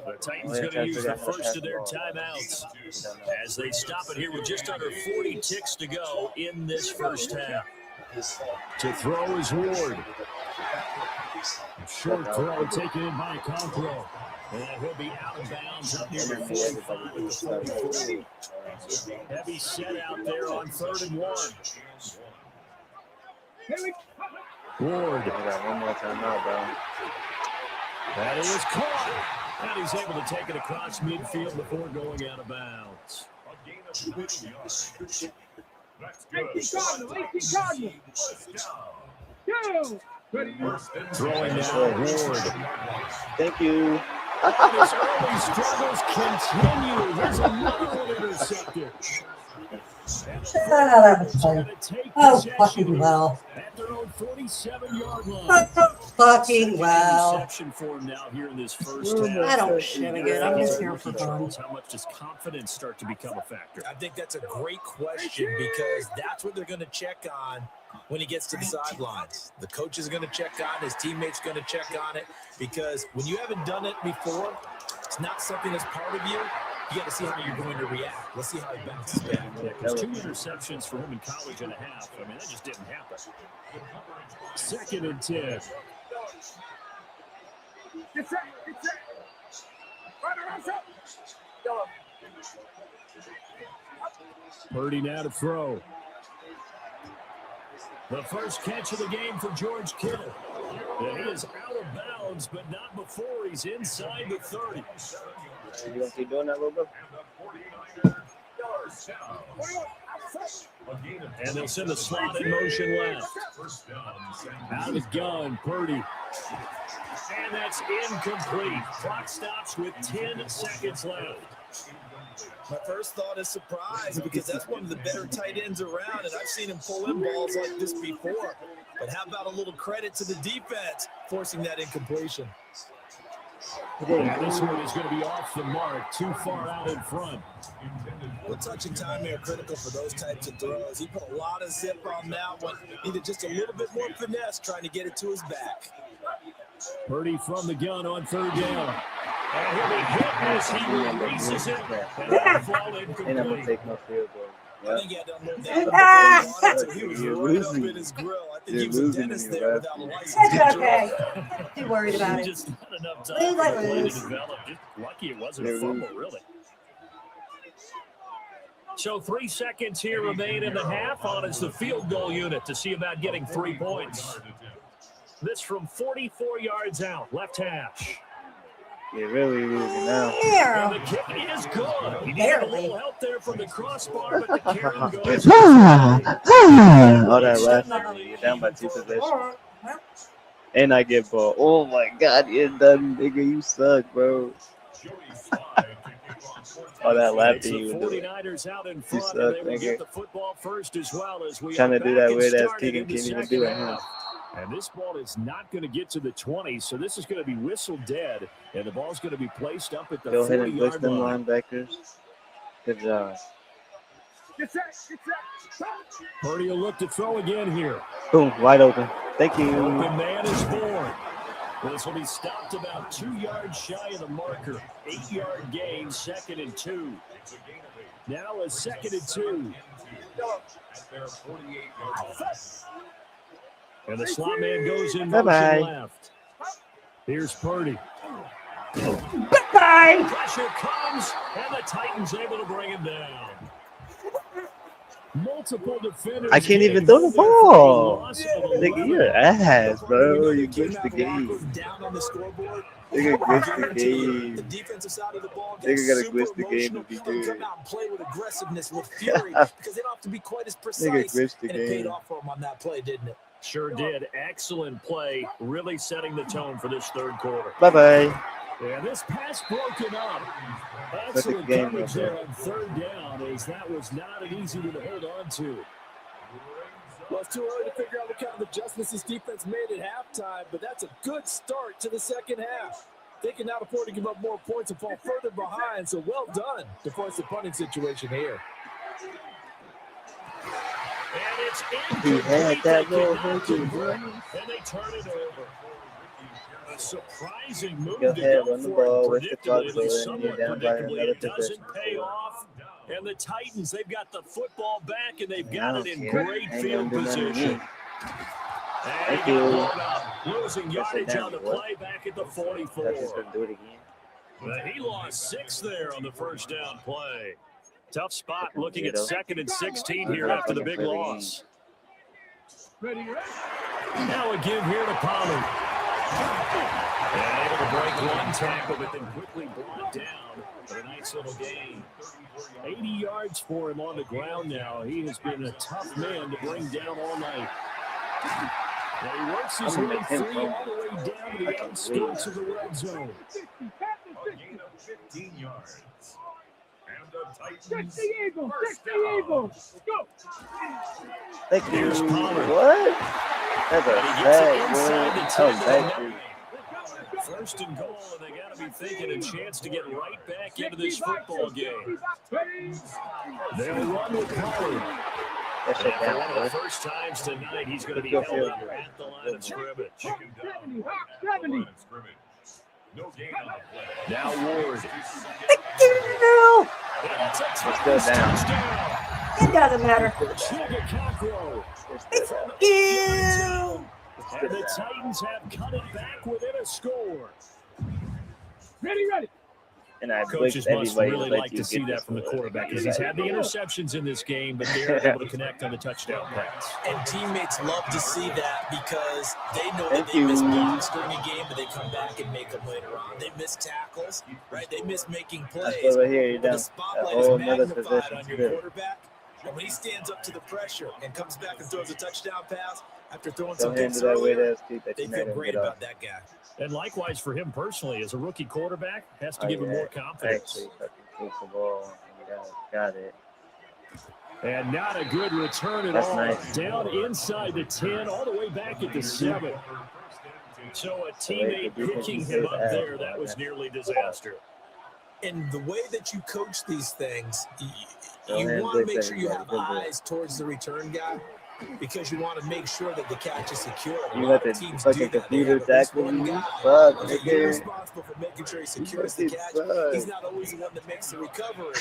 E: The Titans going to use the first of their timeouts as they stop it here with just under 40 ticks to go in this first half. To throw is Ward. Short throw taken in by Conquero. And he'll be out of bounds up near the 45 at the 44. Heavy set out there on 3rd and 1. Ward.
T: I got one more time out, bro.
E: That is caught. And he's able to take it across midfield before going out of bounds.
G: That's good.
E: Throwing now, Ward.
T: Thank you.
E: His early struggles continue. Here's another one intercepted.
A: Oh, fucking well.
E: At their own 47-yard line.
A: Fucking well.
E: Interception for him now here in this first half.
A: I don't shit again. I'm just here for fun.
E: How much does confidence start to become a factor?
F: I think that's a great question because that's what they're going to check on when he gets to the sidelines. The coach is going to check on, his teammates going to check on it, because when you haven't done it before, it's not something that's part of you. You got to see how you're going to react. Let's see how he bounces back.
E: Yeah, because 2 interceptions for him in college and a half. I mean, that just didn't happen. 2nd and 10. Purdy now to throw. The first catch of the game for George Kittle. And he is out of bounds, but not before he's inside the 30.
T: You gonna keep doing that, little bro?
G: A gain of
E: And they'll send the slot in motion left. Out of the gun, Purdy. And that's incomplete. Clock stops with 10 seconds left.
F: My first thought is surprise because that's one of the better tight ends around, and I've seen him pull in balls like this before. But how about a little credit to the defense forcing that incompletion?
E: And this one is going to be off the mark, too far out in front.
F: Well, touch and time are critical for those types of throws. He put a lot of zip on that one. Needed just a little bit more finesse trying to get it to his back.
E: Purdy from the gun on third down. And he'll be hit as he releases it. And that'll fall incomplete.
T: And I'm going to take my field goal.
F: I think he had to unload that. He was right up in his grill. I think he was a dentist there without a license.
A: It's okay. Too worried about it.
E: Just not enough time for the play to develop. Just lucky it wasn't a fumble, really. So 3 seconds here remain in the half on as the field goal unit to see about getting 3 points. This from 44 yards out, left hash.
T: You're really losing now.
E: And the kick is good. He needed a little help there from the crossbar, but the carry goes.
T: All that last you're down by 2 possessions. And I get ball. Oh my God, you're done, nigga. You suck, bro. All that laughing you were doing. You suck, nigga. Trying to do that weird ass kick and can't even do it, huh?
E: And this ball is not going to get to the 20, so this is going to be whistle dead, and the ball's going to be placed up at the 40-yard line.
T: Go ahead and blitz them linebackers. Good job.
E: Purdy will look to throw again here.
T: Boom, wide open. Thank you.
E: Open man is born. This will be stopped about 2 yards shy of the marker. 8-yard gain, 2nd and 2. Now a 2nd and 2. And the slot man goes in motion left. Here's Purdy.
A: Bye-bye.
E: Pressure comes, and the Titans able to bring him down. Multiple defenders.
T: I can't even throw the ball. Nigga, you're ass, bro. You glitched the game. Nigga glitched the game. Nigga gotta glitch the game to be good.
F: Come out and play with aggressiveness, with fury, because they don't have to be quite as precise.
T: Nigga glitched the
F: and it paid
T: game.
F: off for him on that play, didn't it?
E: Sure did. Excellent play, really setting the tone for this third quarter.
T: Bye-bye.
E: And this pass broken up.
T: That's a
E: Excellent
T: game
E: coverage
T: right
E: there
T: there.
E: on third down, as that was not an easy one to hold on to.
F: Well, it's too early to figure out what kind of adjustments this defense made at halftime, but that's a good start to the second half. They can now afford to give up more points and fall further behind, so well done to force the punting situation here.
E: And it's
T: He had that little hook
E: and they turn it over. A surprising move
T: Go
E: to
T: ahead,
E: go
T: run the
E: for
T: ball
E: it
T: with the clock
E: predictably,
T: going. You're
E: somewhat
T: down by
E: predictably.
T: another
E: It doesn't
T: possession.
E: pay off. And the Titans, they've got the football back, and they've
T: I
E: got
T: don't
E: it in
T: care.
E: great
T: Ain't
E: field
T: gonna do nothing to
E: position.
T: me.
E: And
T: Thank
E: he got
T: you.
E: blown up, losing
T: Press it
E: yardage
T: down,
E: on the
T: boy.
E: play back at the 44.
T: That's just gonna do it again.
E: But he lost 6 there on the first down play. Tough spot looking at 2nd and 16 here after the big loss. Now a give here to Pollard. And able to break one tackle, but then quickly brought down for a nice little gain. 80 yards for him on the ground now. He has been a tough man to bring down all night. Now he works his way free all the way down to the outskirts of the red zone.
G: A gain of 15 yards. And the Titans.
L: Check the Eagles. Check the Eagles. Go.
T: Thank you.
E: Here's Pollard.
T: What? That's a
E: And he gets it
T: bad
E: inside
T: one.
E: the
T: That
E: 10
T: was
E: to
T: bad,
E: the
T: dude.
E: 9. First and goal, and they got to be thinking a chance to get right back into this football game. They'll run with Pollard.
T: That shit
E: And for
T: down,
E: one of
T: boy.
E: the first times tonight, he's going to be
T: Go
E: held
T: field
E: up
T: goal.
E: at the line of scrimmage.
G: No gain on the play.
E: Now Ward.
T: Let's go down.
A: It doesn't matter.
E: Sugar Cockrell.
A: Ew.
E: And the Titans have cut it back within a score.
L: Ready, ready.
T: And I
E: Coaches
T: blitzed
E: must
T: everybody
E: really
T: let
E: like
T: you
E: to see
T: get
E: that
T: this
E: from the
T: one.
E: quarterback because he's had the interceptions in this game, but they're able to connect on the touchdown pass.
F: And teammates love to see that because they know
T: Thank
F: that they
T: you.
F: miss blocks during a game, but they come back and make them later on. They miss tackles, right? They miss making plays.
T: That's over here. You're
F: But
T: down
F: the
T: a
F: spotlight
T: whole
F: is
T: nother
F: magnified
T: possession.
F: on your
T: Good.
F: quarterback. And when he stands up to the pressure and comes back and throws a touchdown pass after throwing
T: Don't
F: some
T: hand
F: picks
T: to that weird
F: earlier,
T: ass kick that
F: they
T: you
F: feel
T: made him
F: great
T: get off.
F: about that guy.
E: And likewise for him personally, as a rookie quarterback, has to
T: Oh,
E: give him
T: yeah.
E: more confidence.
T: Actually, fucking takes the ball. Got it.
E: And not a good return at
T: That's
E: all.
T: nice.
E: Down inside the 10, all the way back at the 7. So a teammate picking him up there, that was nearly disaster.
F: And the way that you coach these things, you
T: hand
F: want to
T: blitz
F: make sure you have
T: everybody.
F: eyes towards the return guy because you want to make sure that the catch is secure. A
T: You
F: lot
T: let
F: of
T: the
F: teams
T: fucking
F: do that. They
T: computer
F: have at least
T: tackle
F: one
T: you.
F: guy
T: Fuck,
F: that you're
T: nigga.
F: responsible for making sure he secures the
T: fucking
F: catch.
T: suck.
F: He's not always the one that makes the recovery,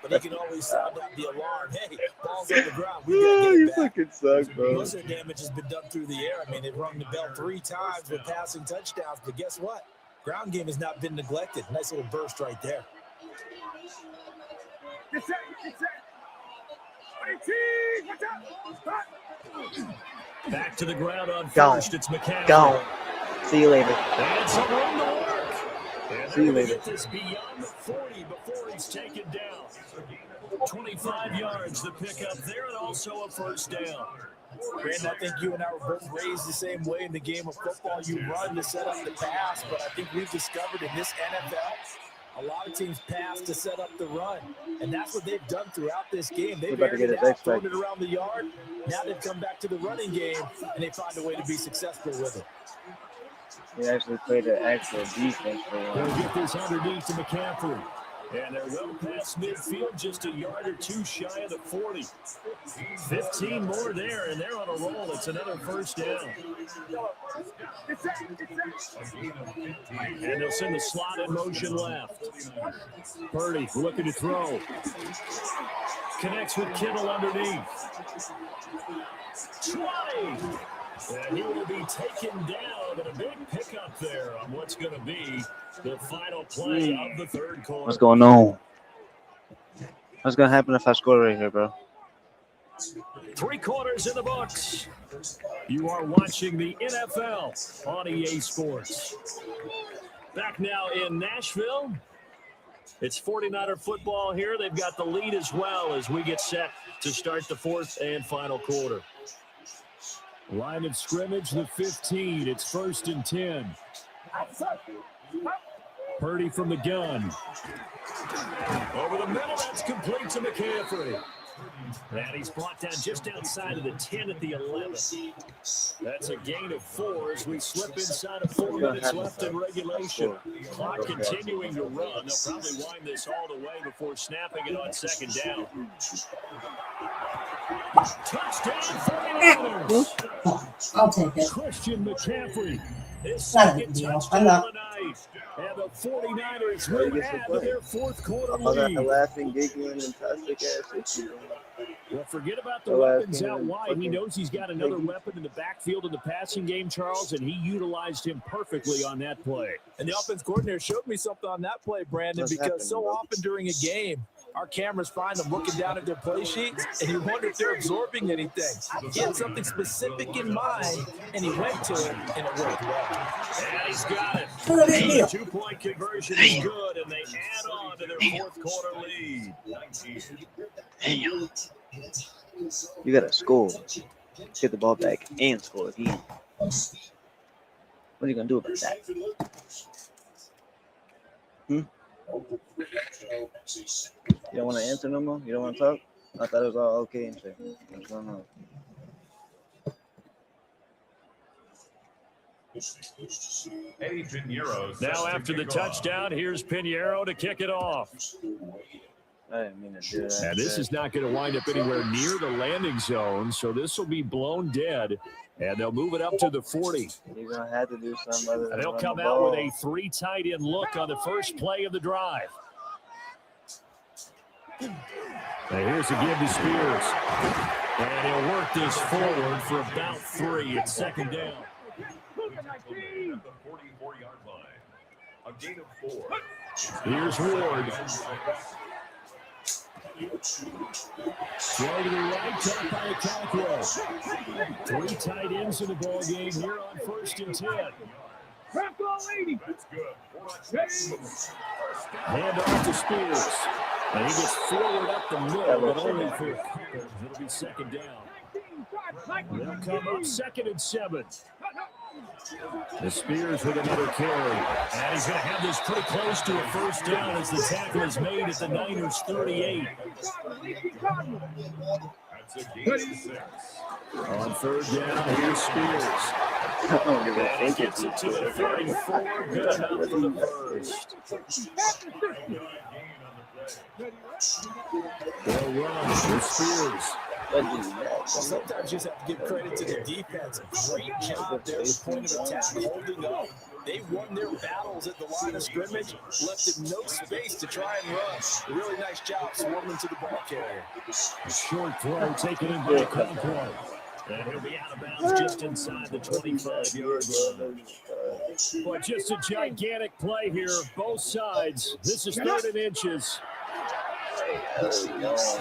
F: but he can always sound out the alarm. Hey, ball's on the ground. We got to get
T: You
F: it back.
T: fucking suck, bro.
F: Most of the damage has been done through the air. I mean, they've rung the bell 3 times with passing touchdowns, but guess what? Ground game has not been neglected. Nice little burst right there.
E: Back to the ground on
T: Gone.
E: first. It's McCaffrey.
T: Gone. See you later.
E: And some room to work. And
T: See you
E: they're
T: later.
E: gonna get this beyond the 40 before he's taken down. 25 yards the pickup there, and also a first down.
F: Brandon, I think you and I were both raised the same way in the game of football. You run to set up the pass, but I think we've discovered in this NFL, a lot of teams pass to set up the run, and that's what they've done throughout this game. They've
T: We're about to
F: aired
T: get
F: it
T: his
F: out, thrown
T: X-Factor.
F: it around the yard. Now they've come back to the running game, and they find a way to be successful with it.
T: He actually played an actual defense for
E: They'll
T: one.
E: get this underneath to McCaffrey. And they're well past midfield, just a yard or two shy of the 40. 15 more there, and they're on a roll. It's another first down. And they'll send the slot in motion left. Purdy looking to throw. Connects with Kittle underneath. 20. And he will be taken down, and a big pickup there on what's going to be the final play of the third quarter.
T: What's going on? What's gonna happen if I score right here, bro?
E: 3 quarters in the books. You are watching the NFL on EA Sports. Back now in Nashville. It's 49er football here. They've got the lead as well as we get set to start the fourth and final quarter. Line of scrimmage, the 15. It's 1st and 10. Purdy from the gun. Over the middle, that's complete to McCaffrey. And he's brought down just outside of the 10 at the 11. That's a gain of 4 as we slip inside of 4 minutes left in regulation. Clock continuing to run. They'll probably wind this all the way before snapping it on second down. Touchdown 49ers.
A: I'll take it.
E: Christian McCaffrey. His
A: Not a
E: second
A: big deal.
E: touchdown
A: I'm not.
E: of the night. And the 49ers will add to their fourth quarter
T: All that
E: lead.
T: laughing, giggling, and toxic ass shit.
E: Well, forget about the
T: The last
E: weapons
T: game
E: out
T: was
E: wide. He
T: fucking
E: knows he's got another weapon in the backfield in the passing game, Charles, and he utilized him perfectly on that play.
F: And the offense coordinator showed me something on that play, Brandon,
T: What's
F: because
T: happening,
F: so
T: bro?
F: often during a game, our cameras find them looking down at their play sheets, and you wonder if they're absorbing anything. He had something specific in mind, and he went to it, and it worked well.
E: And he's got it.
A: Not a big
E: The
A: deal.
E: 2-point conversion is good, and they add on to their fourth quarter lead.
T: Damn. You gotta score. Get the ball back and score again. What are you gonna do about that? You don't want to answer no more? You don't want to talk? I thought it was all okay and shit. What's going on?
G: Eddie Pinheiro.
E: Now after the touchdown, here's Pinheiro to kick it off.
T: I didn't mean to do that.
E: And this is not going to wind up anywhere near the landing zone, so this will be blown dead, and they'll move it up to the 40.
T: You're going to have to do something other than
E: And they'll
T: run
E: come
T: the
E: out with
T: ball.
E: a 3 tight end look on the first play of the drive. And here's a give to Spears. And he'll work this forward for about 3. It's second down.
G: At the 44-yard line. A gain of 4.
E: Here's Ward. Throw to the right, top by Cowboys. 3 tight ends in the ball game here on 1st and 10.
L: Crack all 80.
G: That's good.
E: Hand off to Spears. And he gets forward up the middle, but only for a couple. It'll be second down. They'll come up 2nd and 7. The Spears with another carry. And he's going to have this pretty close to a first down as the tackle is made at the Niners 38.
G: That's a gain of 6.
E: On 3rd down, here's Spears. And he gets it to the 34. Good enough for the first. They'll run with Spears.
F: Sometimes you just have to give credit to the defense. Great job there at the point of attack, holding up. They won their battles at the line of scrimmage, left them no space to try and run. A really nice job swarming to the ball carrier.
E: A short throw taken in by Conklin. And he'll be out of bounds just inside the 25-yard line. Boy, just a gigantic play here, both sides. This is 3rd and inches.
T: That's a
E: That's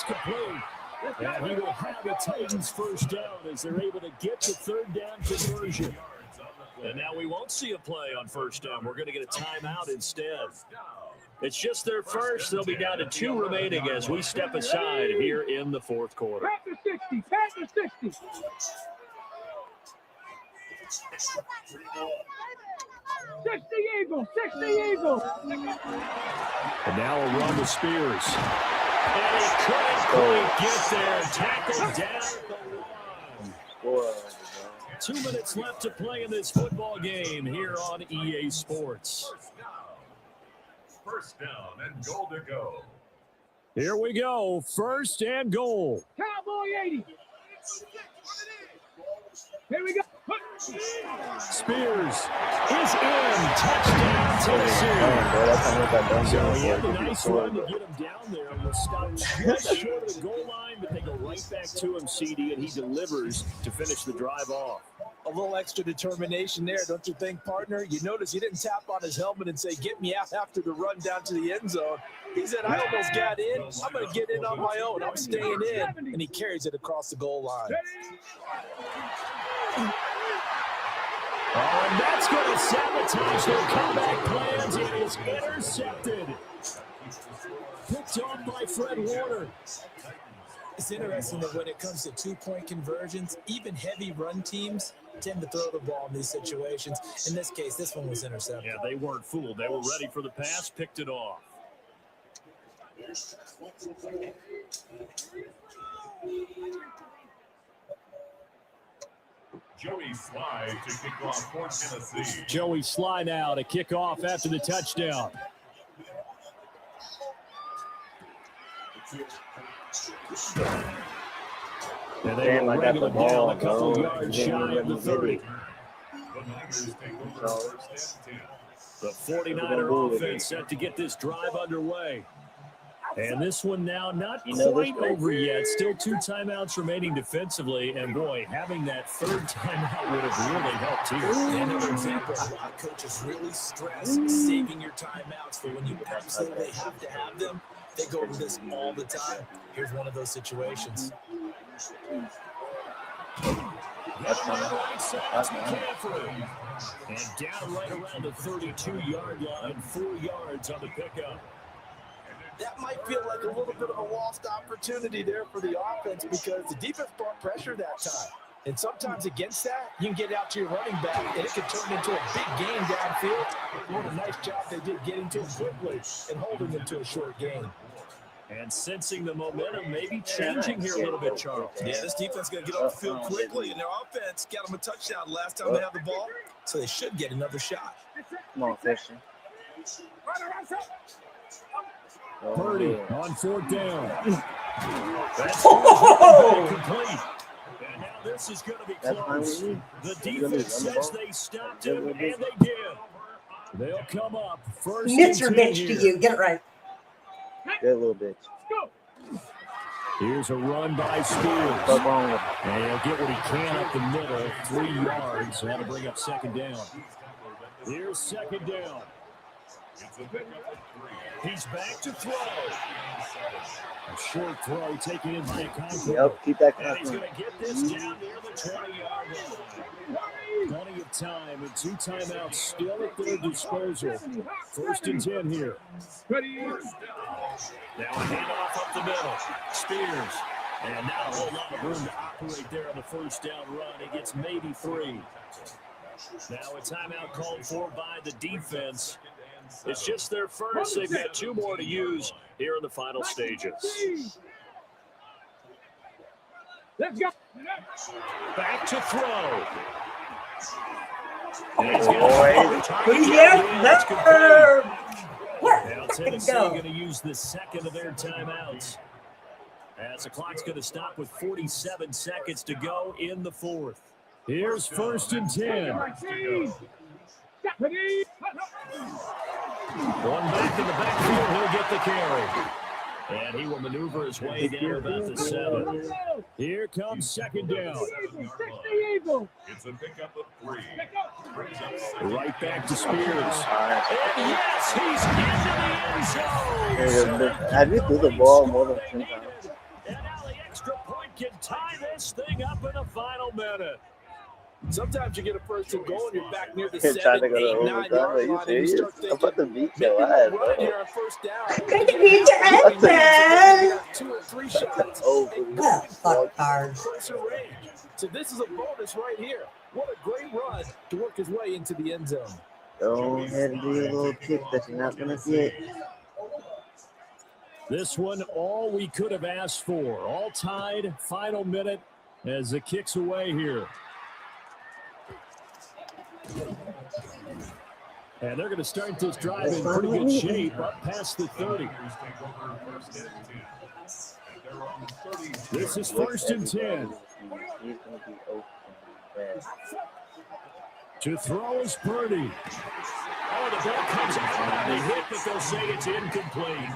E: complete. And he will have the Titans first down as they're able to get the 3rd down conversion. And now we won't see a play on first down. We're going to get a timeout instead. It's just their first. They'll be down to 2 remaining as we step aside here in the 4th quarter.
L: Pass to 60. 60 Eagles.
E: And now a run to Spears. And he couldn't quite get there. Tackled down at the 1. 2 minutes left to play in this football game here on EA Sports.
G: First down and goal to go.
E: Here we go. 1st and goal.
L: Cowboy 80. Here we go.
E: Spears is in. Touchdown, Tennessee. So he had a nice run to get him down there. Was stopped just short of the goal line, but they go right back to him, CD, and he delivers to finish the drive off.
F: A little extra determination there, don't you think, partner? You notice he didn't tap on his helmet and say, get me out after the run down to the end zone. He said, I almost got in. I'm going to get in on my own. I'm staying in. And he carries it across the goal line.
E: Oh, and that's going to sabotage their comeback plans. It is intercepted. Picked off by Fred Warner.
F: It's interesting that when it comes to 2-point conversions, even heavy run teams tend to throw the ball in these situations. In this case, this one was intercepted.
E: Yeah, they weren't fooled. They were ready for the pass, picked it off.
G: Joey Sly to kick off for Tennessee.
E: Joey Sly now to kick off after the touchdown. And they will bring him down a couple yards shy of the 30. The 49er offense set to get this drive underway. And this one now not quite over yet. Still 2 timeouts remaining defensively. And, boy, having that 3rd timeout would have really helped here.
F: Another example of why coaches really stress saving your timeouts for when you absolutely have to have them. They go over this all the time. Here's one of those situations.
E: And down right around the 32-yard line, 4 yards on the pickup.
F: That might feel like a little bit of a lost opportunity there for the offense because the defense brought pressure that time. And sometimes against that, you can get out to your running back, and it can turn into a big gain downfield. What a nice job they did getting to him quickly and holding him to a short gain.
E: And sensing the momentum maybe changing here a little bit, Charles.
F: Yeah, this defense is going to get off the field quickly, and their offense got them a touchdown last time they had the ball, so they should get another shot.
T: Come on, Christian.
E: Purdy on 4th down. That's complete. And now this is going to be close. The defense says they stopped him, and they did. They'll come up first.
A: Mr. Bitch to you. Get it right.
T: Good little bitch.
E: Here's a run by Spears. And he'll get what he can up the middle. 3 yards. So that'll bring up 2nd down. Here's 2nd down. He's back to throw. A short throw taken in by Conklin.
T: Yep, keep that
E: and he's going to get this down near the 20-yard line. Plenty of time and 2 timeouts still at their disposal. 1st and 10 here. Now a handoff up the middle. Spears. And not a whole lot of room to operate there on the 1st down run. He gets maybe 3. Now a timeout called for by the defense. It's just their first. They've got 2 more to use here in the final stages.
L: Let's go.
E: Back to throw. Now Tennessee going to use the second of their timeouts. As the clock's going to stop with 47 seconds to go in the 4th. Here's 1st and 10. One back in the backfield, he'll get the carry. And he will maneuver his way down about the 7. Here comes 2nd down.
G: It's a pickup of 3.
E: Right back to Spears. And yes, he's into the end zone.
T: Have you threw the ball more than 10 times?
E: And now the extra point can tie this thing up in the final minute.
F: Sometimes you get a 1st and goal and you're back near the
T: Trying
F: 7,
T: to go
F: 8,
T: to
F: 9
T: overtime.
F: yard
T: Are you
F: line and you
T: serious?
F: start
T: I'm
F: thinking,
T: about to beat
F: maybe
T: your
F: we'll
T: ass,
F: run
T: bro.
F: here on 1st down.
A: I could beat your ass, man.
F: 2 or 3 shots.
A: Oh, fuck cards.
F: Closer range. So this is a bonus right here. What a great run to work his way into the end zone.
T: Go ahead and do your little kick that you're not going to get.
E: This one, all we could have asked for. All tied, final minute as the kick's away here. And they're going to start this drive in pretty good shape up past the 30. This is 1st and 10. To throw is Purdy. Oh, the ball comes out on the hit, but they'll say it's incomplete.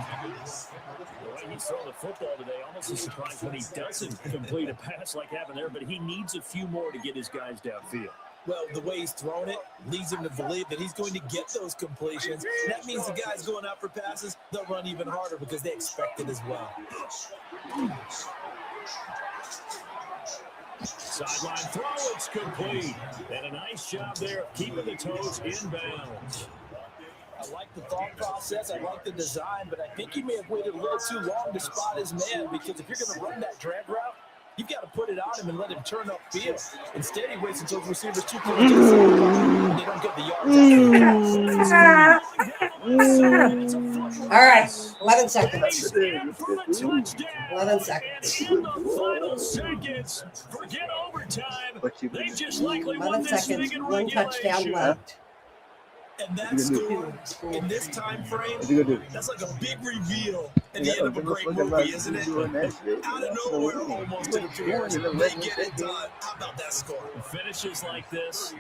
E: The way he's throwing the football today, almost a surprise when he doesn't complete a pass like happened there, but he needs a few more to get his guys downfield.
F: Well, the way he's thrown it leads him to believe that he's going to get those completions. That means the guys going out for passes, they'll run even harder because they expect it as well.
E: Sideline throw, it's complete. And a nice job there of keeping the toes in bounds.
F: I like the thought process. I like the design, but I think he may have waited a little too long to spot his man because if you're going to run that drag route, you've got to put it on him and let him turn upfield. Instead, he waits until the receiver's too close to the and they don't get the yards.
A: All right, 11 seconds. 11 seconds.
E: In the final seconds, forget overtime. They just likely won
A: 11
E: this
A: seconds,
E: thing in
A: 1 touchdown
E: regulation.
A: left.
F: And that score in this time frame, that's like a big reveal at the end of a great movie, isn't it? Out of nowhere, almost it appears. They get it done. How about that score?
E: Finishes like this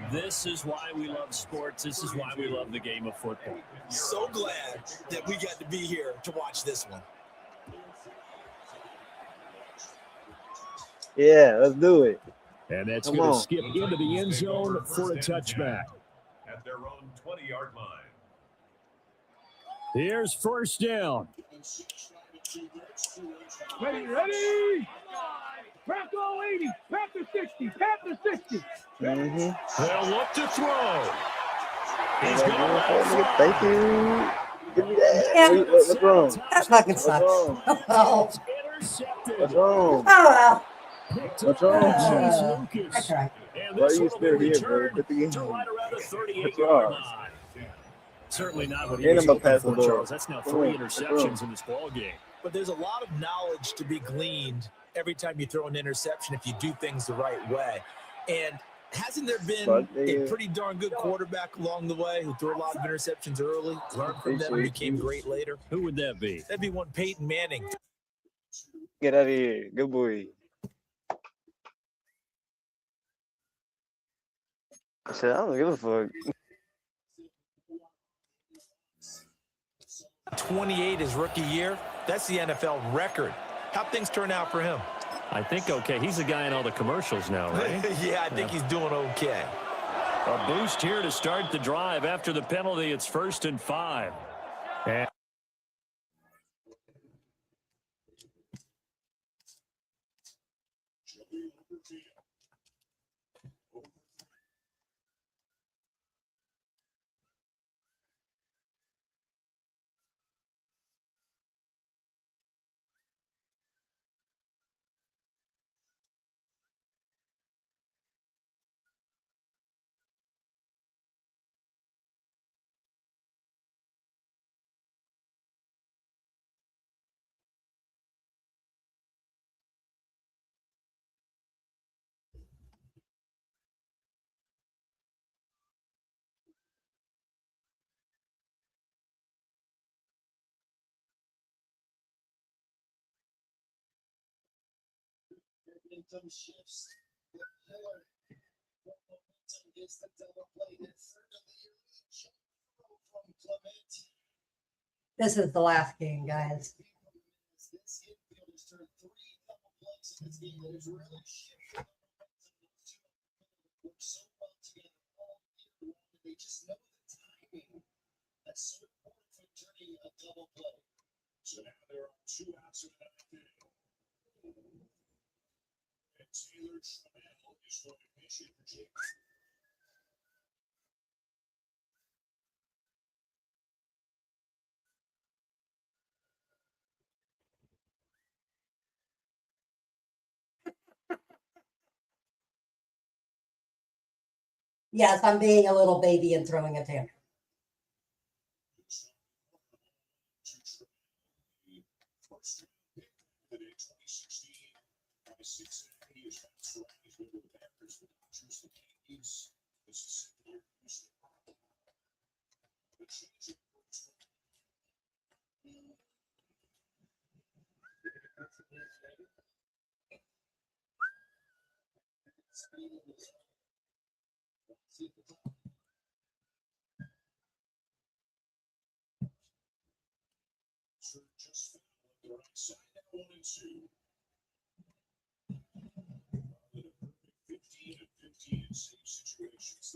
E: is why we love sports. This is why we love the game of football.
F: So glad that we got to be here to watch this one.
T: Yeah, let's do it.
E: And that's
T: Come
E: going to
T: on.
E: skip into the end zone for a touchback.
G: At their own 20-yard line.
E: Here's 1st down.
L: Ready. Bronco 80. Panther 60. Panther 60.
E: They'll look to throw. He's going to let it fly.
T: Thank you. Give me that.
A: Yeah.
T: What's wrong?
A: That fucking sucks. Oh,
T: What's wrong?
A: well.
T: What's wrong?
A: That's right.
E: And
T: Why are
E: this
T: you
E: one will be
T: still here, bro?
E: returned
T: Get the game.
E: to right around the
T: What's
E: 38-yard
T: wrong?
E: line. Certainly not what he
T: And
E: was
T: I'm a
E: looking
T: pass
E: for,
T: the ball.
E: Charles. That's now 3
T: What's wrong?
E: interceptions in this ball game.
F: But there's a lot of knowledge to be gleaned every time you throw an interception if you do things the right way. And hasn't there been a pretty darn good quarterback along the way who threw a lot of interceptions early, learned from them, and became great later?
E: Who would that be?
F: That'd be one Peyton Manning.
T: Get out of here. Good boy. I said, I don't give a fuck.
F: 28 his rookie year. That's the NFL record. How'd things turn out for him?
E: I think okay. He's the guy in all the commercials now, right?
F: Yeah, I think he's doing okay.
E: A boost here to start the drive. After the penalty, it's 1st and 5. And
D: momentum shifts. The killer. Momentum gets the double play. And certainly from Clement.
A: This is the last game, guys.
D: This infield has turned 3 double plays in this game that has really shifted the momentum. Work so well together all year long, and they just know the timing. That's so important for turning a double play.
B: So now there are 2 outs in the 9th inning. And Taylor Trammell is going to pitch in for Jake.
A: Yes, I'm being a little baby and throwing a tantrum.
B: First pick in 2016 by 6 he has bounced around. He's been with the Panthers, the Dodgers, the Yankees. This is the Houston. The change of first. So just found the right side now 1 and 2. 15 and 15 in safe situations.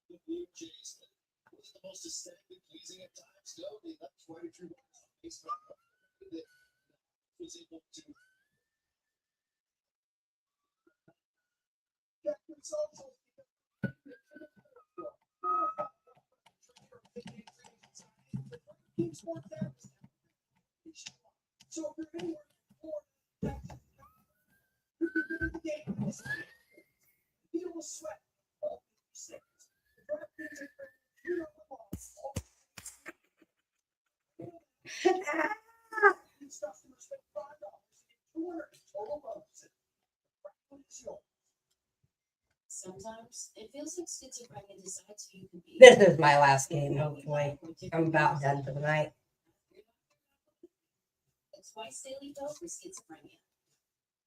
D: The Blue Jays was the most aesthetically pleasing at times. No, they left quite a few runs on base, but that was able to get results. So if you're anywhere you can get in the game, feel the sweat. All 50 seconds. You know the ball. These customers spend $5 to get 200 total runs.
M: Sometimes it feels like schizophrenia decides who you can be.
A: This is my last game, hopefully. I'm about done for the night.
M: A twice daily pill for schizophrenia.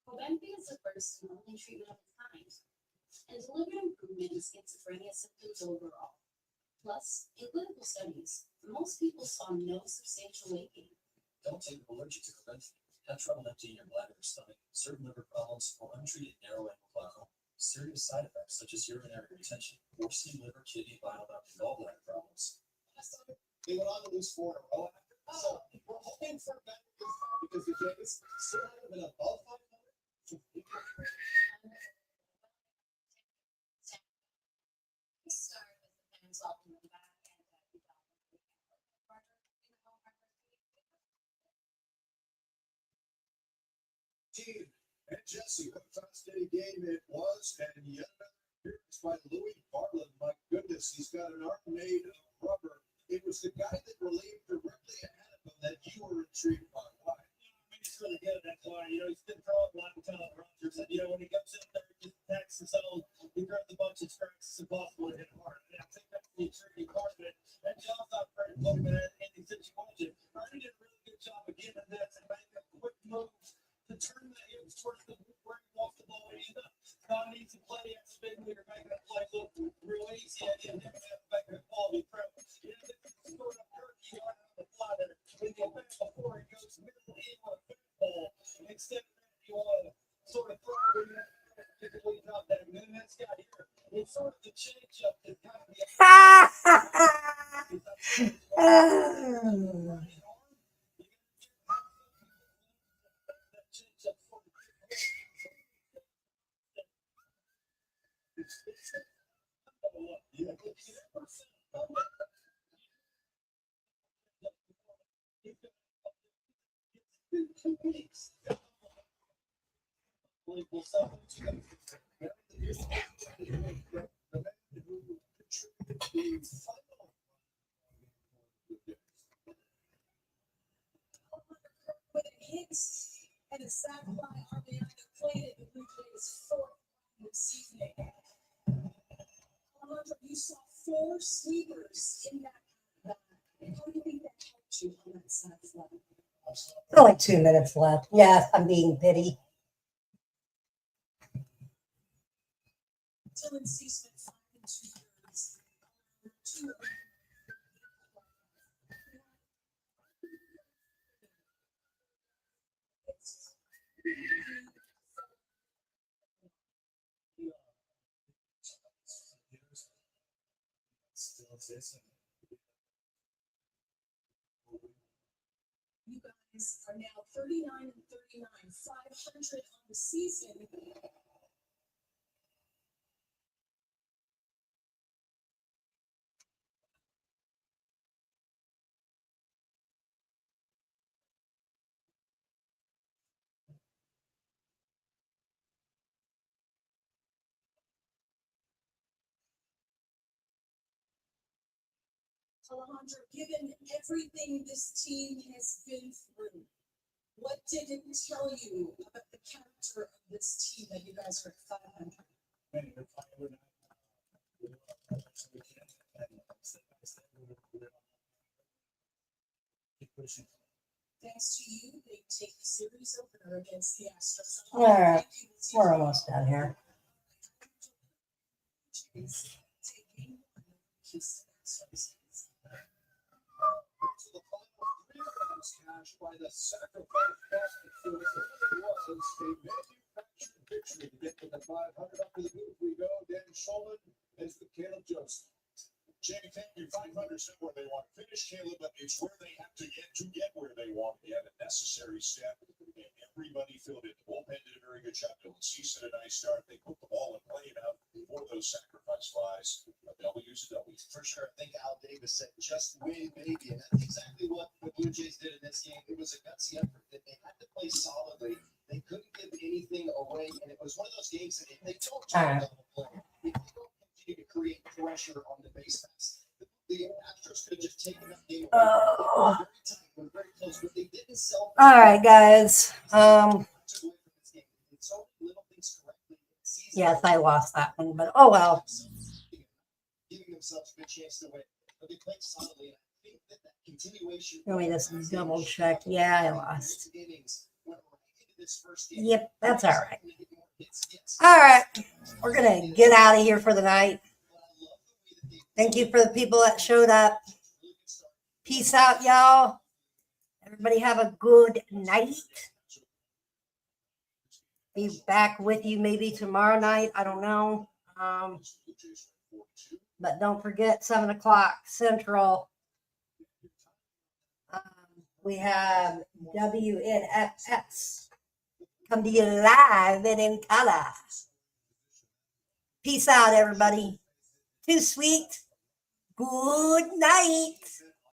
M: Cobenfy is the first and only treatment of its kind, and delivered improvement in schizophrenia symptoms overall. Plus, in clinical studies, most people saw no substantial weight gain.
U: Don't take allergic to Cobenfy. Have trouble emptying your bladder or stomach, certain liver problems, or untreated narrow-angle glaucoma. Serious side effects such as urinary retention, worsening liver, kidney, bile duct, and gallbladder problems.
D: They went on to lose 4 in a row. So we're hoping for better this time because the Jays still haven't been above 500.
M: Start with the fans welcoming back
B: Team and Jesse, what a fascinating game it was, and yet another appearance by Louis Bartlett. My goodness, he's got an arm made of rubber. It was the guy that relieved directly ahead of him that you were intrigued by. Why?
L: He's really good at that line. You know, he's been throwing a lot of talent Rogers. And, you know, when he goes in there, he just attacks the zone. He grabs a bunch of strikes. It's impossible to hit hard. And I think that's the intriguing part of it. And John's not afraid to put him in any situation. Ernie did a really good job of getting that and making quick moves to turn that in towards the where he wants the ball. He's not an easy play. That's a big leader making that play look real easy. And he didn't have to make a quality prep. You know, they scored a turkey on the fly there. When you back before he goes middle in on a football, instead of that, you want to sort of throw it in get the lead up there. And then that's got here. It's sort of the change up to kind of the
M: Hits and a sack by RBI that played it in Blue Jays' fourth this evening. Alejandro, you saw 4 sweepers in that. How do you think that helped you on that side fly?
A: Only 2 minutes left. Yes, I'm being pity.
M: Dylan Cease went 5 2/3. 2 You guys are now 39 and 39, 500 on the season. Alejandro, given everything this team has been through, what did it tell you about the character of this team that you guys are at 500? Thanks to you, they take the series opener against the Astros.
A: All right, we're almost done here.
B: By the sacrifice basket for the was a manufactured victory to get to the 500 up to the booth we go. Dan Shulman is the Caleb Joseph. Jamie, thank you. 500 is not where they want to finish, Caleb, but it's where they have to get where they want. They have a necessary step, and everybody filled it. The bullpen did a very good job. Dylan Cease had a nice start. They put the ball in play now for those sacrifice flies. A W's a W.
D: For sure. I think Al Davis said just win, baby. And that's exactly what the Blue Jays did in this game. It was a gutsy effort that they had to play solidly. They couldn't give anything away. And it was one of those games that if they don't try to play, if they don't continue to create pressure on the base pass, the Astros could have just taken that game away.
A: Oh.
D: Very tight, very close, but they didn't sell.
A: All right, guys. Yes, I lost that one, but oh well.
D: Giving themselves a good chance to win. But they played solidly. I think that continuation.
A: Let me just double check. Yeah, I lost. Yep, that's all right. All right, we're gonna get out of here for the night. Thank you for the people that showed up. Peace out, y'all. Everybody have a good night. Be back with you maybe tomorrow night. I don't know. But don't forget 7 o'clock Central. We have WNFX come to you live and in color. Peace out, everybody. Too sweet. Good night.